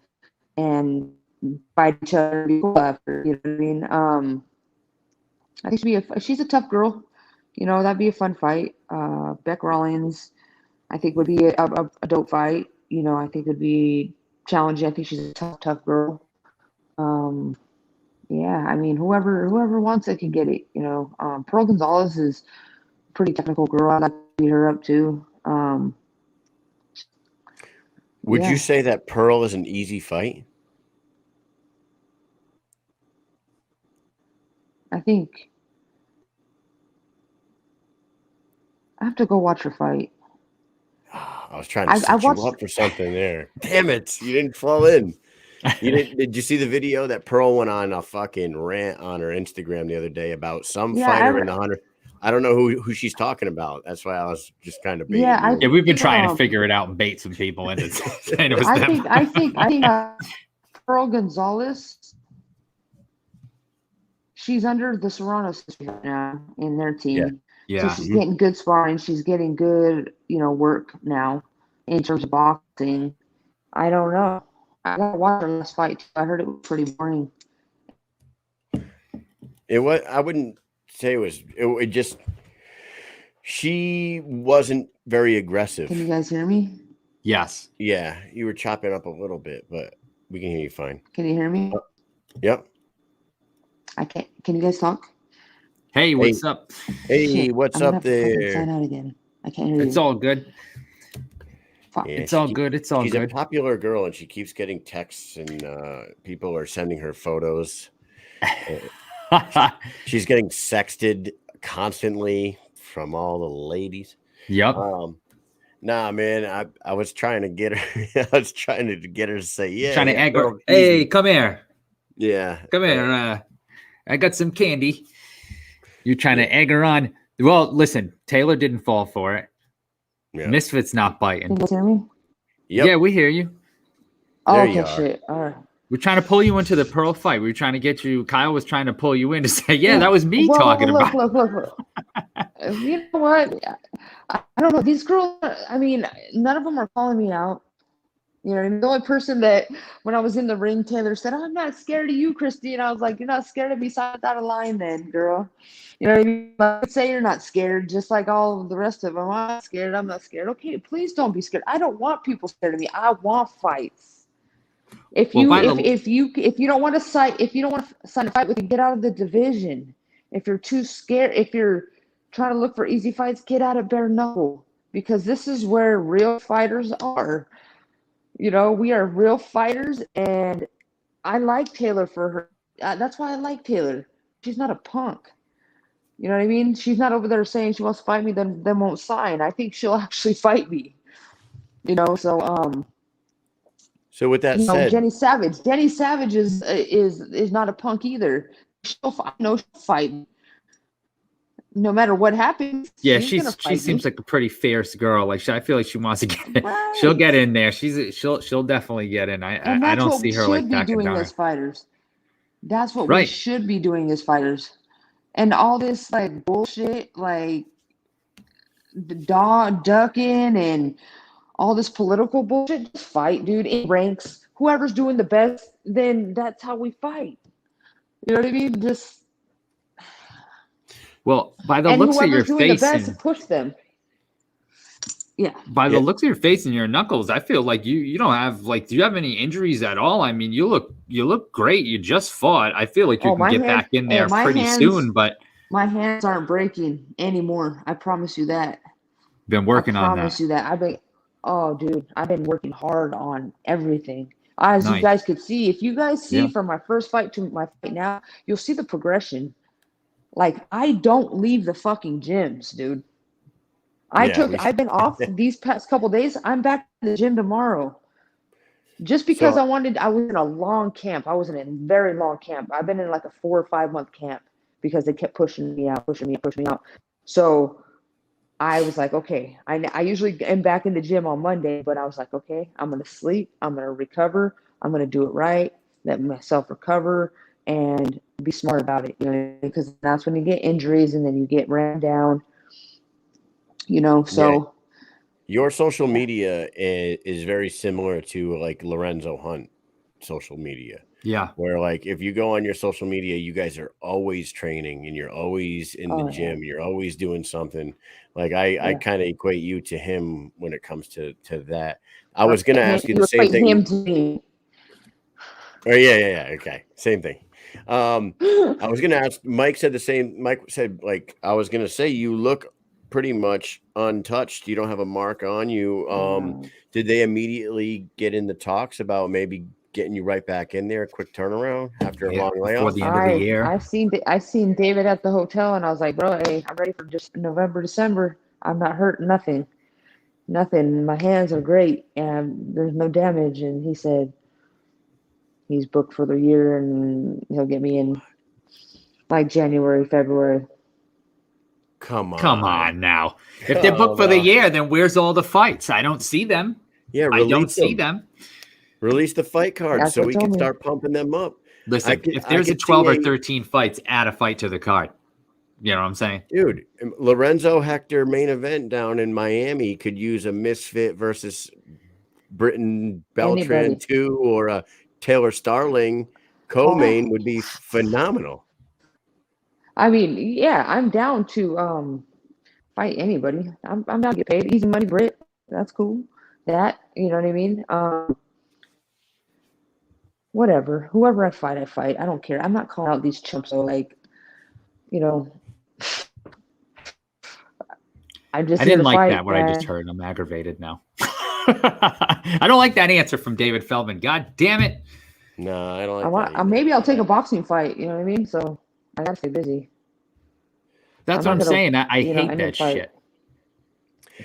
fight each other and be cool after. You know what I mean? I think she's a tough girl. That'd be a fun fight. Beck Rollins, I think, would be a dope fight. I think would be challenging. I think she's a tough girl. Yeah, I mean, whoever wants it can get it. Pearl Gonzalez is a pretty technical girl. I'd like to beat her up too. Would Yeah. you say that Pearl is an easy fight? I think I have to go watch her fight. I was trying to I set you watched. up for something there. Damn it, you didn't fall in. Did you see the video that Pearl went on a fucking rant on her Instagram the other day about some Yeah, fighter in the 100? I don't know who she's talking about. That's why I was just kind of baiting Yeah, you. Yeah, we've been trying to figure it out and bait some people into saying it was them. I think Pearl Gonzalez. She's under the Serrano sisters right now in their team. Yeah. So she's getting good sparring. She's getting good, work now in terms of boxing. I don't know. I gotta watch her last fight too. I heard it was pretty boring. It was. I wouldn't say it was. It just. She wasn't very aggressive. Can you guys hear me? Yes. Yeah, you were chopping up a little bit, but we can hear you fine. Can you hear me? Yep. I can't. Can you guys talk? Hey, what's up? Hey, Shit, what's I'm gonna up have to fucking there? sign out again. I can't hear you. It's all good. Fuck. Yeah, It's all good. It's all she's good. a popular girl, and she keeps getting texts, and people are sending her photos. She's getting sexted constantly from all the ladies. Yep. Nah, man, I was trying to get her. I was trying to get her to say, yeah. Trying to egg her. girl, Hey, easy. come here. Yeah. Come here. I got some candy. You're trying to egg her on. Well, listen, Taylor didn't fall for it. Yeah. Misfit's not Can biting. you guys hear me? Yep. Yeah, we hear you. Oh, There okay, you are. shit. All right. We're trying to pull you into the Pearl fight. We were trying to get you. Kyle was trying to pull you in to say, yeah, that was me Well, talking look, about. Look. You know what? I don't know. These girls, I mean, none of them are calling me out. You know what I mean? The only person that, when I was in the ring, Taylor said, I'm not scared of you, Christine. I was like, you're not scared of me, so out of line then, girl. You know what I mean? Let's say you're not scared, just like all of the rest of them. I'm not scared. I'm not scared. Okay, please don't be scared. I don't want people scared of me. I want fights. If you don't want to sign a fight with me, get out of the division. If you're too scared, if you're trying to look for easy fights, get out of bare knuckle, because this is where real fighters are. We are real fighters, and I like Taylor for her. That's why I like Taylor. She's not a punk. You know what I mean? She's not over there saying she wants to fight me, then won't sign. I think she'll actually fight me. So with that said, Jenny Savage is not a punk either. She'll fight. She'll fight. no matter what happens, Yeah, she's gonna she fight seems me. like a pretty fierce girl. Like I feel like she wants to get. Right. She'll get in there. She'll definitely get in. And I that's don't what see we her like should be backing doing down. as fighters. That's what we Right. should be doing as fighters. And all this like bullshit, like the ducking and all this political bullshit, just fight, dude. In ranks, whoever's doing the best, then that's how we fight. You know what I mean? Just Well, by the and looks of your whoever's doing the face, best, push them. Yeah. by the Yeah. looks of your face and your knuckles, I feel like you don't have like. Do you have any injuries at all? I mean, you look great. You just fought. I feel like you Oh, can my get hands- back in hey, there my pretty hands- soon. But My hands aren't breaking anymore. I promise you that. been working I on promise that. you that. I've been working hard on everything. As Nice. you guys could see, if you guys see Yeah. from my first fight to my fight now, you'll see the progression. Like I don't leave the fucking gyms, dude. I've been off these past couple days. I'm back in the gym tomorrow. Just because So- I was in a long camp. I was in a very long camp. I've been in like a 4 or 5 month camp because they kept pushing me out. So I was like, okay, I usually am back in the gym on Monday, but I was like, okay, I'm going to sleep. I'm going to recover. I'm going to do it right. Let myself recover and be smart about it, you know, because that's when you get injuries and then you get ran down, you know, so. Your social media is very similar to like Lorenzo Hunt social media, Yeah. where like if you go on your social media, you guys are always training and you're always in the Oh, yeah. gym. You're always doing something. Like I Yeah. kind of equate you to him when it comes to that. I was going to ask you the same equate thing. him to me. Oh yeah. Okay, same thing. I was going to ask. Mike said the same. Mike said like I was going to say you look pretty much untouched. You don't have a mark on you. Did they immediately get in the talks about maybe getting you right back in there, quick turnaround after a Yeah, long before layoff? the end of the year. I seen David at the hotel, and I was like, bro, hey, I'm ready for just November, December. I'm not hurt, nothing. My hands are great, and there's no damage. And he said he's booked for the year, and he'll get me in like January, February. Come on now. If they're booked for the year, then where's all the fights? I don't see them. Yeah, I don't see them. Release the fight cards That's so what we told can me. start pumping them up. Listen, if there's a 12 or 13 fights, add a fight to the card. You know what I'm saying? Dude, Lorenzo Hector main event down in Miami could use a Misfit versus Britton Beltran Anybody. 2 or a Taylor Starling co-main would be phenomenal. I mean, yeah, I'm down to fight anybody. I'm down to get paid. Easy money, Brit. That's cool. That, you know what I mean? Whatever. Whoever I fight. I don't care. I'm not calling out these chumps. So like, you know, I'm just I here didn't to like fight, that what I just man. heard. I'm aggravated now. I don't like that answer from David Feldman. God damn it. No, I don't like that. Maybe I'll take a boxing fight. You know what I mean? So I gotta stay busy. That's I'm what I'm not gonna- saying. I you know, hate I need that to fight. shit.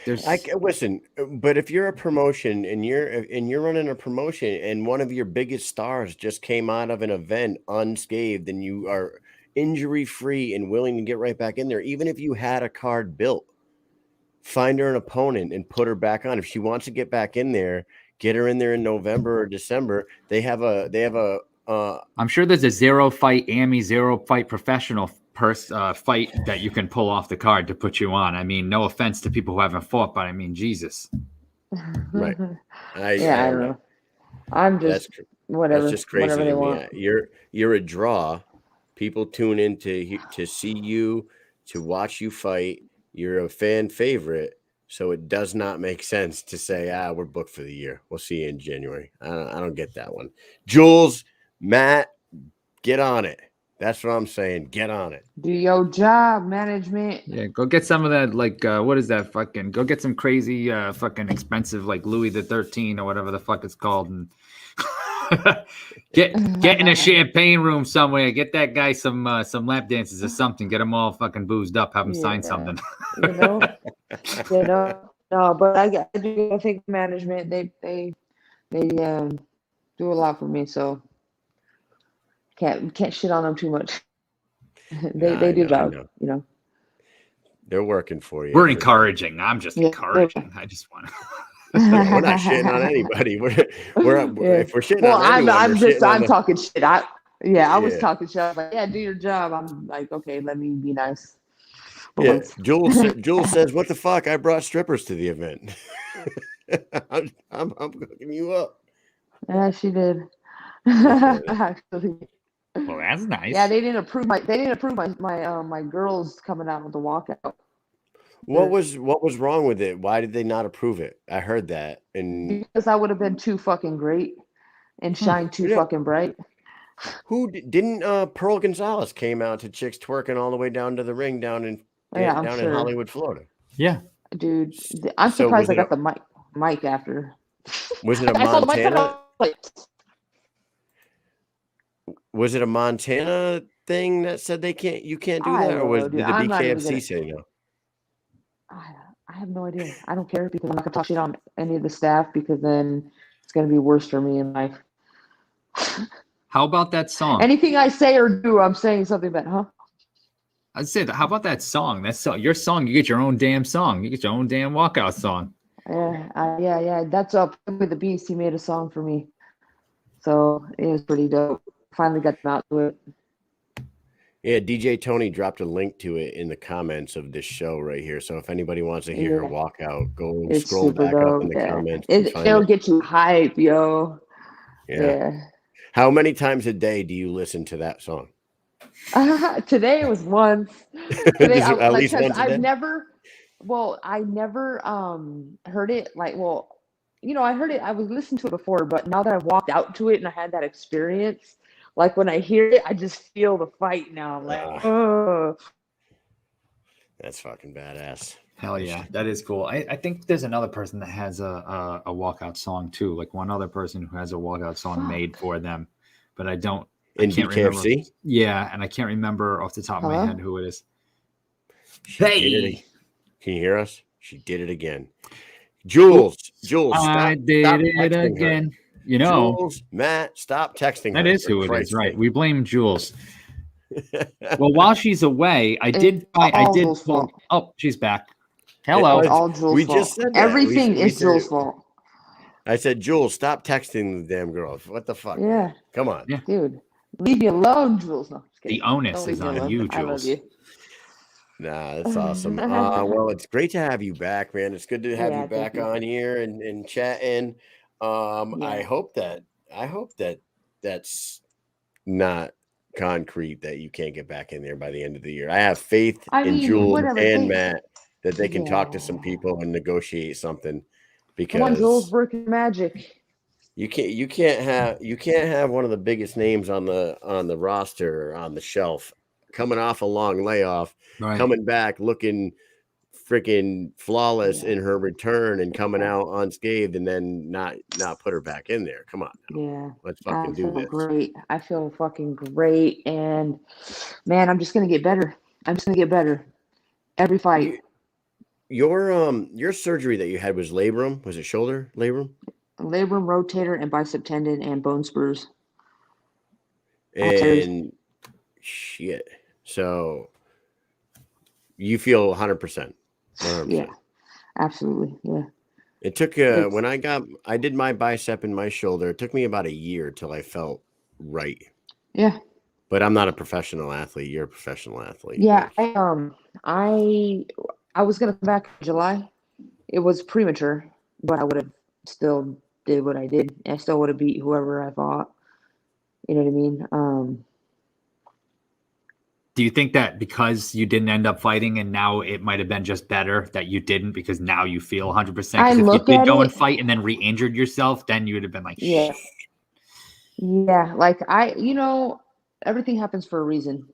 There's Listen, but if you're a promotion and you're running a promotion and one of your biggest stars just came out of an event unscathed and you are injury free and willing to get right back in there, even if you had a card built, find her an opponent and put her back on. If she wants to get back in there, get her in there in November or December. They have a I'm sure there's a 0 fight AMI, 0 fight professional fight that you can pull off the card to put you on. I mean, no offense to people who haven't fought, but I mean, Jesus. Right. I don't know. I'm just whatever. That's just crazy whatever they to me. want. You're a draw. People tune in to see you, to watch you fight. You're a fan favorite, so it does not make sense to say, we're booked for the year. We'll see you in January. I don't get that one. Jules, Matt, get on it. That's what I'm saying. Get on it. Do your job, management. Yeah, go get some of that, like, what is that fucking, go get some crazy fucking expensive, like Louis the 13 or whatever the fuck it's called, and get in a champagne room somewhere, get that guy some lap dances or something, get them all fucking boozed up, have him sign something. You know, no, but I think management, they do a lot for me, so can't shit on them too much. they do job, you know. They're working for you. We're encouraging. I'm just Yeah. encouraging. I just want to. We're not shitting on anybody. If we're shitting Well, on anyone, I'm we're just shitting on I'm the. talking shit. I was Yeah. talking shit. I was like, yeah, do your job. I'm like, okay, let me be nice. For Yeah, once. Jules says, "What the fuck? I brought strippers to the event. I'm hooking you up." Yeah, she did. Actually. Well, that's nice. Yeah, they didn't approve my girls coming out with the walkout. What was wrong with it? Why did they not approve it? I heard that, and Because I would have been too fucking great and shine too fucking bright. who didn't Pearl Gonzalez came out to chicks twerking all the way down to the ring down in Yeah, I'm down in sure. Hollywood, Florida. Yeah, Dude, I'm So surprised was I it got the mic after. Was it a I saw the mic Montana? like, Was it a Montana thing that said you can't do I that, or don't know, dude. did the I'm not even BKFC say no? I have no idea. I don't care because I'm not gonna talk shit on any of the staff because then it's gonna be worse for me in life. how about that song? Anything I say or do, I'm saying something bad, huh? I said, how about that song? That's your song. You get your own damn song. You get your own damn walkout song. Yeah. That's up with the Beast. He made a song for me, so it was pretty dope. Finally got them out to it. Yeah, DJ Tony dropped a link to it in the comments of this show right here. So if anybody wants to hear her walkout, go It's scroll super back up in dope. the comments. And find It'll it. get you hype, yo. Yeah. How many times a day do you listen to that song? Today it was once. Today, At least because once a day? I never heard it like, I heard it, I was listening to it before, but now that I've walked out to it and I had that experience, like when I hear it, I just feel the fight now. I'm like, oh. That's fucking badass. Hell yeah, that is cool. I think there's another person that has a walkout song too, like one other person who has a walkout song made for them, but I can't BKFC? remember. Yeah, and I can't remember off the top of my head who it is. Hey, can you hear us? She did it again. Jules, I did it again. Her. You know, Jules, Matt, stop texting her. That is who it is, right? We blame Jules. Well, while she's away, I did. Oh, she's back. Hello. It's all Jules' fault. Just said that. Everything is Jules' fault. I said, Jules, stop texting the damn girls. What the fuck? Yeah. Come on. Yeah. Dude, leave me alone, Jules. No, just kidding. The onus is on you, Jules. I love you. Nah, that's awesome. Well, it's great to have you back, man. It's good to have you back on here and chatting. I hope that that's not concrete that you can't get back in there by the end of the year. I have faith in Jules and Matt that they can talk to some people and negotiate something. Because come on, Jules, work your magic. You can't have one of the biggest names on the roster or on the shelf coming off a long layoff, coming back looking freaking flawless in her return and coming out unscathed, and then not put her back in there. Come on. Yeah. Let's fucking do this. Great. I feel fucking great. And man, I'm just gonna get better. Every fight. Your surgery that you had was labrum. Was it shoulder labrum? Labrum, rotator, and bicep tendon and bone spurs. And shit. So you feel 100%. Yeah, absolutely. Yeah. It took when I did my bicep and my shoulder, it took me about a year till I felt right. Yeah. But I'm not a professional athlete. You're a professional athlete. Yeah. I was gonna come back in July. It was premature, but I would have still did what I did. I still would have beat whoever I fought. You know what I mean? Do you think that because you didn't end up fighting and now it might have been just better that you didn't because now you feel 100%? Because if you did go and fight and then re-injured yourself, then you would have been like, yeah. shit. Yeah, like everything happens for a reason.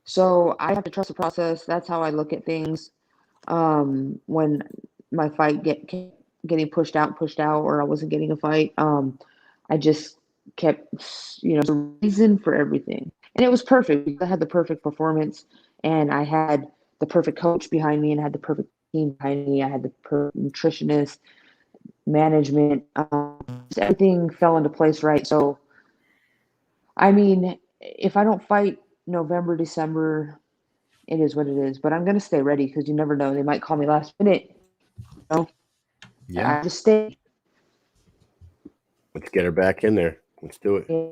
So I have to trust the process. That's how I look at things. When my fight getting pushed out, or I wasn't getting a fight, I just kept, the reason for everything. And it was perfect. I had the perfect performance, and I had the perfect coach behind me, and I had the perfect team behind me. I had the perfect nutritionist, management. Everything fell into place right. So, I mean, if I don't fight November, December, it is what it is. But I'm gonna stay ready because you never know. They might call me last minute. Yeah. I just stay. Let's get her back in there. Let's do it. Yeah.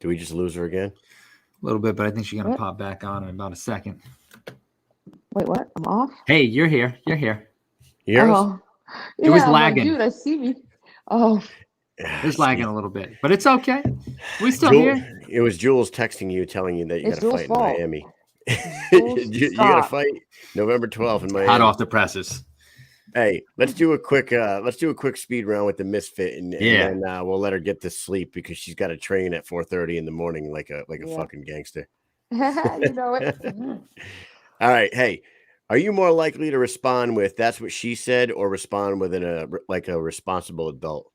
Do we just lose her again? A little bit, but I think she's gonna What? pop back on in about a second. Wait, what? I'm off. Hey, you're here. You're here. You hear us? Oh, It was I'm like, lagging. dude, I see me. Oh, It's lagging a little bit, but it's okay. We still Jewel- here. It was Jules texting you, telling you that you It's got to Jules' fight in fault. Miami. Jules, you got to stop. fight November 12th in Miami. Hot off the presses. Hey, let's do a quick speed round with the Misfit, and then we'll let her get to sleep because she's got to train at 4:30 in the morning like a Yeah. fucking gangster. you know it. All right, hey, are you more likely to respond with "that's what she said" or respond with a responsible adult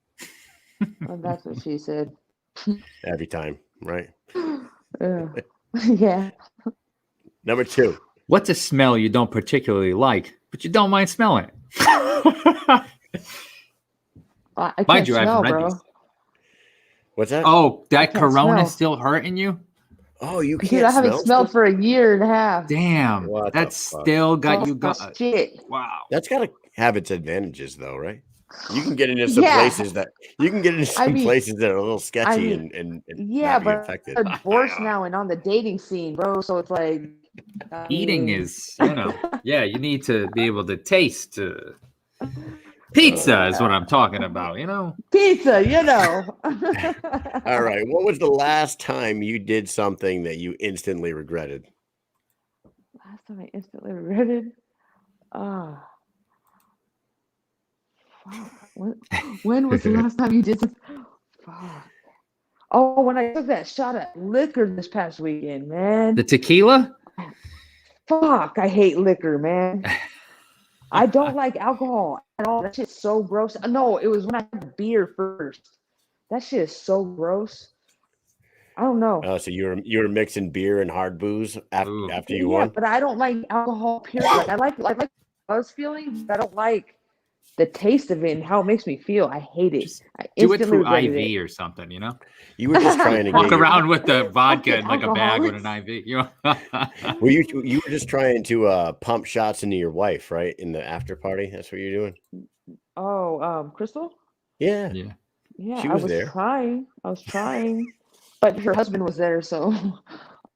Well, that's what she said. every time, right? Yeah. Number 2. What's a smell you don't particularly like, but you don't mind smelling it? I Mind can't you, I haven't smell, read bro. these. What's that? Oh, that can't Corona smell. still hurting you? Oh, you can't Dude, I haven't smell smelled stuff? for a year and a half. Damn, What the that fuck? still got Oh, you going. shit. Wow. That's got to have its advantages, though, right? You can get into some Yeah. places that places that are a little sketcy and Yeah, not be but affected. I'm divorced now and on the dating scene, bro. So it's like Eating is, yeah, you need to be able to taste. Pizza is what I'm talking about, pizza, All right. What was the last time you did something that you instantly regretted? Last time I instantly regretted. When was the last time you did this? Fuck. Oh, when I took that shot at liquor this past weekend, man. The tequila? Fuck, I hate liquor, man. I don't like alcohol at all. That shit's so gross. No, it was when I had beer first. That shit is so gross. I don't know. Oh, so you were mixing beer and hard booze after you won? But I don't like alcohol. Period. Like I like buzz feeling, but I don't like the taste of it and how it makes me feel. I hate it. Just I do it instantly through regretted IV it. or something, You were just trying to Walk get around with the vodka Fucking in like a bag with alcoholics. an IV. you were just trying to pump shots into your wife, right? In the after party. That's what you're doing? Oh, Crystal? Yeah. Yeah. Yeah, She I was was there. trying. But her husband was there, so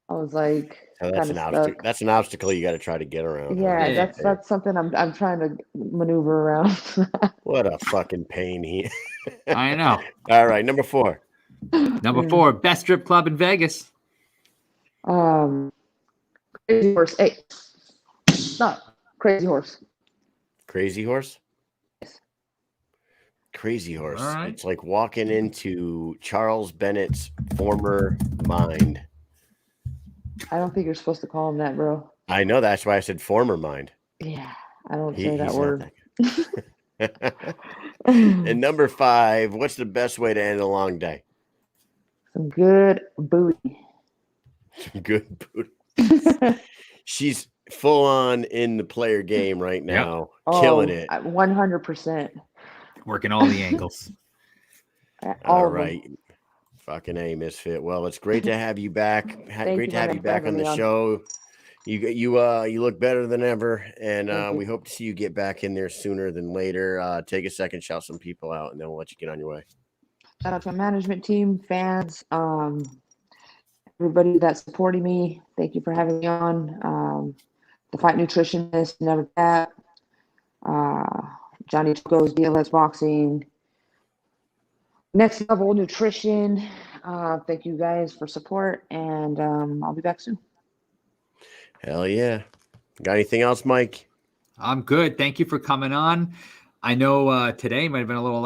I was like So that's kind an of obstacle. stuck. That's an obstacle you got to try to get around. huh? Yeah, that's something I'm trying to maneuver around. What a fucking pain he. I know. All right, number 4. Number 4, best strip club in Vegas. Crazy Horse. Hey, stop. Crazy Horse. Crazy Horse? Crazy Horse. All right. It's like walking into Charles Bennett's former mind. I don't think you're supposed to call him that, bro. I know, that's why I said former mind. Yeah, I don't say that He's word. not that good. And number 5, what's the best way to end a long day? Some good booty. Good booty. She's full on in the player game right now, killing it. 100%. Working all the angles. All right. Fucking A, Misfit. Well, it's great to have you back. Great to have you back on the show. You look better than ever, and we hope to see you get back in there sooner than later. Take a second, shout some people out, and then we'll let you get on your way. Shout out to my management team, fans, everybody that's supporting me. Thank you for having me on. The Fight Nutritionist, Never Tap, Johnny Goes DLS Boxing, Next Level Nutrition. Thank you guys for support, and I'll be back soon. Hell yeah. Got anything else, Mike? I'm good. Thank you for coming on. I know today might have been a little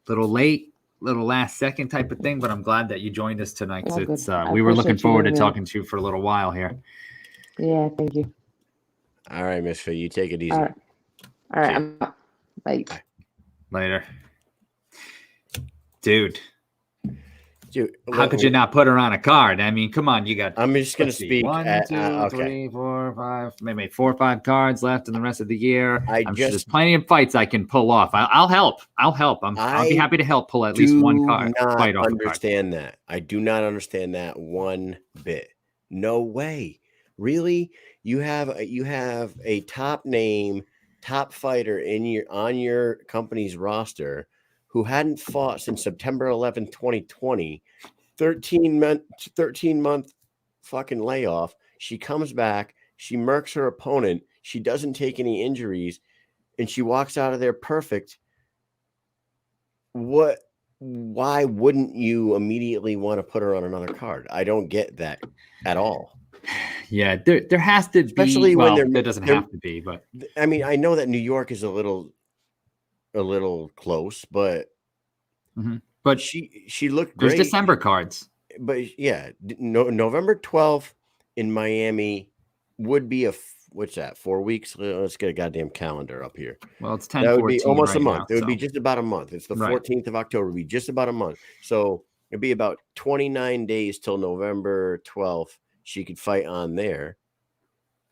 little late, little last second type of thing, but I'm glad that you joined us tonight. Oh, It's good. we were looking appreciate you forward to having me on. talking to you for a little while here. Yeah, thank you. All right, Misfit, you take it easy. All right. I'm out. Bye. Later. Dude, Dude, how could you not put her on a card? I mean, come on, you got. I'm just going to let's see, speak. 1, 2, okay. 3, 4, 5, maybe 4 or 5 cards left in the rest of the year. I'm sure just- there's plenty of fights I can pull off. I'll help. I'll be happy to help pull at least one card. Fight Do off not understand that. I do not understand that one bit. No way. really, you have a top name, top fighter on your company's roster who hadn't fought since September 11th, 2020, 13-month fucking layoff. She comes back, she murks her opponent, she doesn't take any injuries, and she walks out of there perfect. Why wouldn't you immediately want to put her on another card? I don't get that at all. Yeah, there has to be, especially well, when there doesn't have to be, but I mean, I know that New York is a little close, but but she looked there's great. December cards. But yeah, November 12th in Miami would be what's that? 4 weeks? Let's get a goddamn calendar up here. Well, it's 10. That would be almost right a month. Now, it would be just about a month. It's the 14th of October. It would be just about a month. So it'd be about 29 days till November 12th. She could fight on there,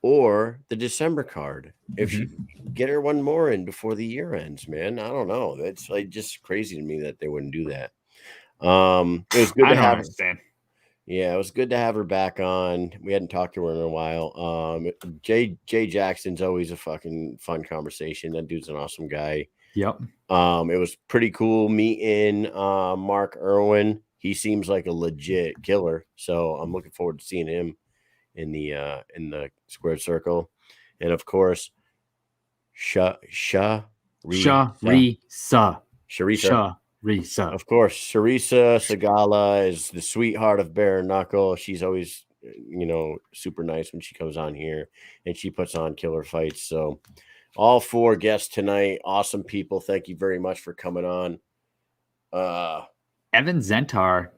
or the December card. If she get her one more in before the year ends, man, I don't know. That's like just crazy to me that they wouldn't do that. It was good to have understand. Yeah, it was good to have her back on. We hadn't talked to her in a while. Jay Jackson's always a fucking fun conversation. That dude's an awesome guy. Yep. It was pretty cool meeting Mark Irwin. He seems like a legit killer, so I'm looking forward to seeing him in the squared circle. And of course, Charisa. Of course, Charisa Sigala is the sweetheart of bare knuckle. She's always, super nice when she comes on here, and she puts on killer fights. So all 4 guests tonight, awesome people. Thank you very much for coming on. Evan Zentar,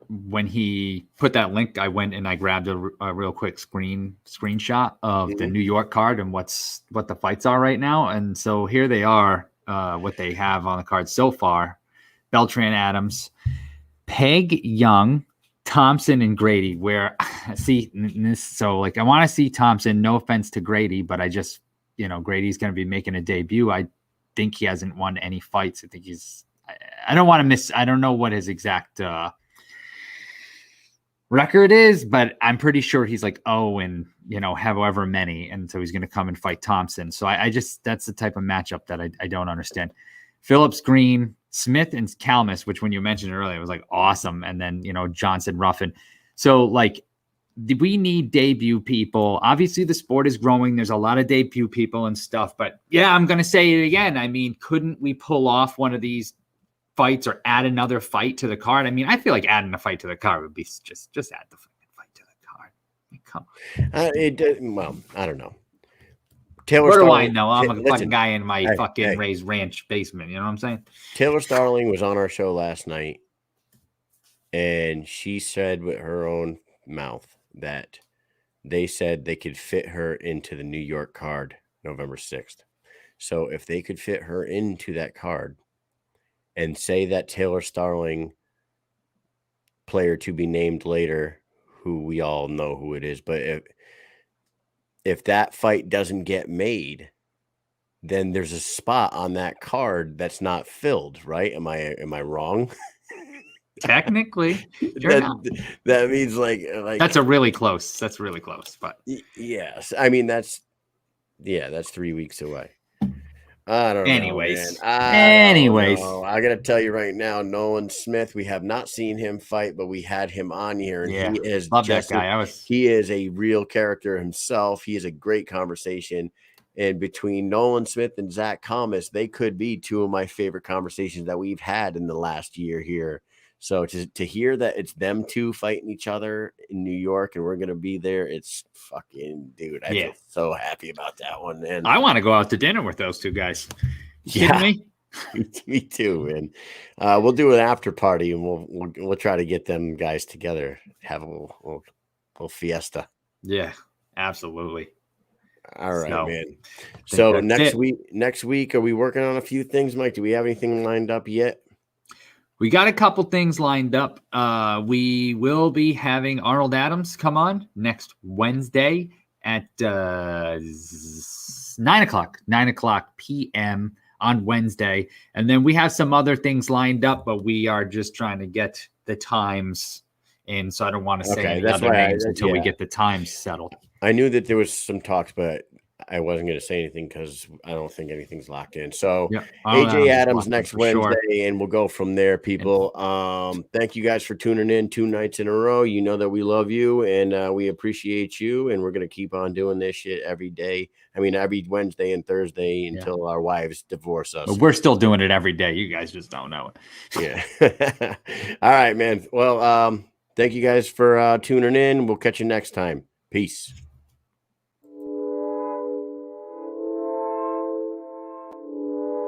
when he put that link, I went and I grabbed a real quick screenshot of the New York card and what the fights are right now. And so here they are, what they have on the card so far. Beltran Adams, Peg Young, Thompson, and Grady. Where see this, so like I want to see Thompson. No offense to Grady, but I just Grady's going to be making a debut. I think he hasn't won any fights. I think he's. I don't want to miss. I don't know what his exact record is, but I'm pretty sure he's like and however many, and so he's going to come and fight Thompson. So I just that's the type of matchup that I don't understand. Phillips Green, Smith, and Kalmus, which when you mentioned it earlier, it was like awesome. And then, Johnson, Ruffin. So like, we need debut people. Obviously the sport is growing. There's a lot of debut people and stuff, but yeah, I'm going to say it again. I mean, couldn't we pull off one of these fights or add another fight to the card? I mean, I feel like adding a fight to the card would be just add the fight to the card. I mean, come on. Well, I don't know. Taylor Where Starling, do I know? I'm a fucking guy in my fucking Ray's Ranch basement. You know what I'm saying? Taylor Starling was on our show last night, and she said with her own mouth that they said they could fit her into the New York card November 6th. So if they could fit her into that card and say that Taylor Starling player to be named later, who we all know who it is, but if that fight doesn't get made, then there's a spot on that card that's not filled, right? Am I wrong? Technically, that means like that's really close. That's really close, but yes, I mean that's 3 weeks away. I don't know. Anyways, I gotta tell you right now, Nolan Smith. We have not seen him fight, but we had him on here, and he is love that guy. He is a real character himself. He is a great conversation, and between Nolan Smith and Zach Kalmus, they could be 2 of my favorite conversations that we've had in the last year here. So to hear that it's them 2 fighting each other in New York and we're going to be there, it's fucking, dude, I feel so happy about that one, man. I want to go out to dinner with those 2 guys. You kidding me? Me too, man. We'll do an after party and we'll try to get them guys together, have a little fiesta. Yeah, absolutely. All right, man. So next week, are we working on a few things, Mike? Do we have anything lined up yet? We got a couple things lined up. We will be having Arnold Adams come on next Wednesday at 9 o'clock p.m. on Wednesday. And then we have some other things lined up, but we are just trying to get the times in. So I don't want to say any other names until we get the times settled. I knew that there was some talks, but I wasn't going to say anything because I don't think anything's locked in. So Yeah. AJ Adams next Wednesday, sure. and we'll go from there, people. Thank you guys for tuning in 2 nights in a row. You know that we love you and we appreciate you, and we're going to keep on doing this shit every day. I mean, every Wednesday and Thursday until our wives divorce us. But we're still doing it every day. You guys just don't know it. Yeah. All right, man. Well, thank you guys for tuning in. We'll catch you next time. Peace.